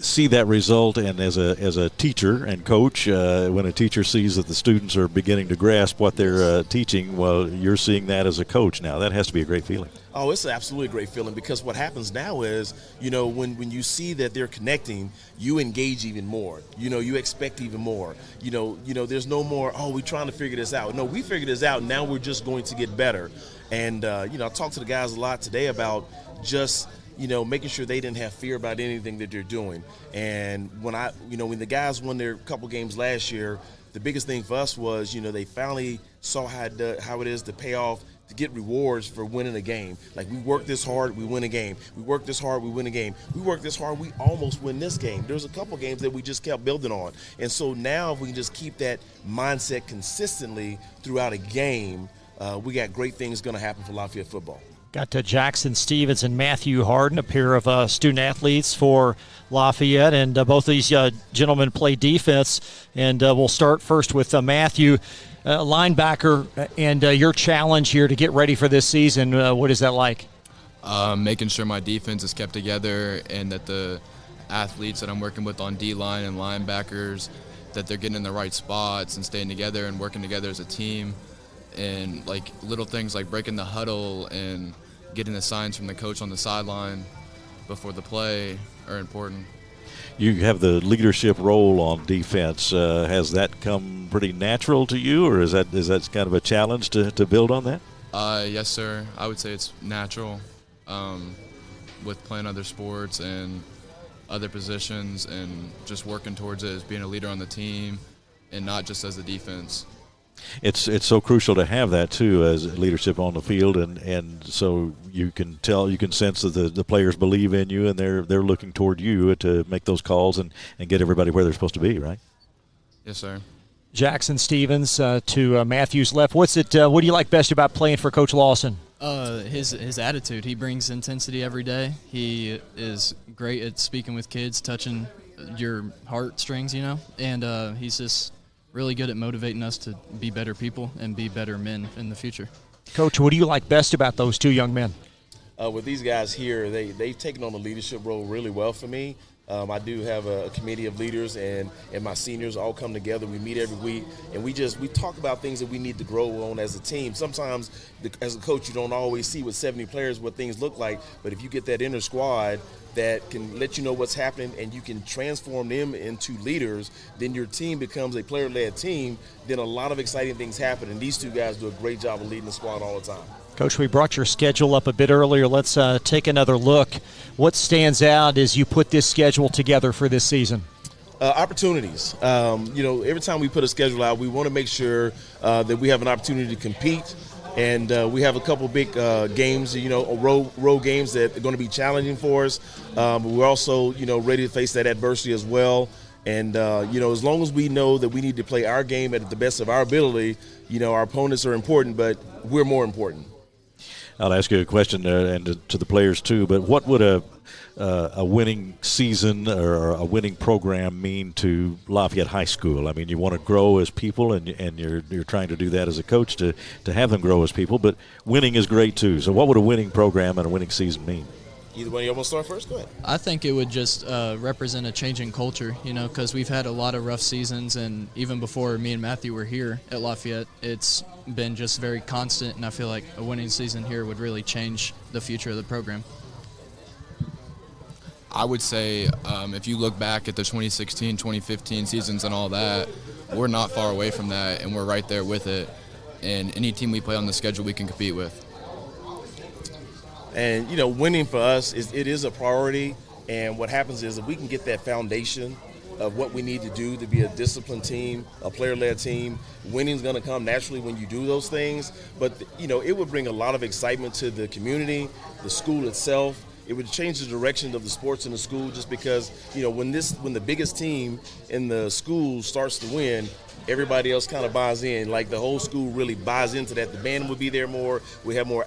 see that result. And as a teacher and coach, when a teacher sees that the students are beginning to grasp what they're teaching, well, you're seeing that as a coach now. That has to be a great feeling. Oh, it's absolutely a great feeling because what happens now is, when you see that they're connecting, you engage even more. You expect even more. There's no more, we're trying to figure this out. No, we figured this out. Now we're just going to get better. And, I talked to the guys a lot today about just, making sure they didn't have fear about anything that they're doing. And when when the guys won their couple games last year, the biggest thing for us was, they finally saw how it is to pay off, to get rewards for winning a game. Like, we work this hard, we win a game. We work this hard, we win a game. We work this hard, we almost win this game. There's a couple games that we just kept building on. And so now if we can just keep that mindset consistently throughout a game, we got great things going to happen for Lafayette football. Got Jackson Stevens and Matthew Harden, a pair of student athletes for Lafayette, and both of these gentlemen play defense. And we'll start first with Matthew, linebacker, and your challenge here to get ready for this season. What is that like? Making sure my defense is kept together and that the athletes that I'm working with on D-line and linebackers, that they're getting in the right spots and staying together and working together as a team. And like little things like breaking the huddle and getting the signs from the coach on the sideline before the play are important. You have the leadership role on defense. Has that come pretty natural to you, or is that kind of a challenge to build on that? Yes, sir. I would say it's natural with playing other sports and other positions and just working towards it as being a leader on the team and not just as the defense. It's so crucial to have that too as leadership on the field, and so you can sense that the players believe in you and they're looking toward you to make those calls and get everybody where they're supposed to be, right? Yes, sir. Jackson Stevens to Matthew's left. What do you like best about playing for Coach Lawson? His attitude. He brings intensity every day. He is great at speaking with kids, touching your heartstrings, and he's just really good at motivating us to be better people and be better men in the future. Coach, what do you like best about those two young men? With these guys here, they've taken on the leadership role really well for me. I do have a committee of leaders, and my seniors all come together. We meet every week, and we talk about things that we need to grow on as a team. Sometimes, as a coach, you don't always see with 70 players what things look like, but if you get that inner squad that can let you know what's happening and you can transform them into leaders, then your team becomes a player-led team. Then a lot of exciting things happen, and these two guys do a great job of leading the squad all the time. Coach, we brought your schedule up a bit earlier. Let's take another look. What stands out as you put this schedule together for this season? Opportunities. Every time we put a schedule out, we want to make sure that we have an opportunity to compete. And we have a couple big games, road games that are going to be challenging for us. We're also, ready to face that adversity as well. And, as long as we know that we need to play our game at the best of our ability, our opponents are important, but we're more important. I'll ask you a question and to the players too, but what would a winning season or a winning program mean to Lafayette High School? I mean, you want to grow as people, and you're trying to do that as a coach to have them grow as people, but winning is great too. So what would a winning program and a winning season mean? Either one of you want to start first? Go ahead. I think it would just represent a changing culture, because we've had a lot of rough seasons, and even before me and Matthew were here at Lafayette, it's been just very constant, and I feel like a winning season here would really change the future of the program. I would say if you look back at the 2016, 2015 seasons and all that, we're not far away from that, and we're right there with it. And any team we play on the schedule, we can compete with. And, winning for us, it is a priority. And what happens is if we can get that foundation of what we need to do to be a disciplined team, a player-led team, winning's going to come naturally when you do those things. But, it would bring a lot of excitement to the community, the school itself. It would change the direction of the sports in the school just because, when the biggest team in the school starts to win, everybody else kind of buys in. Like the whole school really buys into that. The band will be there more. We have more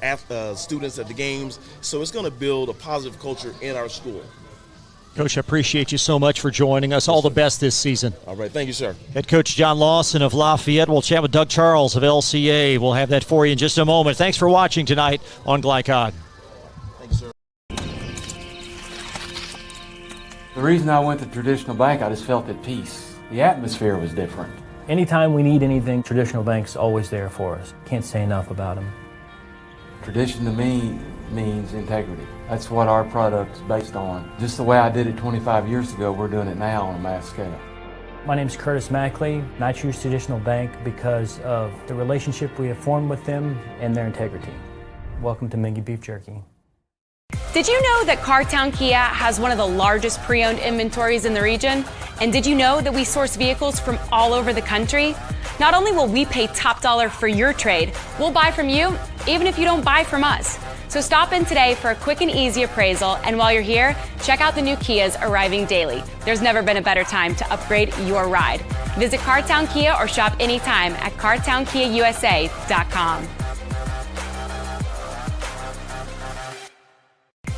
students at the games. So it's going to build a positive culture in our school. Coach, I appreciate you so much for joining us. All the best this season. All right. Thank you, sir. Head coach John Lawson of Lafayette. We'll chat with Doug Charles of LCA. We'll have that for you in just a moment. Thanks for watching tonight on Glycod. Thank you, sir. The reason I went to Traditional Bank, I just felt at peace. The atmosphere was different. Anytime we need anything, Traditional Bank's always there for us. Can't say enough about them. Tradition to me means integrity. That's what our product's based on. Just the way I did it 25 years ago, we're doing it now on a mass scale. My name's Curtis Mackley, and I choose Traditional Bank because of the relationship we have formed with them and their integrity. Welcome to Mingy Beef Jerky. Did you know that Cartown Kia has one of the largest pre-owned inventories in the region? And did you know that we source vehicles from all over the country? Not only will we pay top dollar for your trade, we'll buy from you even if you don't buy from us. So stop in today for a quick and easy appraisal, and while you're here, check out the new Kias arriving daily. There's never been a better time to upgrade your ride. Visit Cartown Kia or shop anytime at cartownkiausa.com.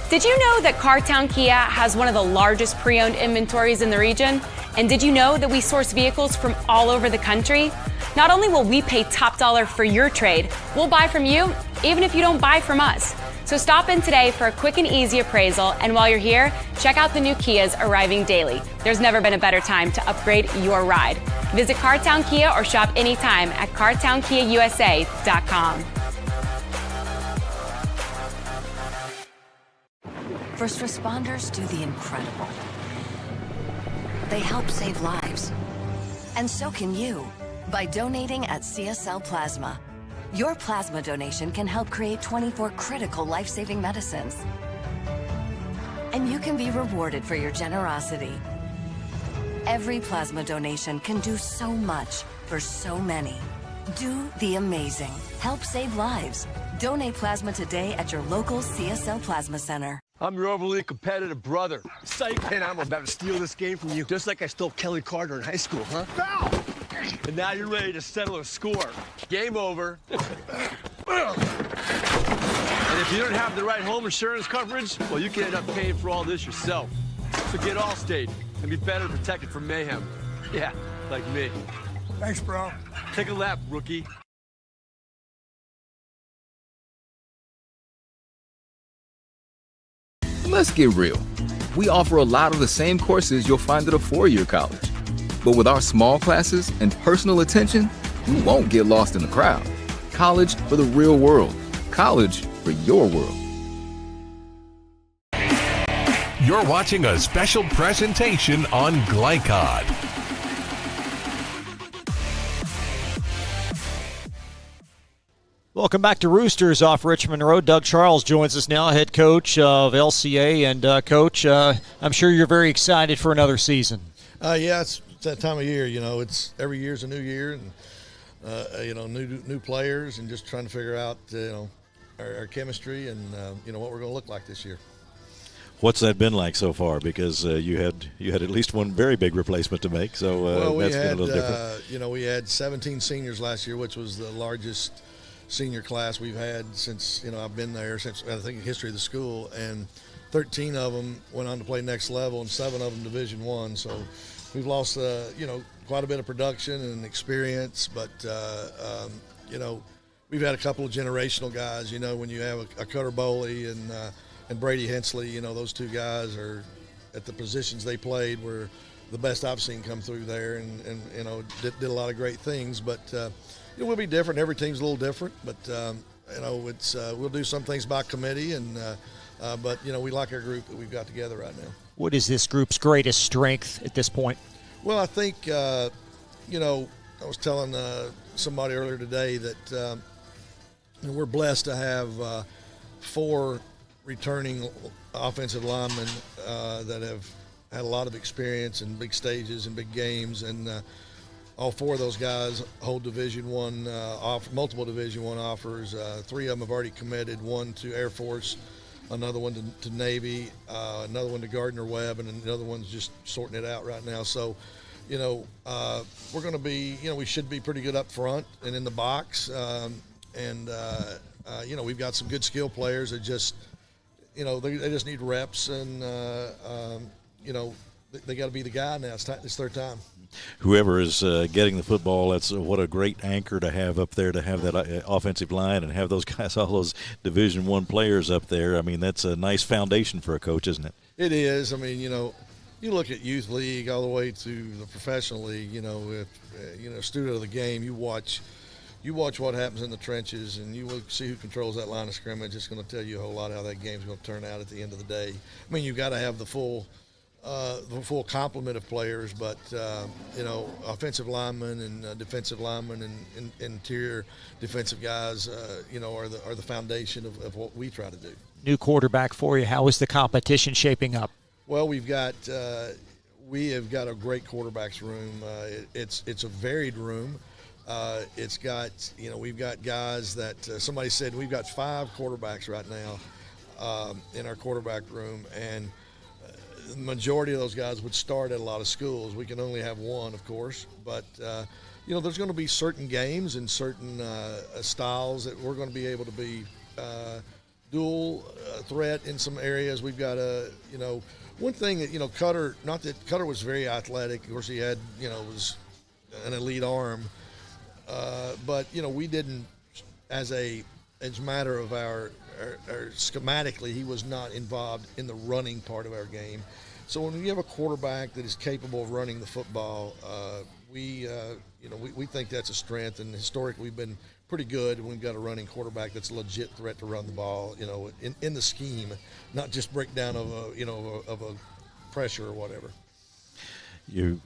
Did you know that Cartown Kia has one of the largest pre-owned inventories in the region? And did you know that we source vehicles from all over the country? Not only will we pay top dollar for your trade, we'll buy from you even if you don't buy from us. So stop in today for a quick and easy appraisal, and while you're here, check out the new Kias arriving daily. There's never been a better time to upgrade your ride. Visit Cartown Kia or shop anytime at cartownkiausa.com. First responders do the incredible. They help save lives. And so can you by donating at CSL Plasma. Your plasma donation can help create 24 critical life-saving medicines. And you can be rewarded for your generosity. Every plasma donation can do so much for so many. Do the amazing. Help save lives. Donate plasma today at your local CSL Plasma Center. I'm your overly competitive brother. Psych, and I'm about to steal this game from you, just like I stole Kelly Carter in high school, huh? Foul! And now you're ready to settle a score. Game over. And if you don't have the right home insurance coverage, well, you can end up paying for all this yourself. So get Allstate and be better protected from mayhem. Yeah, like me. Thanks, bro. Take a lap, rookie. Let's get real. We offer a lot of the same courses you'll find at a four-year college. But with our small classes and personal attention, you won't get lost in the crowd. College for the real world. College for your world. You're watching a special presentation on Glycod. Welcome back to Roosters off Richmond Road. Doug Charles joins us now, head coach of LCA. And, Coach, I'm sure you're very excited for another season. Yeah, it's that time of year. You know, it's every year's a new year, and you know, new players, and just trying to figure out our chemistry and what we're going to look like this year. What's that been like so far? Because you had at least one very big replacement to make, so that's been a little different. We had 17 seniors last year, which was the largest senior class we've had since I've been there, since I think the history of the school, and 13 of them went on to play next level, and 7 of them Division I. So we've lost quite a bit of production and experience, but we've had a couple of generational guys. When you have a Cutter Bowley and Brady Hensley, those two guys are at the positions they played were the best I've seen come through there, and did a lot of great things. But it will be different. Every team's a little different, but it's we'll do some things by committee, and but we like our group that we've got together right now. What is this group's greatest strength at this point? Well, I think I was telling somebody earlier today that we're blessed to have 4 returning offensive linemen that have had a lot of experience in big stages and big games, and all 4 of those guys hold Division I, multiple Division I offers. 3 of them have already committed, 1 to Air Force, another one to Navy, another one to Gardner-Webb, and another one's just sorting it out right now. So, we're going to be, we should be pretty good up front and in the box, and we've got some good skill players that just, they just need reps, and they got to be the guy now. It's their time. Whoever is getting the football, that's what a great anchor to have up there, to have that offensive line and have those guys, all those Division I players up there. I mean, that's a nice foundation for a coach, isn't it? It is. I mean, you look at youth league all the way to the professional league. If student of the game, you watch what happens in the trenches, and you will see who controls that line of scrimmage. It's going to tell you a whole lot how that game's going to turn out at the end of the day. I mean, you've got to have the full complement of players, but offensive linemen and defensive linemen and interior defensive guys, are the foundation of what we try to do. New quarterback for you. How is the competition shaping up? Well, we have got a great quarterbacks room. It's a varied room. It's got we've got guys that somebody said we've got 5 quarterbacks right now in our quarterback room, and the majority of those guys would start at a lot of schools. We can only have 1, of course, but there's going to be certain games and certain styles that we're going to be able to be dual threat in some areas. We've got one thing that Cutter, not that Cutter was very athletic. Of course, he had was an elite arm, but we didn't, as a matter of our schematically, he was not involved in the running part of our game. So when you have a quarterback that is capable of running the football, we think that's a strength. And historically, we've been pretty good when we've got a running quarterback that's a legit threat to run the ball, in the scheme, not just breakdown of a pressure or whatever. You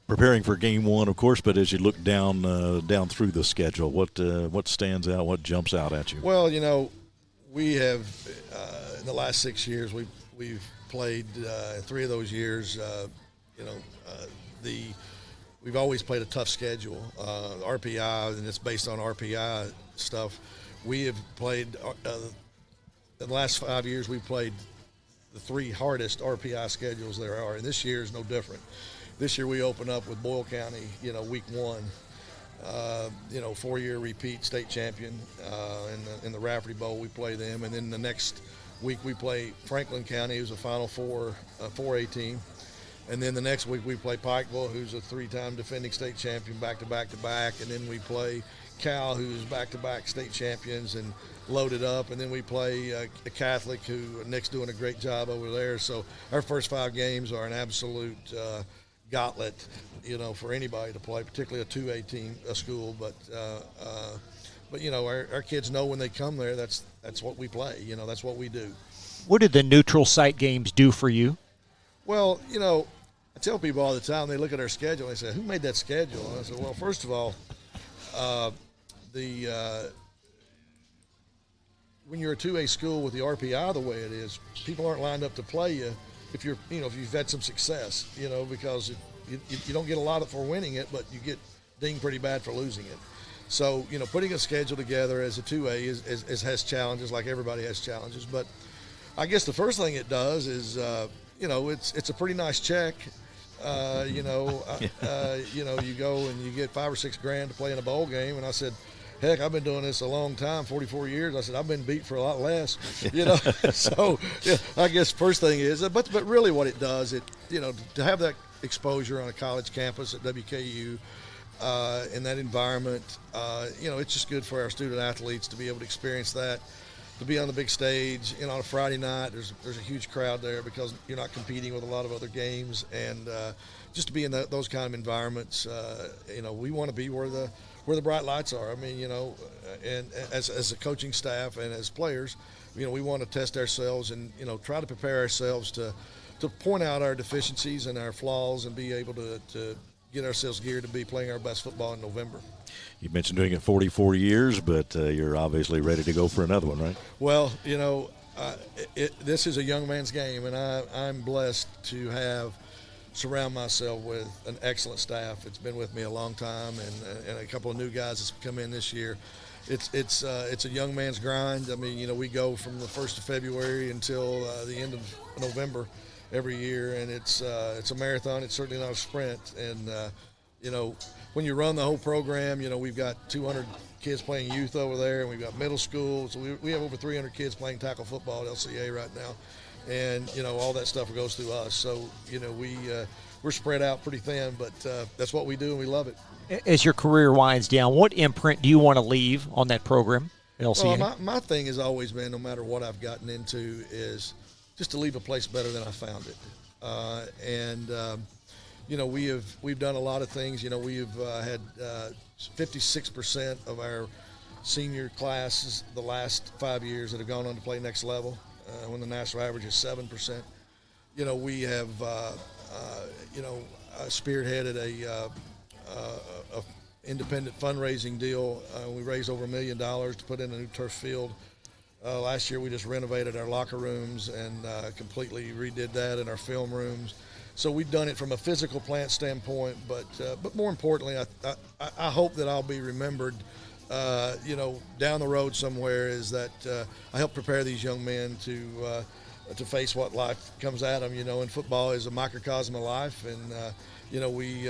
preparing for game 1, of course, but as you look down through the schedule, what stands out, what jumps out at you? Well, we have in the last 6 years we've played 3 of those years. We've always played a tough schedule, RPI, and it's based on RPI stuff. We have played in the last 5 years. We've played the 3 hardest RPI schedules there are, and this year is no different. This year we open up with Boyle County, week 1. 4-year repeat state champion. In the Rafferty Bowl, we play them. And then the next week we play Franklin County, who's a Final Four 4A team. And then the next week we play Pikeville, who's a 3-time defending state champion, back-to-back. And then we play Cal, who's back-to-back state champions and loaded up. And then we play a Catholic, who Nick's doing a great job over there. So our first 5 games are an absolute gauntlet, for anybody to play, particularly a 2A team, a school. But our kids know when they come there, that's what we play. That's what we do. What did the neutral site games do for you? Well, I tell people all the time, they look at our schedule and they say, who made that schedule? And I said, well, first of all, when you're a 2A school with the RPI the way it is, people aren't lined up to play you if you're, if you've had some success, because you don't get a lot for winning it, but you get dinged pretty bad for losing it. So, putting a schedule together as a 2A has challenges, like everybody has challenges. But I guess the first thing it does is, it's a pretty nice check. You go and you get $5 or $6 grand to play in a bowl game. And I said, heck, I've been doing this a long time, 44 years. I said, I've been beat for a lot less, So I guess first thing is, but really what it does, to have that exposure on a college campus at WKU, in that environment, it's just good for our student athletes to be able to experience that, to be on the big stage. On a Friday night, there's a huge crowd there because you're not competing with a lot of other games, and just to be in those kind of environments, we want to be where the bright lights are. I mean, and as a coaching staff and as players, we want to test ourselves and try to prepare ourselves to point out our deficiencies and our flaws and be able to get ourselves geared to be playing our best football in November. You mentioned doing it 44 years, but you're obviously ready to go for another one, right? Well, this is a young man's game, and I'm blessed to surround myself with an excellent staff. It's been with me a long time, and a couple of new guys that's come in this year. It's a young man's grind. I mean, we go from the 1st of February until the end of November every year, and it's a marathon. It's certainly not a sprint. And when you run the whole program, we've got 200 kids playing youth over there, and we've got middle school. So we have over 300 kids playing tackle football at LCA right now, and all that stuff goes through us. So we're spread out pretty thin, but that's what we do, and we love it. As your career winds down, what imprint do you want to leave on that program at LCA? Well, my thing has always been, no matter what I've gotten into, is just to leave a place better than I found it. We've done a lot of things. We've had 56% of our senior classes the last 5 years that have gone on to play next level, when the national average is 7%. We have spearheaded a independent fundraising deal. We raised over $1 million to put in a new turf field. Last year we just renovated our locker rooms and completely redid that in our film rooms. So we've done it from a physical plant standpoint, but more importantly, I hope that I'll be remembered, down the road somewhere, is that I help prepare these young men to face what life comes at them. And football is a microcosm of life, and we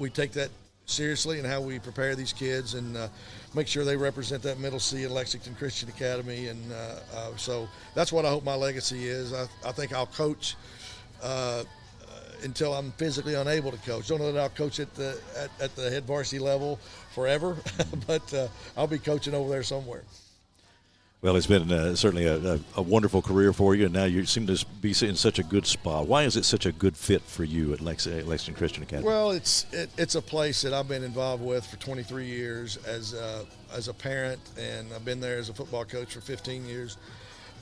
take that seriously in how we prepare these kids and make sure they represent that middle C at Lexington Christian Academy. And so that's what I hope my legacy is. I think I'll coach until I'm physically unable to coach. Don't know that I'll coach at the head varsity level forever, but I'll be coaching over there somewhere. Well, it's been certainly a wonderful career for you, and now you seem to be in such a good spot. Why is it such a good fit for you at Lexington Christian Academy? Well, it's a place that I've been involved with for 23 years as a parent, and I've been there as a football coach for 15 years.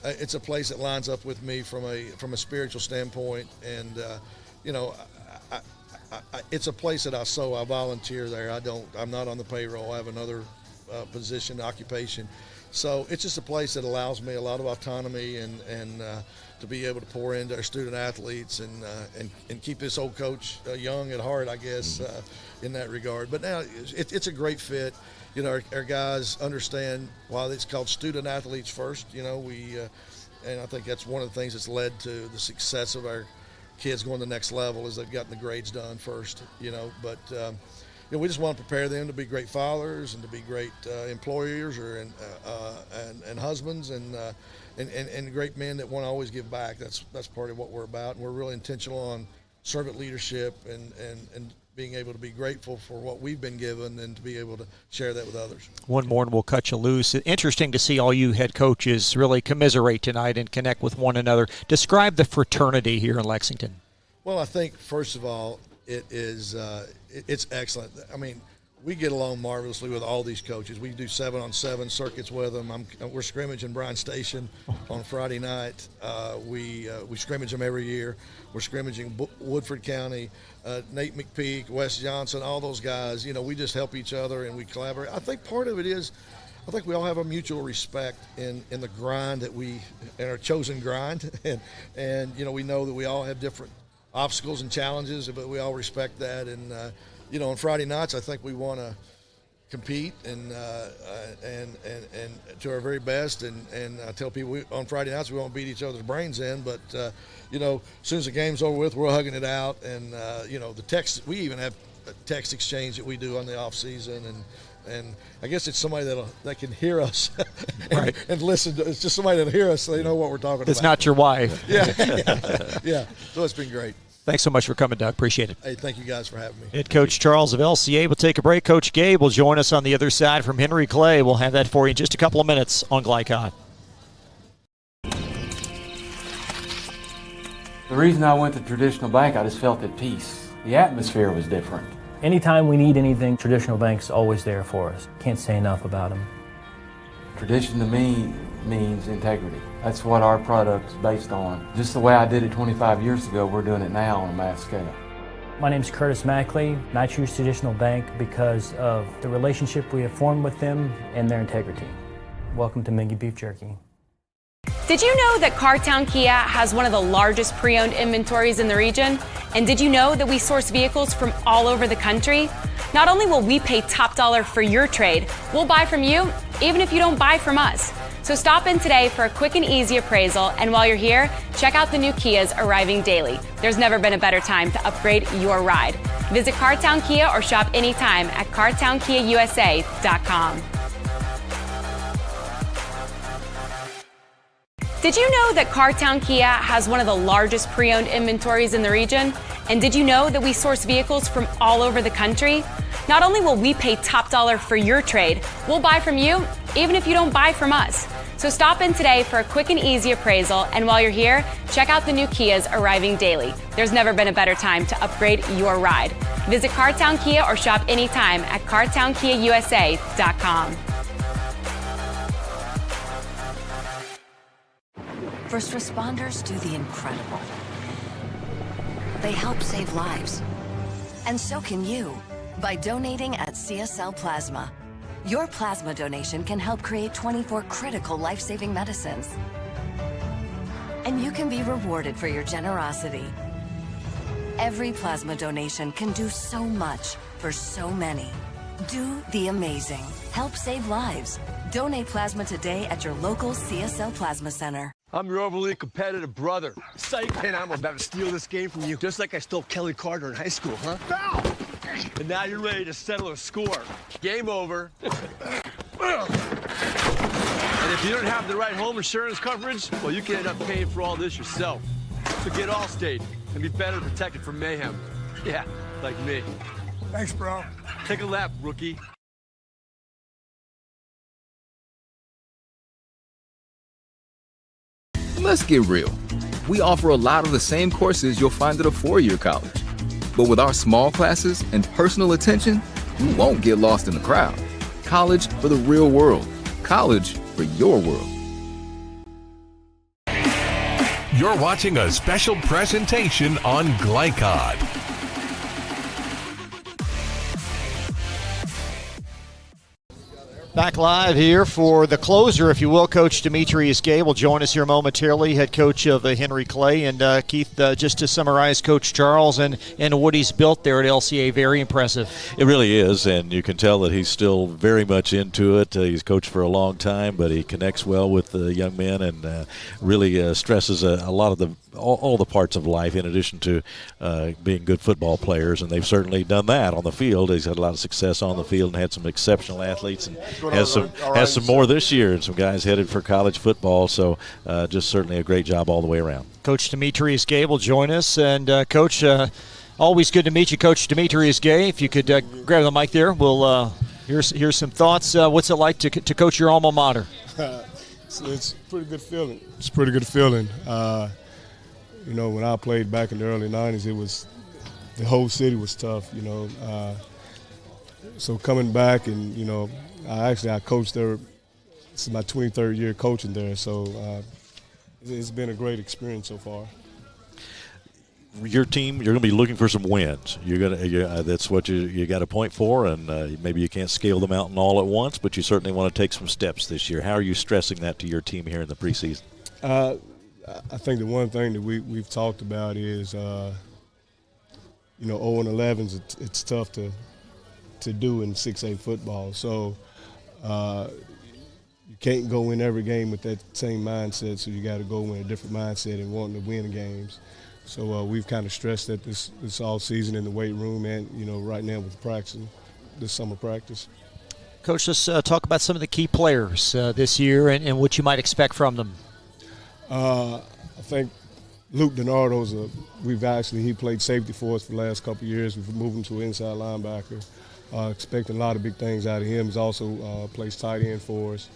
It's a place that lines up with me from a spiritual standpoint, and it's a place that I volunteer there. I'm not on the payroll. I have another position, occupation. So it's just a place that allows me a lot of autonomy and to be able to pour into our student athletes and keep this old coach young at heart, I guess, in that regard. But now it's a great fit. Our guys understand why it's called student athletes first. And I think that's one of the things that's led to the success of our kids going to the next level, is they've gotten the grades done first. But we just want to prepare them to be great fathers and to be great employers and husbands and great men that want to always give back. That's part of what we're about, and we're really intentional on servant leadership and being able to be grateful for what we've been given and to be able to share that with others. One more and we'll cut you loose. Interesting to see all you head coaches really commiserate tonight and connect with one another. Describe the fraternity here in Lexington. Well, I think, first of all, it's excellent. I mean, we get along marvelously with all these coaches. We do 7-on-7 circuits with them. We're scrimmaging Bryan Station on Friday night. We scrimmage them every year. We're scrimmaging Woodford County, Nate McPeak, Wes Johnson, all those guys. You know, we just help each other and we collaborate. I think part of it is, I think we all have a mutual respect in the grind in our chosen grind, and you know, we know that we all have different obstacles and challenges, but we all respect that. And you know, on Friday nights, I think we want to compete and to our very best. And I tell people on Friday nights we won't beat each other's brains in, but you know, as soon as the game's over with, we're hugging it out. And you know, the text, we even have a text exchange that we do on the off season. And I guess it's somebody that can hear us right. and listen. It's just somebody that'll hear us, so they know what we're talking about. It's not your wife. Yeah. So it's been great. Thanks so much for coming, Doug. Appreciate it. Hey, thank you guys for having me. Head Coach Charles of LCA will take a break. Coach Gabe will join us on the other side from Henry Clay. We'll have that for you in just a couple of minutes on Glycod. The reason I went to Traditional Bank, I just felt at peace. The atmosphere was different. Anytime we need anything, Traditional Bank's always there for us. Can't say enough about them. Tradition to me means integrity. That's what our product is based on. Just the way I did it 25 years ago, we're doing it now on a mass scale. My name's Curtis Mackley, and I choose Traditional Bank because of the relationship we have formed with them and their integrity. Welcome to Mingy Beef Jerky. Did you know that Cartown Kia has one of the largest pre-owned inventories in the region? And did you know that we source vehicles from all over the country? Not only will we pay top dollar for your trade, we'll buy from you even if you don't buy from us. So stop in today for a quick and easy appraisal, and while you're here, check out the new Kias arriving daily. There's never been a better time to upgrade your ride. Visit Cartown Kia or shop anytime at cartownkiausa.com. Did you know that Cartown Kia has one of the largest pre-owned inventories in the region? And did you know that we source vehicles from all over the country? Not only will we pay top dollar for your trade, we'll buy from you even if you don't buy from us. So stop in today for a quick and easy appraisal, and while you're here, check out the new Kias arriving daily. There's never been a better time to upgrade your ride. Visit Cartown Kia or shop anytime at cartownkiausa.com. First responders do the incredible. They help save lives. And so can you by donating at CSL Plasma. Your plasma donation can help create 24 critical life-saving medicines. And you can be rewarded for your generosity. Every plasma donation can do so much for so many. Do the amazing. Help save lives. Donate plasma today at your local CSL Plasma Center. I'm your overly competitive brother. Psych, and I'm about to steal this game from you, just like I stole Kelly Carter in high school, huh? Foul! And now you're ready to settle a score. Game over. And if you don't have the right home insurance coverage, well, you can end up paying for all this yourself. So get Allstate and be better protected from mayhem. Yeah, like me. Thanks, bro. Take a lap, rookie. Let's get real. We offer a lot of the same courses you'll find at a four-year college. But with our small classes and personal attention, you won't get lost in the crowd. College for the real world. College for your world. You're watching a special presentation on Glycod. Back live here for the closer, if you will. Coach Demetrius Gay will join us here momentarily, head coach of Henry Clay. And Keith, just to summarize, Coach Charles and what he's built there at LCA, very impressive. It really is, and you can tell that he's still very much into it. He's coached for a long time, but he connects well with the young men and really stresses a lot of all the parts of life in addition to being good football players, and they've certainly done that on the field. He's had a lot of success on the field and had some exceptional athletes. And has some more this year, and some guys headed for college football. So just certainly a great job all the way around. Coach Demetrius Gay will join us, and Coach, always good to meet you, Coach Demetrius Gay. If you could grab the mic there, we'll here's some thoughts. What's it like to coach your alma mater? It's a pretty good feeling. It's a pretty good feeling. When I played back in the early 90s, the whole city was tough, So coming back and, I coached there. This is my 23rd year coaching there, so it's been a great experience so far. Your team, you're going to be looking for some wins. That's what you got to point for, and maybe you can't scale the mountain all at once, but you certainly want to take some steps this year. How are you stressing that to your team here in the preseason? I think the one thing that we've talked about is, 0-11s. It's tough to do in 6A football. So you can't go in every game with that same mindset. So you got to go in a different mindset and wanting to win games. So we've kind of stressed that this all season in the weight room and, right now with practicing, this summer practice. Coach, let's talk about some of the key players this year and what you might expect from them. I think Luke DiNardo's he played safety for us for the last couple of years. We've moved him to an inside linebacker. Expecting a lot of big things out of him. He's also plays tight end for us.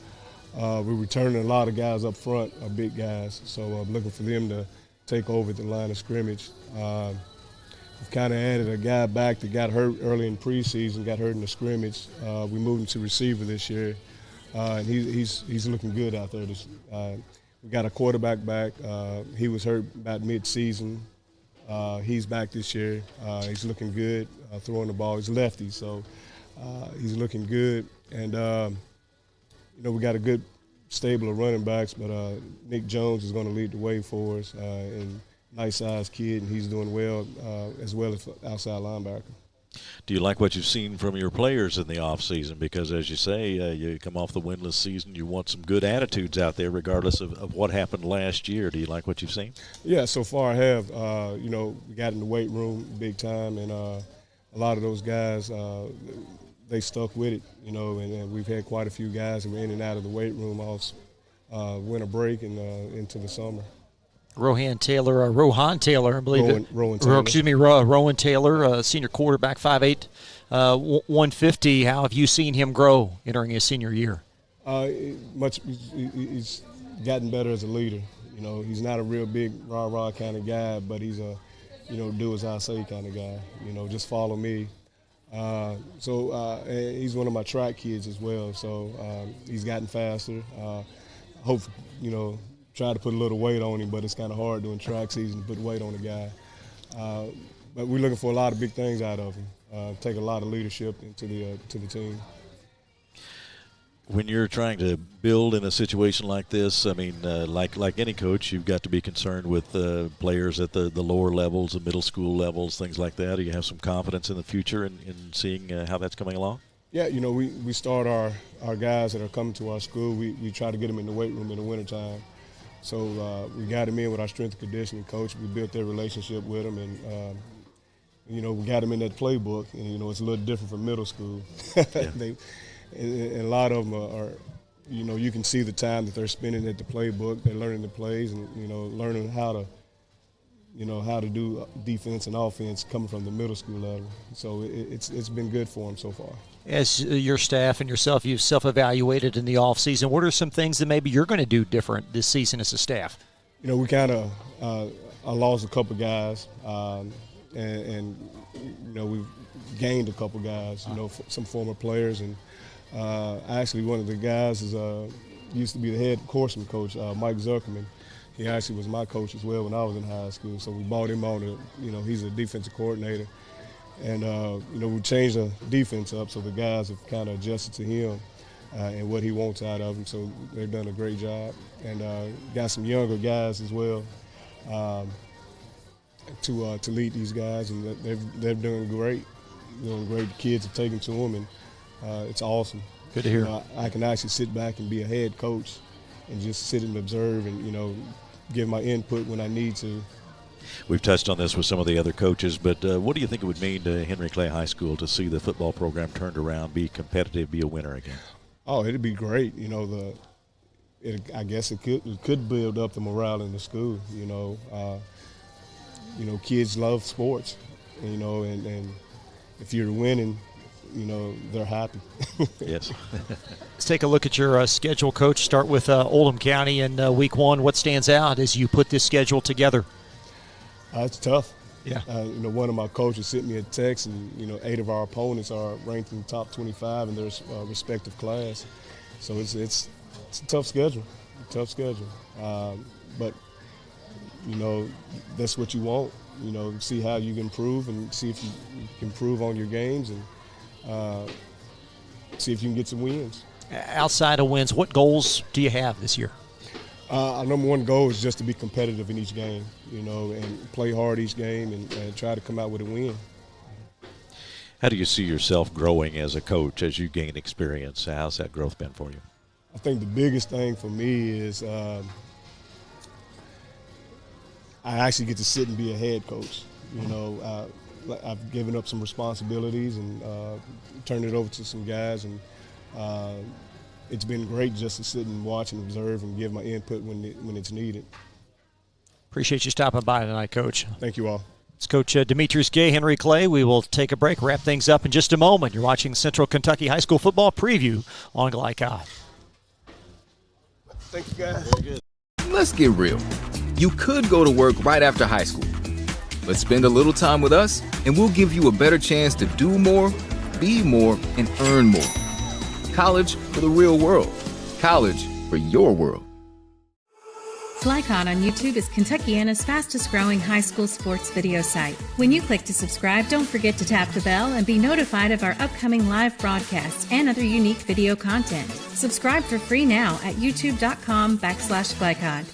We're returning a lot of guys up front, big guys. So I'm looking for them to take over the line of scrimmage. We've kind of added a guy back that got hurt early in preseason, got hurt in the scrimmage. We moved him to receiver this year, and he's looking good out there. We got a quarterback back. He was hurt about mid-season. He's back this year. He's looking good throwing the ball. He's lefty, so he's looking good. And, we got a good stable of running backs, but Nick Jones is going to lead the way for us, and nice-sized kid, and he's doing well as outside linebacker. Do you like what you've seen from your players in the offseason? Because, as you say, you come off the winless season, you want some good attitudes out there regardless of what happened last year. Do you like what you've seen? Yeah, so far I have. We got in the weight room big time, and a lot of those guys, they stuck with it, and we've had quite a few guys that were in and out of the weight room off winter break and into the summer. Rohan Taylor, I believe. Rowan Taylor. Rowan Taylor, senior quarterback, 5'8", 150. How have you seen him grow entering his senior year? He's gotten better as a leader. He's not a real big rah-rah kind of guy, but he's a, do as I say kind of guy. Just follow me. And he's one of my track kids as well. So he's gotten faster. Hopefully, try to put a little weight on him, but it's kind of hard during track season to put weight on a guy. But we're looking for a lot of big things out of him. Take a lot of leadership into the team. When you're trying to build in a situation like this, I mean, like any coach, you've got to be concerned with players at the lower levels, the middle school levels, things like that. Do you have some confidence in the future in seeing how that's coming along? Yeah, we start our guys that are coming to our school. We try to get them in the weight room in the wintertime. So we got them in with our strength and conditioning coach. We built their relationship with them, and we got them in that playbook. And it's a little different from middle school. Yeah. And a lot of them are, you can see the time that they're spending at the playbook. They're learning the plays and learning how to do defense and offense coming from the middle school level. So it's been good for them so far. As your staff and yourself, you've self-evaluated in the offseason. What are some things that maybe you're going to do different this season as a staff? We kind of I lost a couple guys, and we've gained a couple guys. Some former players, and actually one of the guys used to be the head horseman coach, Mike Zuckerman. He actually was my coach as well when I was in high school. So we brought him on he's a defensive coordinator. And, we changed the defense up, so the guys have kind of adjusted to him and what he wants out of them. So they've done a great job. And got some younger guys as well to lead these guys, and they're doing great. Great. Kids have taken to them, and it's awesome. Good to hear. I can actually sit back and be a head coach and just sit and observe and, give my input when I need to. We've touched on this with some of the other coaches, but what do you think it would mean to Henry Clay High School to see the football program turned around, be competitive, be a winner again? Oh, it'd be great. You know, I guess it could build up the morale in the school. You know, kids love sports. You know, and if you're winning, you know, they're happy. Yes. Let's take a look at your schedule, Coach. Start with Oldham County in Week 1. What stands out as you put this schedule together? It's tough. Yeah. You know, one of my coaches sent me a text, and, you know, 8 of our opponents are ranked in the top 25 in their respective class. So it's a tough schedule. But, you know, that's what you want. You know, see how you can improve and see if you can improve on your games and see if you can get some wins. Outside of wins, what goals do you have this year? Our number one goal is just to be competitive in each game, you know, and play hard each game and try to come out with a win. How do you see yourself growing as a coach as you gain experience? How's that growth been for you? I think the biggest thing for me is I actually get to sit and be a head coach. You know, I've given up some responsibilities and turned it over to some guys, and it's been great just to sit and watch and observe and give my input when it's needed. Appreciate you stopping by tonight, Coach. Thank you all. It's Coach Demetrius Gay, Henry Clay. We will take a break, wrap things up in just a moment. You're watching Central Kentucky High School Football Preview on Glycod. Thank you, guys. Very good. Let's get real. You could go to work right after high school, but spend a little time with us, and we'll give you a better chance to do more, be more, and earn more. College for the real world. College for your world. Glycod on YouTube is Kentuckiana's fastest growing high school sports video site. When you click to subscribe, don't forget to tap the bell and be notified of our upcoming live broadcasts and other unique video content. Subscribe for free now at youtube.com/Glycod.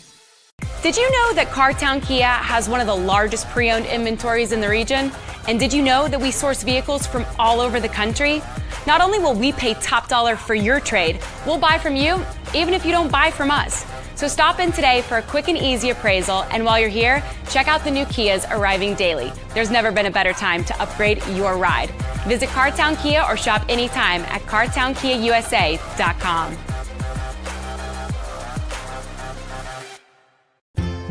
Did you know that Cartown Kia has one of the largest pre-owned inventories in the region? And did you know that we source vehicles from all over the country? Not only will we pay top dollar for your trade, we'll buy from you even if you don't buy from us. So stop in today for a quick and easy appraisal, and while you're here, check out the new Kias arriving daily. There's never been a better time to upgrade your ride. Visit Cartown Kia or shop anytime at cartownkiausa.com.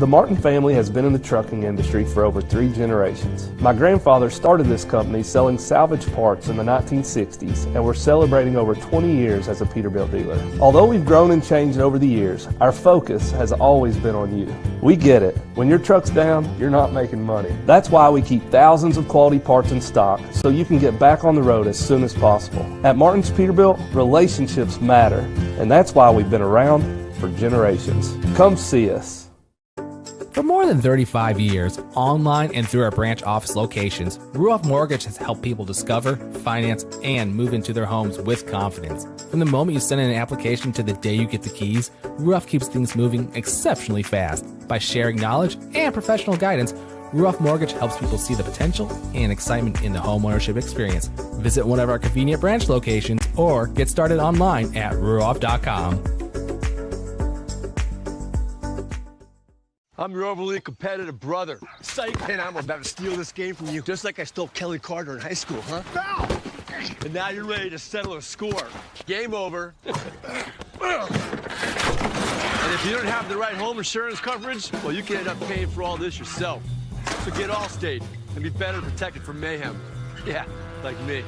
The Martin family has been in the trucking industry for over 3 generations. My grandfather started this company selling salvage parts in the 1960s, and we're celebrating over 20 years as a Peterbilt dealer. Although we've grown and changed over the years, our focus has always been on you. We get it. When your truck's down, you're not making money. That's why we keep thousands of quality parts in stock so you can get back on the road as soon as possible. At Martin's Peterbilt, relationships matter, and that's why we've been around for generations. Come see us. For more than 35 years, online and through our branch office locations, Ruoff Mortgage has helped people discover, finance, and move into their homes with confidence. From the moment you send in an application to the day you get the keys, Ruoff keeps things moving exceptionally fast. By sharing knowledge and professional guidance, Ruoff Mortgage helps people see the potential and excitement in the homeownership experience. Visit one of our convenient branch locations or get started online at ruoff.com. I'm your overly competitive brother. Psych, and I'm about to steal this game from you, just like I stole Kelly Carter in high school, huh? Foul! And now you're ready to settle a score. Game over. And if you don't have the right home insurance coverage, well, you can end up paying for all this yourself. So get Allstate and be better protected from mayhem. Yeah, like me.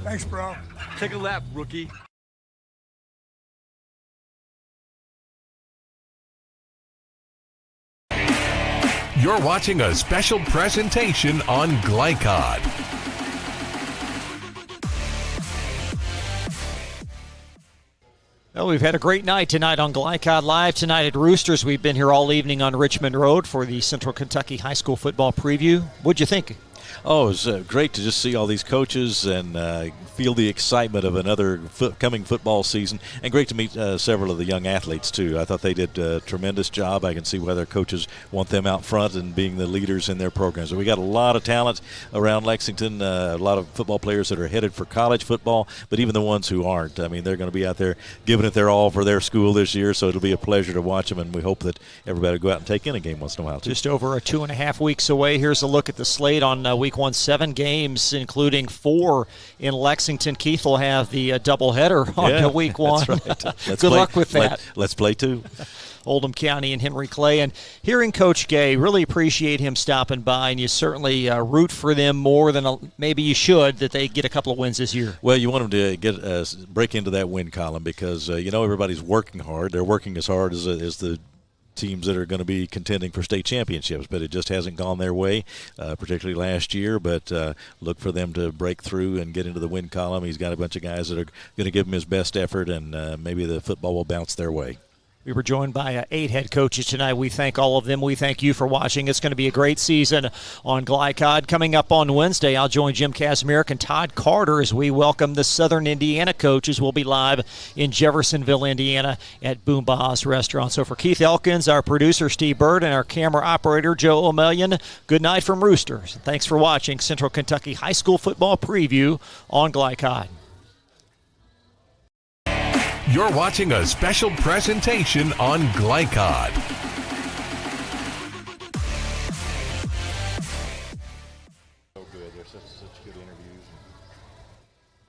Thanks, bro. Take a lap, rookie. You're watching a special presentation on Glycod. Well, we've had a great night tonight on Glycod Live. Tonight at Roosters, we've been here all evening on Richmond Road for the Central Kentucky High School Football Preview. What'd you think? Oh, it was great to just see all these coaches and feel the excitement of another coming football season, and great to meet several of the young athletes, too. I thought they did a tremendous job. I can see why their coaches want them out front and being the leaders in their programs. So we got a lot of talent around Lexington, a lot of football players that are headed for college football, but even the ones who aren't. I mean, they're going to be out there giving it their all for their school this year, so it'll be a pleasure to watch them, and we hope that everybody will go out and take in a game once in a while, too. Just over 2.5 weeks away. Here's a look at the slate on week 1, 7 games, including 4 in Lexington. Keith will have the doubleheader on week 1. That's right. Good luck with that. Let's play 2. Oldham County and Henry Clay. And hearing Coach Gay, really appreciate him stopping by, and you certainly root for them more than maybe you should that they get a couple of wins this year. Well, you want them to break into that win column because, everybody's working hard. They're working as hard as the teams that are going to be contending for state championships, but it just hasn't gone their way, particularly last year. But look for them to break through and get into the win column. He's got a bunch of guys that are going to give him his best effort, and maybe the football will bounce their way. We were joined by 8 head coaches tonight. We thank all of them. We thank you for watching. It's going to be a great season on Glycod. Coming up on Wednesday, I'll join Jim Kazmarek and Todd Carter as we welcome the Southern Indiana coaches. We'll be live in Jeffersonville, Indiana at Boom Bajas Restaurant. So for Keith Elkins, our producer Steve Bird, and our camera operator Joe O'Melion, good night from Roosters. Thanks for watching Central Kentucky High School Football Preview on Glycod. You're watching a special presentation on Glycod.